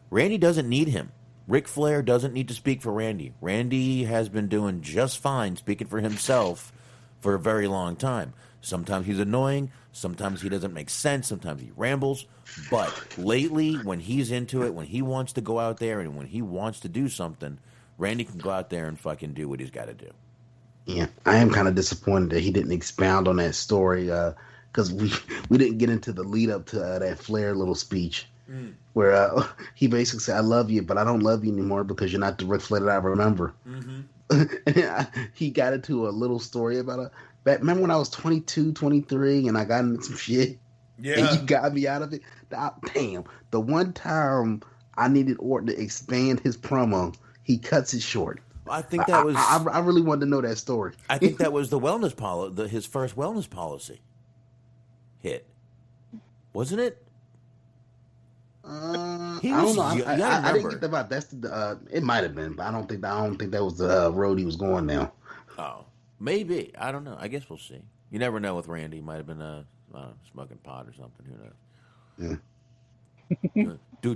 Randy doesn't need him. Ric Flair doesn't need to speak for Randy. Randy has been doing just fine speaking for himself for a very long time. Sometimes he's annoying. Sometimes he doesn't make sense. Sometimes he rambles. But lately, when he's into it, when he wants to go out there and when he wants to do something, Randy can go out there and fucking do what he's got to do. Yeah, I am kind of disappointed that he didn't expound on that story because we didn't get into the lead up to that Flair little speech where he basically said, "I love you, but I don't love you anymore because you're not the Ric Flair that I remember." He got into a little story about remember when I was 22, 23 and I got into some shit? Yeah. And you got me out of it? Damn. The one time I needed Orton to expand his promo, he cuts it short. I think that was... I really wanted to know that story. I think that was the wellness policy, his first wellness policy hit. Wasn't it? I don't know. I didn't get the vibe. That's it might have been, but I don't think that was the road he was going down. Oh, maybe. I don't know. I guess we'll see. You never know with Randy. He might have been smoking pot or something. Who knows? Yeah.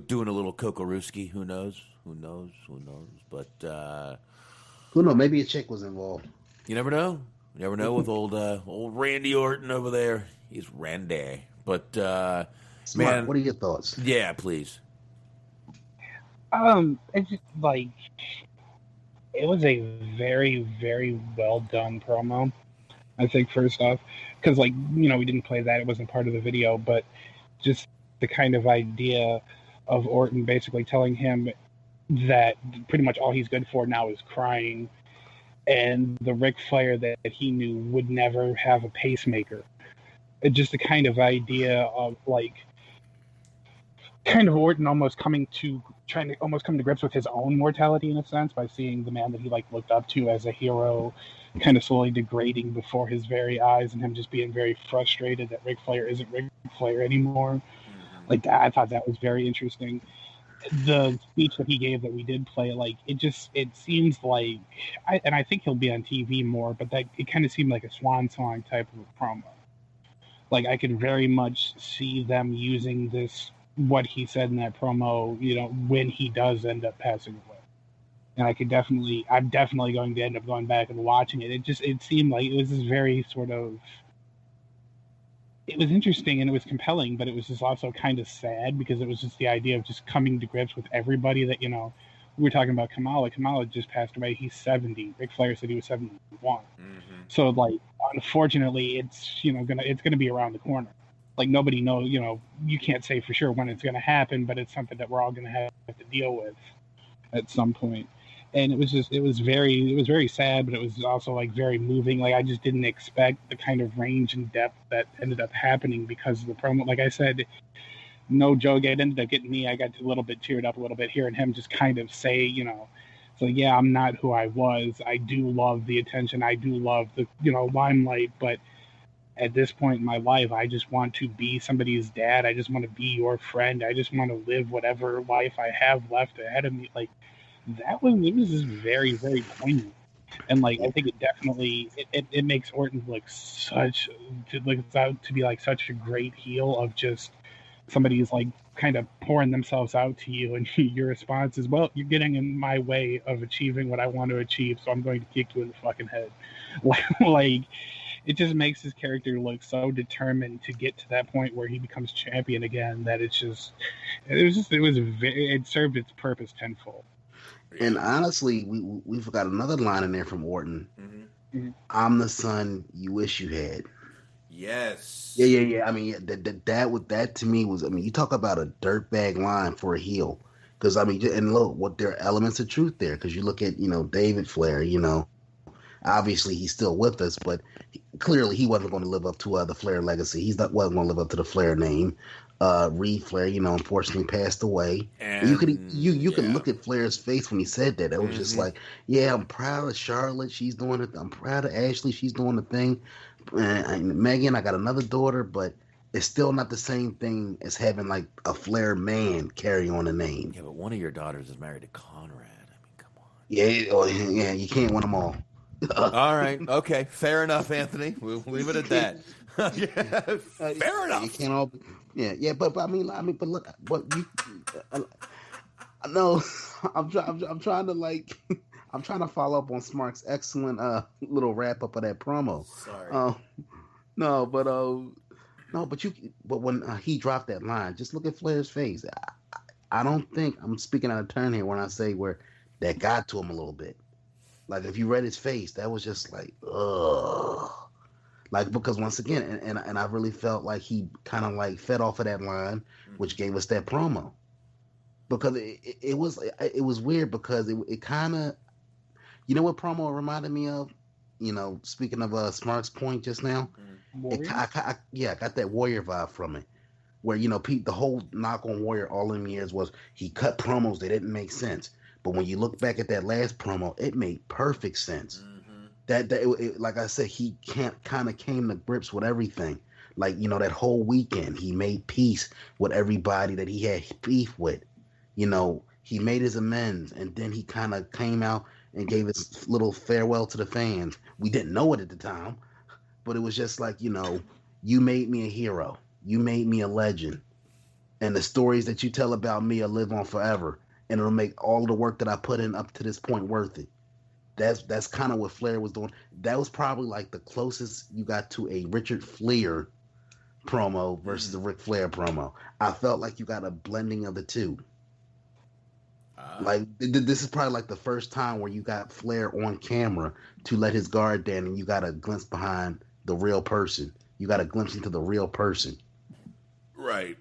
Doing a little Kokorowski. Who knows? Who knows? But who knows? Maybe a chick was involved. You never know. You never know with old Randy Orton over there. He's Randy. But Smart, man, what are your thoughts? Yeah, please. It's just like it was a very, very well done promo. I think first off, because we didn't play that; it wasn't part of the video, but just the kind of idea of Orton basically telling him that pretty much all he's good for now is crying, and the Ric Flair that he knew would never have a pacemaker. Just the kind of idea of kind of Orton trying to almost come to grips with his own mortality in a sense by seeing the man that he looked up to as a hero kind of slowly degrading before his very eyes, and him just being very frustrated that Ric Flair isn't Ric Flair anymore. I thought that was very interesting. The speech that he gave that we did play, it seems like, I think he'll be on TV more, but that it kind of seemed like a swan song type of a promo. I can very much see them using this, what he said in that promo, when he does end up passing away. And I'm definitely going to end up going back and watching it. It seemed like it was this very sort of, it was interesting and it was compelling, but it was just also kind of sad because it was just the idea of just coming to grips with everybody that, we were talking about Kamala. Kamala just passed away. He's 70. Ric Flair said he was 71. So unfortunately, it's gonna be around the corner. Nobody knows. You can't say for sure when it's gonna happen, but it's something that we're all gonna have to deal with at some point. And it was very sad, but it was also very moving. I just didn't expect the kind of range and depth that ended up happening because of the promo. Like I said, no joke, it ended up getting me. I got a little bit teared up a little bit hearing him just kind of say, yeah, I'm not who I was. I do love the attention. I do love the, limelight. But at this point in my life, I just want to be somebody's dad. I just want to be your friend. I just want to live whatever life I have left ahead of me. It was just very, very poignant. And I think it definitely, it makes Orton look out to be such a great heel of just, somebody's kind of pouring themselves out to you, and your response is, well, you're getting in my way of achieving what I want to achieve, so I'm going to kick you in the fucking head. It just makes his character look so determined to get to that point where he becomes champion again that it served its purpose tenfold. And honestly, we forgot another line in there from Orton. I'm the son you wish you had. Yes. Yeah. I mean, that to me was, you talk about a dirtbag line for a heel. Because, and look, what there are elements of truth there. Because you look at, David Flair, obviously he's still with us, but clearly he wasn't going to live up to the Flair legacy. Wasn't going to live up to the Flair name. Reed Flair, unfortunately passed away. And you can look at Flair's face when he said that. It was just yeah, I'm proud of Charlotte. She's doing it. I'm proud of Ashley. She's doing the thing. And Megan, I got another daughter, but it's still not the same thing as having a Flair man carry on a name. Yeah, but one of your daughters is married to Conrad. Come on. Yeah, you can't win them all. All right, okay, fair enough, Anthony. We'll leave it at that. Fair enough. You can't all. Yeah, but but look, what you? No, I'm trying to I'm trying to follow up on Smark's excellent little wrap up of that promo. Sorry. No, but no, but when he dropped that line, just look at Flair's face. I don't think I'm speaking out of turn here when I say where that got to him a little bit. Like if you read his face, that was just like, ugh. Like because once again, and I really felt like he kind of like fed off of that line, which gave us that promo. Because it was weird because it kind of, you know what promo it reminded me of? You know, speaking of Smart's point just now, I got that Warrior vibe from it. Where, you know, Pete, the whole knock on Warrior all in years was he cut promos that didn't make sense. But when you look back at that last promo, it made perfect sense. Like I said, he kind of came to grips with everything. Like, you know, that whole weekend, he made peace with everybody that he had beef with. You know, he made his amends, and then he kind of came out and gave his little farewell to the fans. We didn't know it at the time, but it was just like, you know, you made me a hero. You made me a legend. And the stories that you tell about me will live on forever. And it'll make all the work that I put in up to this point worth it. That's kind of what Flair was doing. That was probably like the closest you got to a Richard Flair promo versus a Ric Flair promo. I felt like you got a blending of the two. Like this is probably like the first time where you got Flair on camera to let his guard down, and you got a glimpse behind the real person. You got a glimpse into the real person. Right.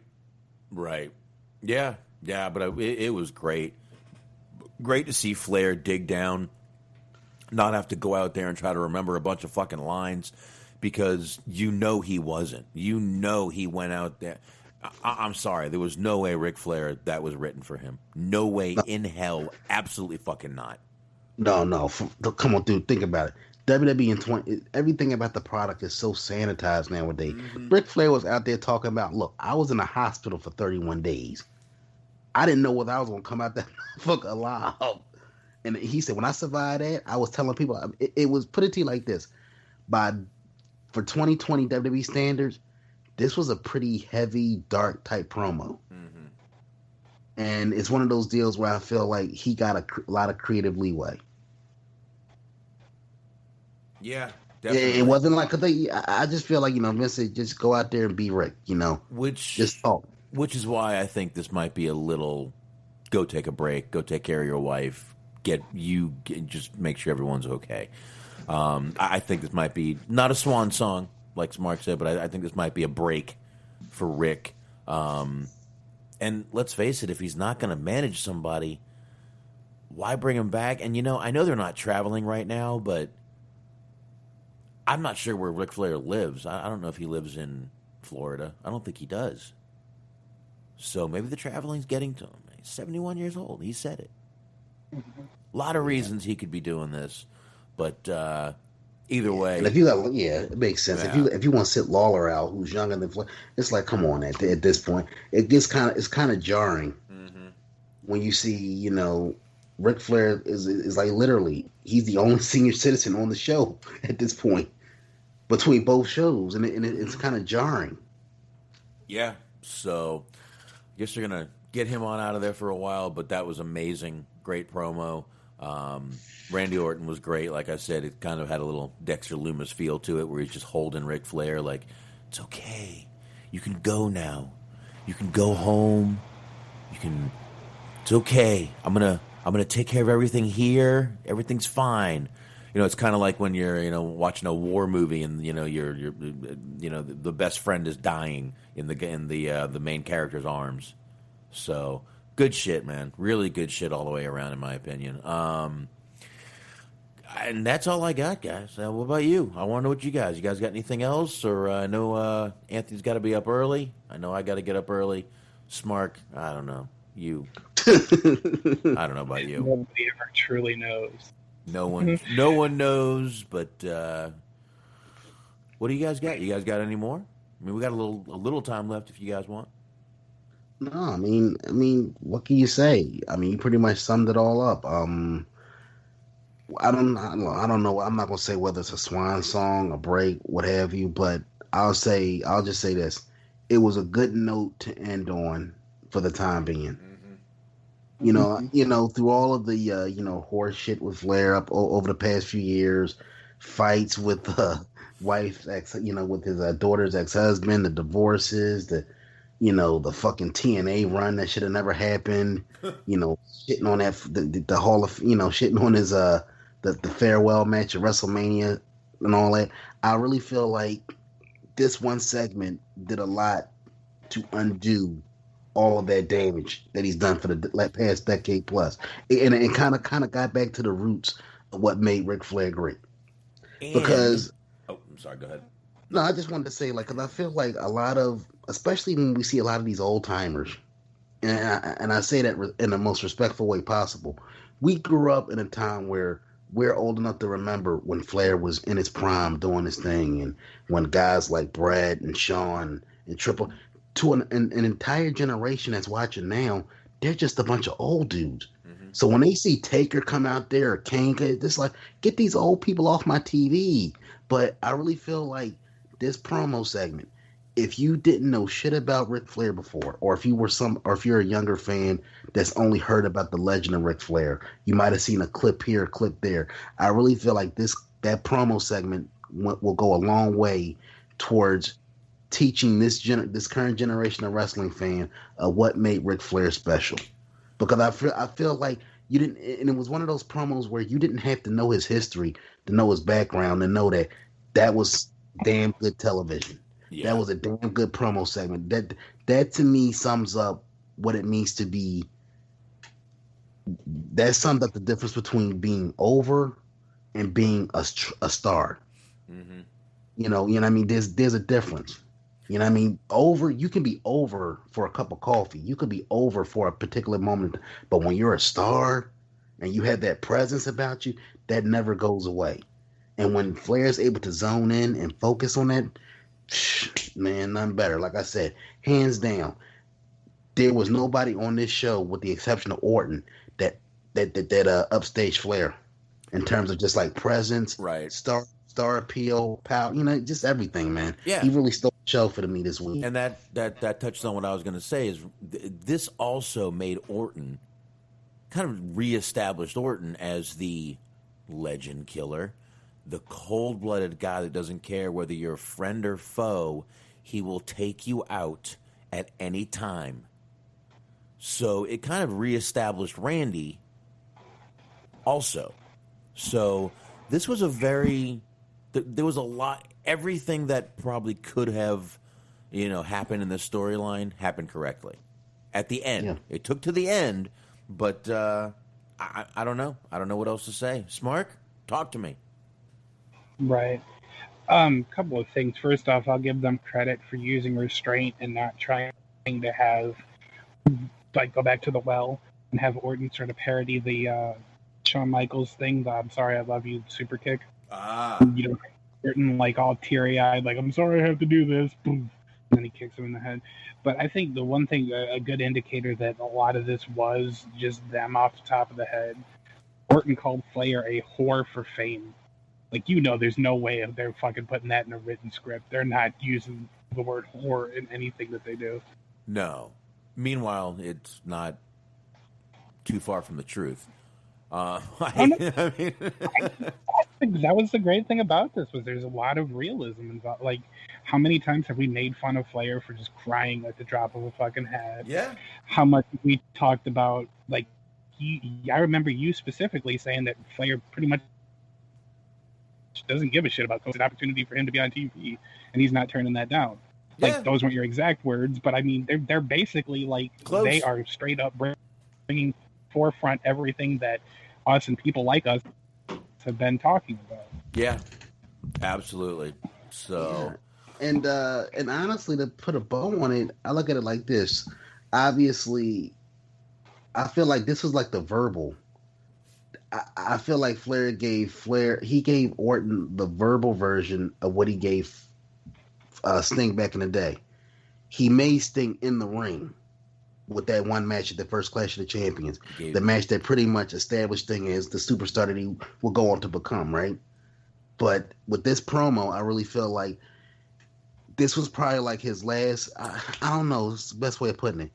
Yeah, but it was great. Great to see Flair dig down, not have to go out there and try to remember a bunch of fucking lines, because you know he wasn't. You know he went out there. I'm sorry, there was no way Ric Flair that was written for him. No way in hell, absolutely fucking not. No, come on, dude, think about it. WWE in everything about the product is so sanitized nowadays. Ric Flair was out there talking about, look, I was in a hospital for 31 days. I didn't know whether I was going to come out that fuck alive. And he said, when I survived that, I was telling people, it was, put it to you like this, for 2020 WWE standards, this was a pretty heavy, dark type promo. And it's one of those deals where I feel like he got a lot of creative leeway. Yeah, definitely. It wasn't like I just feel like, you know, Vince said, just go out there and be Rick, you know, just talk. Which is why I think this might be a little. Go take a break. Go take care of your wife. Just make sure everyone's okay. I think this might be not a swan song, like Mark said, but I think this might be a break for Rick. And let's face it, if he's not going to manage somebody, why bring him back? And, you know, I know they're not traveling right now, but I'm not sure where Ric Flair lives. I don't know if he lives in Florida. I don't think he does. So maybe the traveling's getting to him. He's 71 years old. He said it. A lot of reasons he could be doing this, but either way, and if you got, it makes sense. Yeah. If you want to sit Lawler out, who's younger than Flair, it's like, come on. At this point, it's kind of jarring when you see, you know, Ric Flair is like literally he's the only senior citizen on the show at this point between both shows, and it's kind of jarring. Yeah, so I guess you're gonna get him on out of there for a while, but that was amazing. Great promo. Randy Orton was great. Like I said, it kind of had a little Dexter Lumis feel to it, where he's just holding Ric Flair like, it's okay. You can go now. You can go home. It's okay. I'm gonna take care of everything here. Everything's fine. You know, it's kind of like when you're, you know, watching a war movie and, you know, you're you know, the best friend is dying in the main character's arms. So good shit, man. Really good shit all the way around, in my opinion. And that's all I got, guys. What about you? I want to know what you guys got anything else? Or I know Anthony's got to be up early. I know I got to get up early. Smark, I don't know. You. I don't know about you. Nobody ever truly knows. No one knows, but what do you guys got? You guys got any more? I mean, we got a little time left if you guys want. No, I mean, what can you say? I mean, you pretty much summed it all up. I don't know. I'm not gonna say whether it's a swan song, a break, what have you, but I'll just say this: it was a good note to end on for the time being. You know, through all of the horse shit with Flair up over the past few years, fights with wife's with his daughter's ex-husband, the divorces, the fucking TNA run that should have never happened, shitting on the Hall of, shitting on his the farewell match at WrestleMania and all that. I really feel like this one segment did a lot to undo all of that damage that he's done for the past decade plus, and it kind of got back to the roots of what made Ric Flair great. Because I'm sorry, go ahead. No, I just wanted to say, because I feel like a lot of, especially when we see a lot of these old timers, and I say that in the most respectful way possible. We grew up in a time where we're old enough to remember when Flair was in his prime doing his thing, and when guys like Brad and Shawn and Triple, to an entire generation that's watching now, they're just a bunch of old dudes. Mm-hmm. So when they see Taker come out there or Kane, it's like, get these old people off my TV. But I really feel like this promo segment, if you didn't know shit about Ric Flair before, or if you're a younger fan that's only heard about the legend of Ric Flair, you might have seen a clip here, a clip there. I really feel like that promo segment will go a long way towards teaching this current generation of wrestling fan what made Ric Flair special. Because I feel like you didn't, and it was one of those promos where you didn't have to know his history to know his background and know that was damn good television. Yeah. That was a damn good promo segment. That to me sums up what it means to be. That sums up the difference between being over and being a star. Mm-hmm. You know what I mean? There's a difference. You know what I mean? Over, you can be over for a cup of coffee. You could be over for a particular moment. But when you're a star and you have that presence about you, that never goes away. And when Flair's able to zone in and focus on that, man, nothing better. Like I said, hands down, there was nobody on this show, with the exception of Orton, that upstage Flair in terms of just like presence, right? Star appeal, power, just everything, man. Yeah, he really stole the show for me this week. And that touched on what I was going to say. Is this also made Orton, kind of reestablished Orton as the legend killer, the cold-blooded guy that doesn't care whether you're a friend or foe. He will take you out at any time. So it kind of reestablished Randy also. So this was there was a lot, everything that probably could have, happened in this storyline happened correctly. At the end. Yeah. It took to the end, but I don't know. I don't know what else to say. Smark, talk to me. Right. Couple of things. First off, I'll give them credit for using restraint and not trying to have, go back to the well and have Orton sort of parody the Shawn Michaels thing, the "I'm sorry, I love you" super kick. Orton all teary-eyed, I'm sorry I have to do this, boom, and then he kicks him in the head. But I think the one thing, a good indicator that a lot of this was just them off the top of the head, Orton called Flair a whore for fame. There's no way they're fucking putting that in a written script. They're not using the word whore in anything that they do. No. Meanwhile, it's not too far from the truth. I think that was the great thing about this, was there's a lot of realism involved. How many times have we made fun of Flair for just crying at the drop of a fucking hat? Yeah. How much we talked about, I remember you specifically saying that Flair pretty much doesn't give a shit about an opportunity for him to be on TV, and he's not turning that down. Those weren't your exact words, but I mean, they're basically close. They are straight up bringing forefront everything that us and people like us have been talking about. Yeah, absolutely. So, yeah. And honestly, to put a bow on it, I look at it like this. Obviously, I feel like this was the verbal. I feel like Flair gave Orton the verbal version of what he gave Sting back in the day. He made Sting in the ring with that one match at the first Clash of the Champions. The match that pretty much established Sting as the superstar that he will go on to become, right? But with this promo, I really feel like this was probably his last, I don't know, it's the best way of putting it.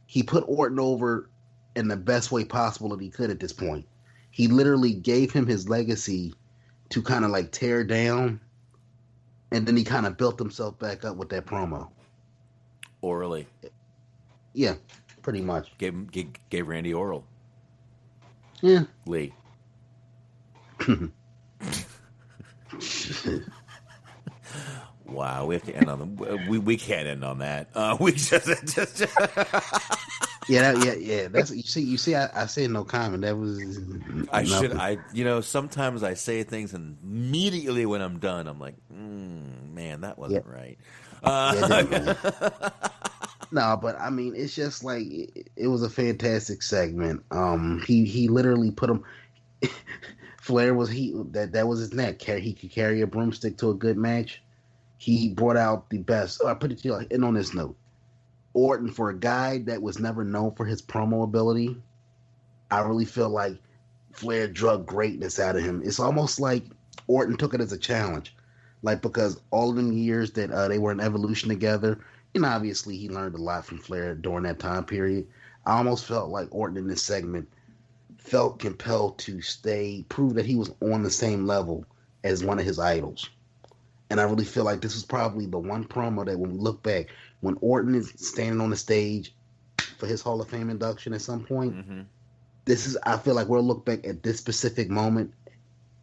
He put Orton over in the best way possible that he could at this point. He literally gave him his legacy to kind of tear down and then he kind of built himself back up with that promo. Orally. Yeah, pretty much. Gave Randy oral. Yeah. Lee. Wow, we have to end on the. We can't end on that. We just. Yeah. That's you see. I said no comment. That was. I should. Sometimes I say things and immediately when I'm done, I'm like, man, that wasn't right. No, but I mean, it's just like it was a fantastic segment. He literally put him. Flair was that was his neck. He could carry a broomstick to a good match. He brought out the best. I put it to you, and on this note, Orton, for a guy that was never known for his promo ability, I really feel like Flair drug greatness out of him. It's almost like Orton took it as a challenge, like because all of them years that they were in Evolution together, and obviously he learned a lot from Flair during that time period. I almost felt like Orton in this segment felt compelled to prove that he was on the same level as one of his idols. And I really feel like this was probably the one promo that when we look back, when Orton is standing on the stage for his Hall of Fame induction at some point, I feel like we'll look back at this specific moment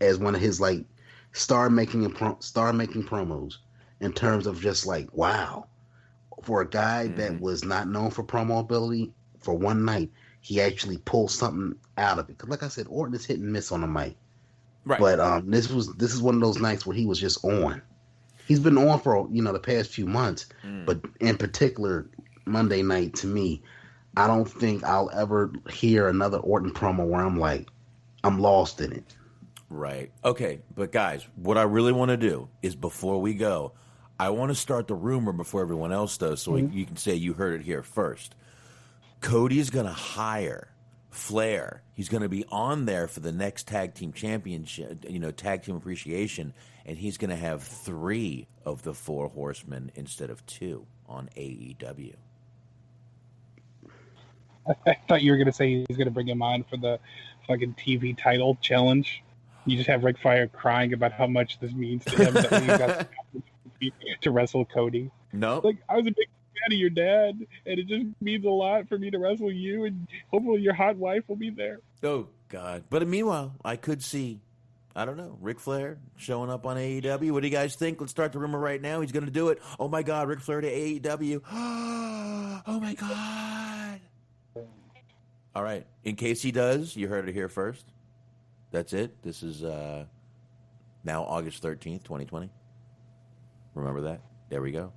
as one of his like star-making promos in terms of just like, wow, for a guy that was not known for promo ability, for one night, he actually pulled something out of it. Because like I said, Orton is hit and miss on the mic. Right. But this is one of those nights where he was just on. He's been on for the past few months, but in particular Monday night, to me, I don't think I'll ever hear another Orton promo where I'm like, I'm lost in it. Right. Okay, but guys, what I really want to do is before we go, I want to start the rumor before everyone else does, so you can say you heard it here first. Cody's going to hire Flair. He's going to be on there for the next tag team championship, tag team appreciation, and he's going to have 3 of the 4 horsemen instead of 2 on AEW. I thought you were going to say he's going to bring him on for the fucking TV title challenge. You just have Ric Flair crying about how much this means to him that he got to wrestle Cody. No. Like, I was a big fan of your dad, and it just means a lot for me to wrestle you, and hopefully your hot wife will be there. Oh, God. But meanwhile, I could see, I don't know, Ric Flair showing up on AEW. What do you guys think? Let's start the rumor right now. He's going to do it. Oh, my God, Ric Flair to AEW. Oh, my God. All right. In case he does, you heard it here first. That's it. This is now August 13th, 2020. Remember that? There we go.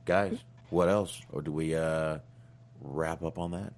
Guys, what else? Or do we wrap up on that?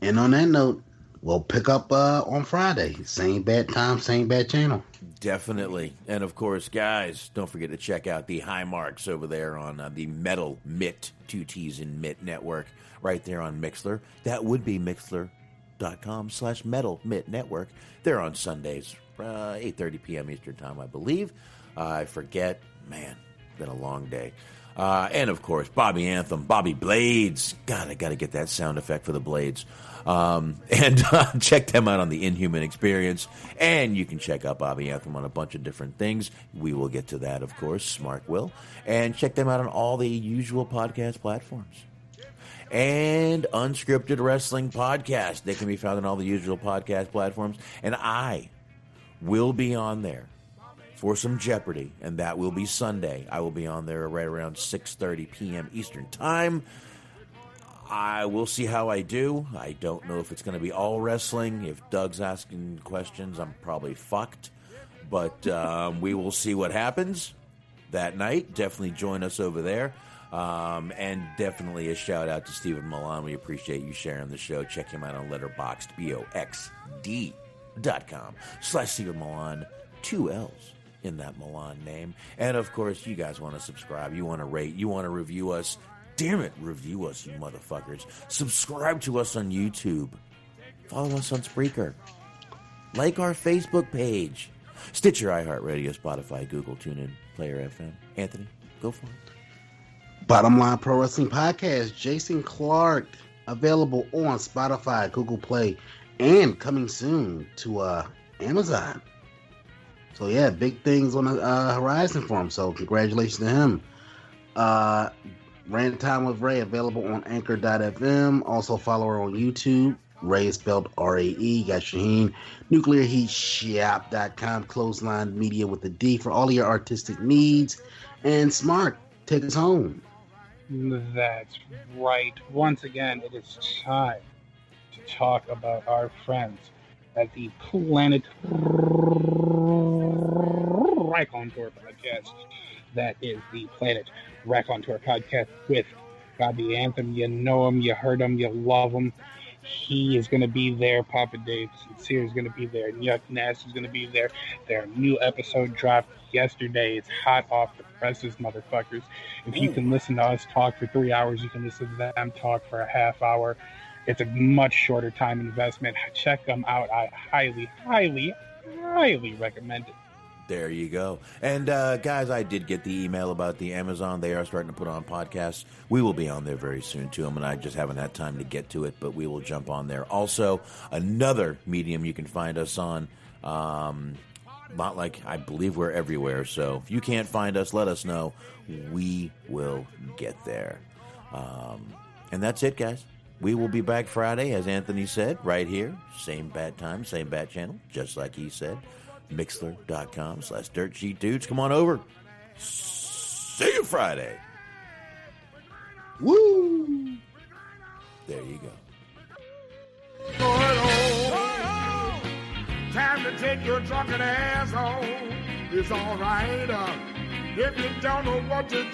And on that note, we'll pick up on Friday. Same bad time, same bad channel. Definitely. And, of course, guys, don't forget to check out the high marks over there on the Metal Mitt, 2 T's in Mitt Network, right there on Mixler. That would be Mixler.com/Metal Mitt Network. They're on Sundays, 8:30 p.m. Eastern Time, I believe. I forget. Man, been a long day. And, of course, Bobby Anthem, Bobby Blades. God, I got to get that sound effect for the Blades. And check them out on the Inhuman Experience. And you can check out Bobby Anthem on a bunch of different things. We will get to that, of course. Smart will. And check them out on all the usual podcast platforms. And Unscripted Wrestling Podcast. They can be found on all the usual podcast platforms. And I will be on there for some Jeopardy, and that will be Sunday. I will be on there right around 6:30 p.m. Eastern Time. I will see how I do. I don't know if it's going to be all wrestling. If Doug's asking questions, I'm probably fucked. But we will see what happens that night. Definitely join us over there. And definitely a shout out to Stephen Milan. We appreciate you sharing the show. Check him out on Letterboxd, BOXD.com/Stephen Milan, 2 L's in that Milan name. And of course, you guys want to subscribe, you want to rate, you want to review us. Damn it, review us, you motherfuckers. Subscribe to us on YouTube. Follow us on Spreaker. Like our Facebook page. Stitcher, iHeartRadio, Spotify, Google, TuneIn, Player FM. Anthony, go for it. Bottom Line Pro Wrestling Podcast, Jason Clark, available on Spotify, Google Play, and coming soon to Amazon. So yeah, big things on the horizon for him. So congratulations to him. Rant Time with Ray available on Anchor.fm. Also follow her on YouTube. Ray is spelled R-A-E. Got Shaheen. NuclearHeatShop.com. Clothesline Media with a D for all of your artistic needs. And Smart, take us home. That's right. Once again, it is time to talk about our friends at the Planet Raconteur podcast. That is the Planet Raconteur podcast with Bobby Anthem. You know him, you heard him, you love him. He is going to be there. Papa Dave Sincere is going to be there. Yuck Nass is going to be there. Their new episode dropped yesterday. It's hot off the presses, motherfuckers. If you can listen to us talk for 3 hours, you can listen to them talk for a half hour. It's a much shorter time investment. Check them out. I highly, highly, highly recommend it. There you go. And guys, I did get the email about the Amazon. They are starting to put on podcasts. We will be on there very soon too. And I just haven't had time to get to it, but we will jump on there. Also, another medium you can find us on. Not like I believe we're everywhere. So if you can't find us, let us know. We will get there. And that's it, guys. We will be back Friday, as Anthony said, right here. Same bat time, same bat channel, just like he said. Mixler.com/DirtSheetDudes. Come on over. See you Friday. Woo! There you go. Time to take your drunken ass home. It's all right. If you don't know what to do.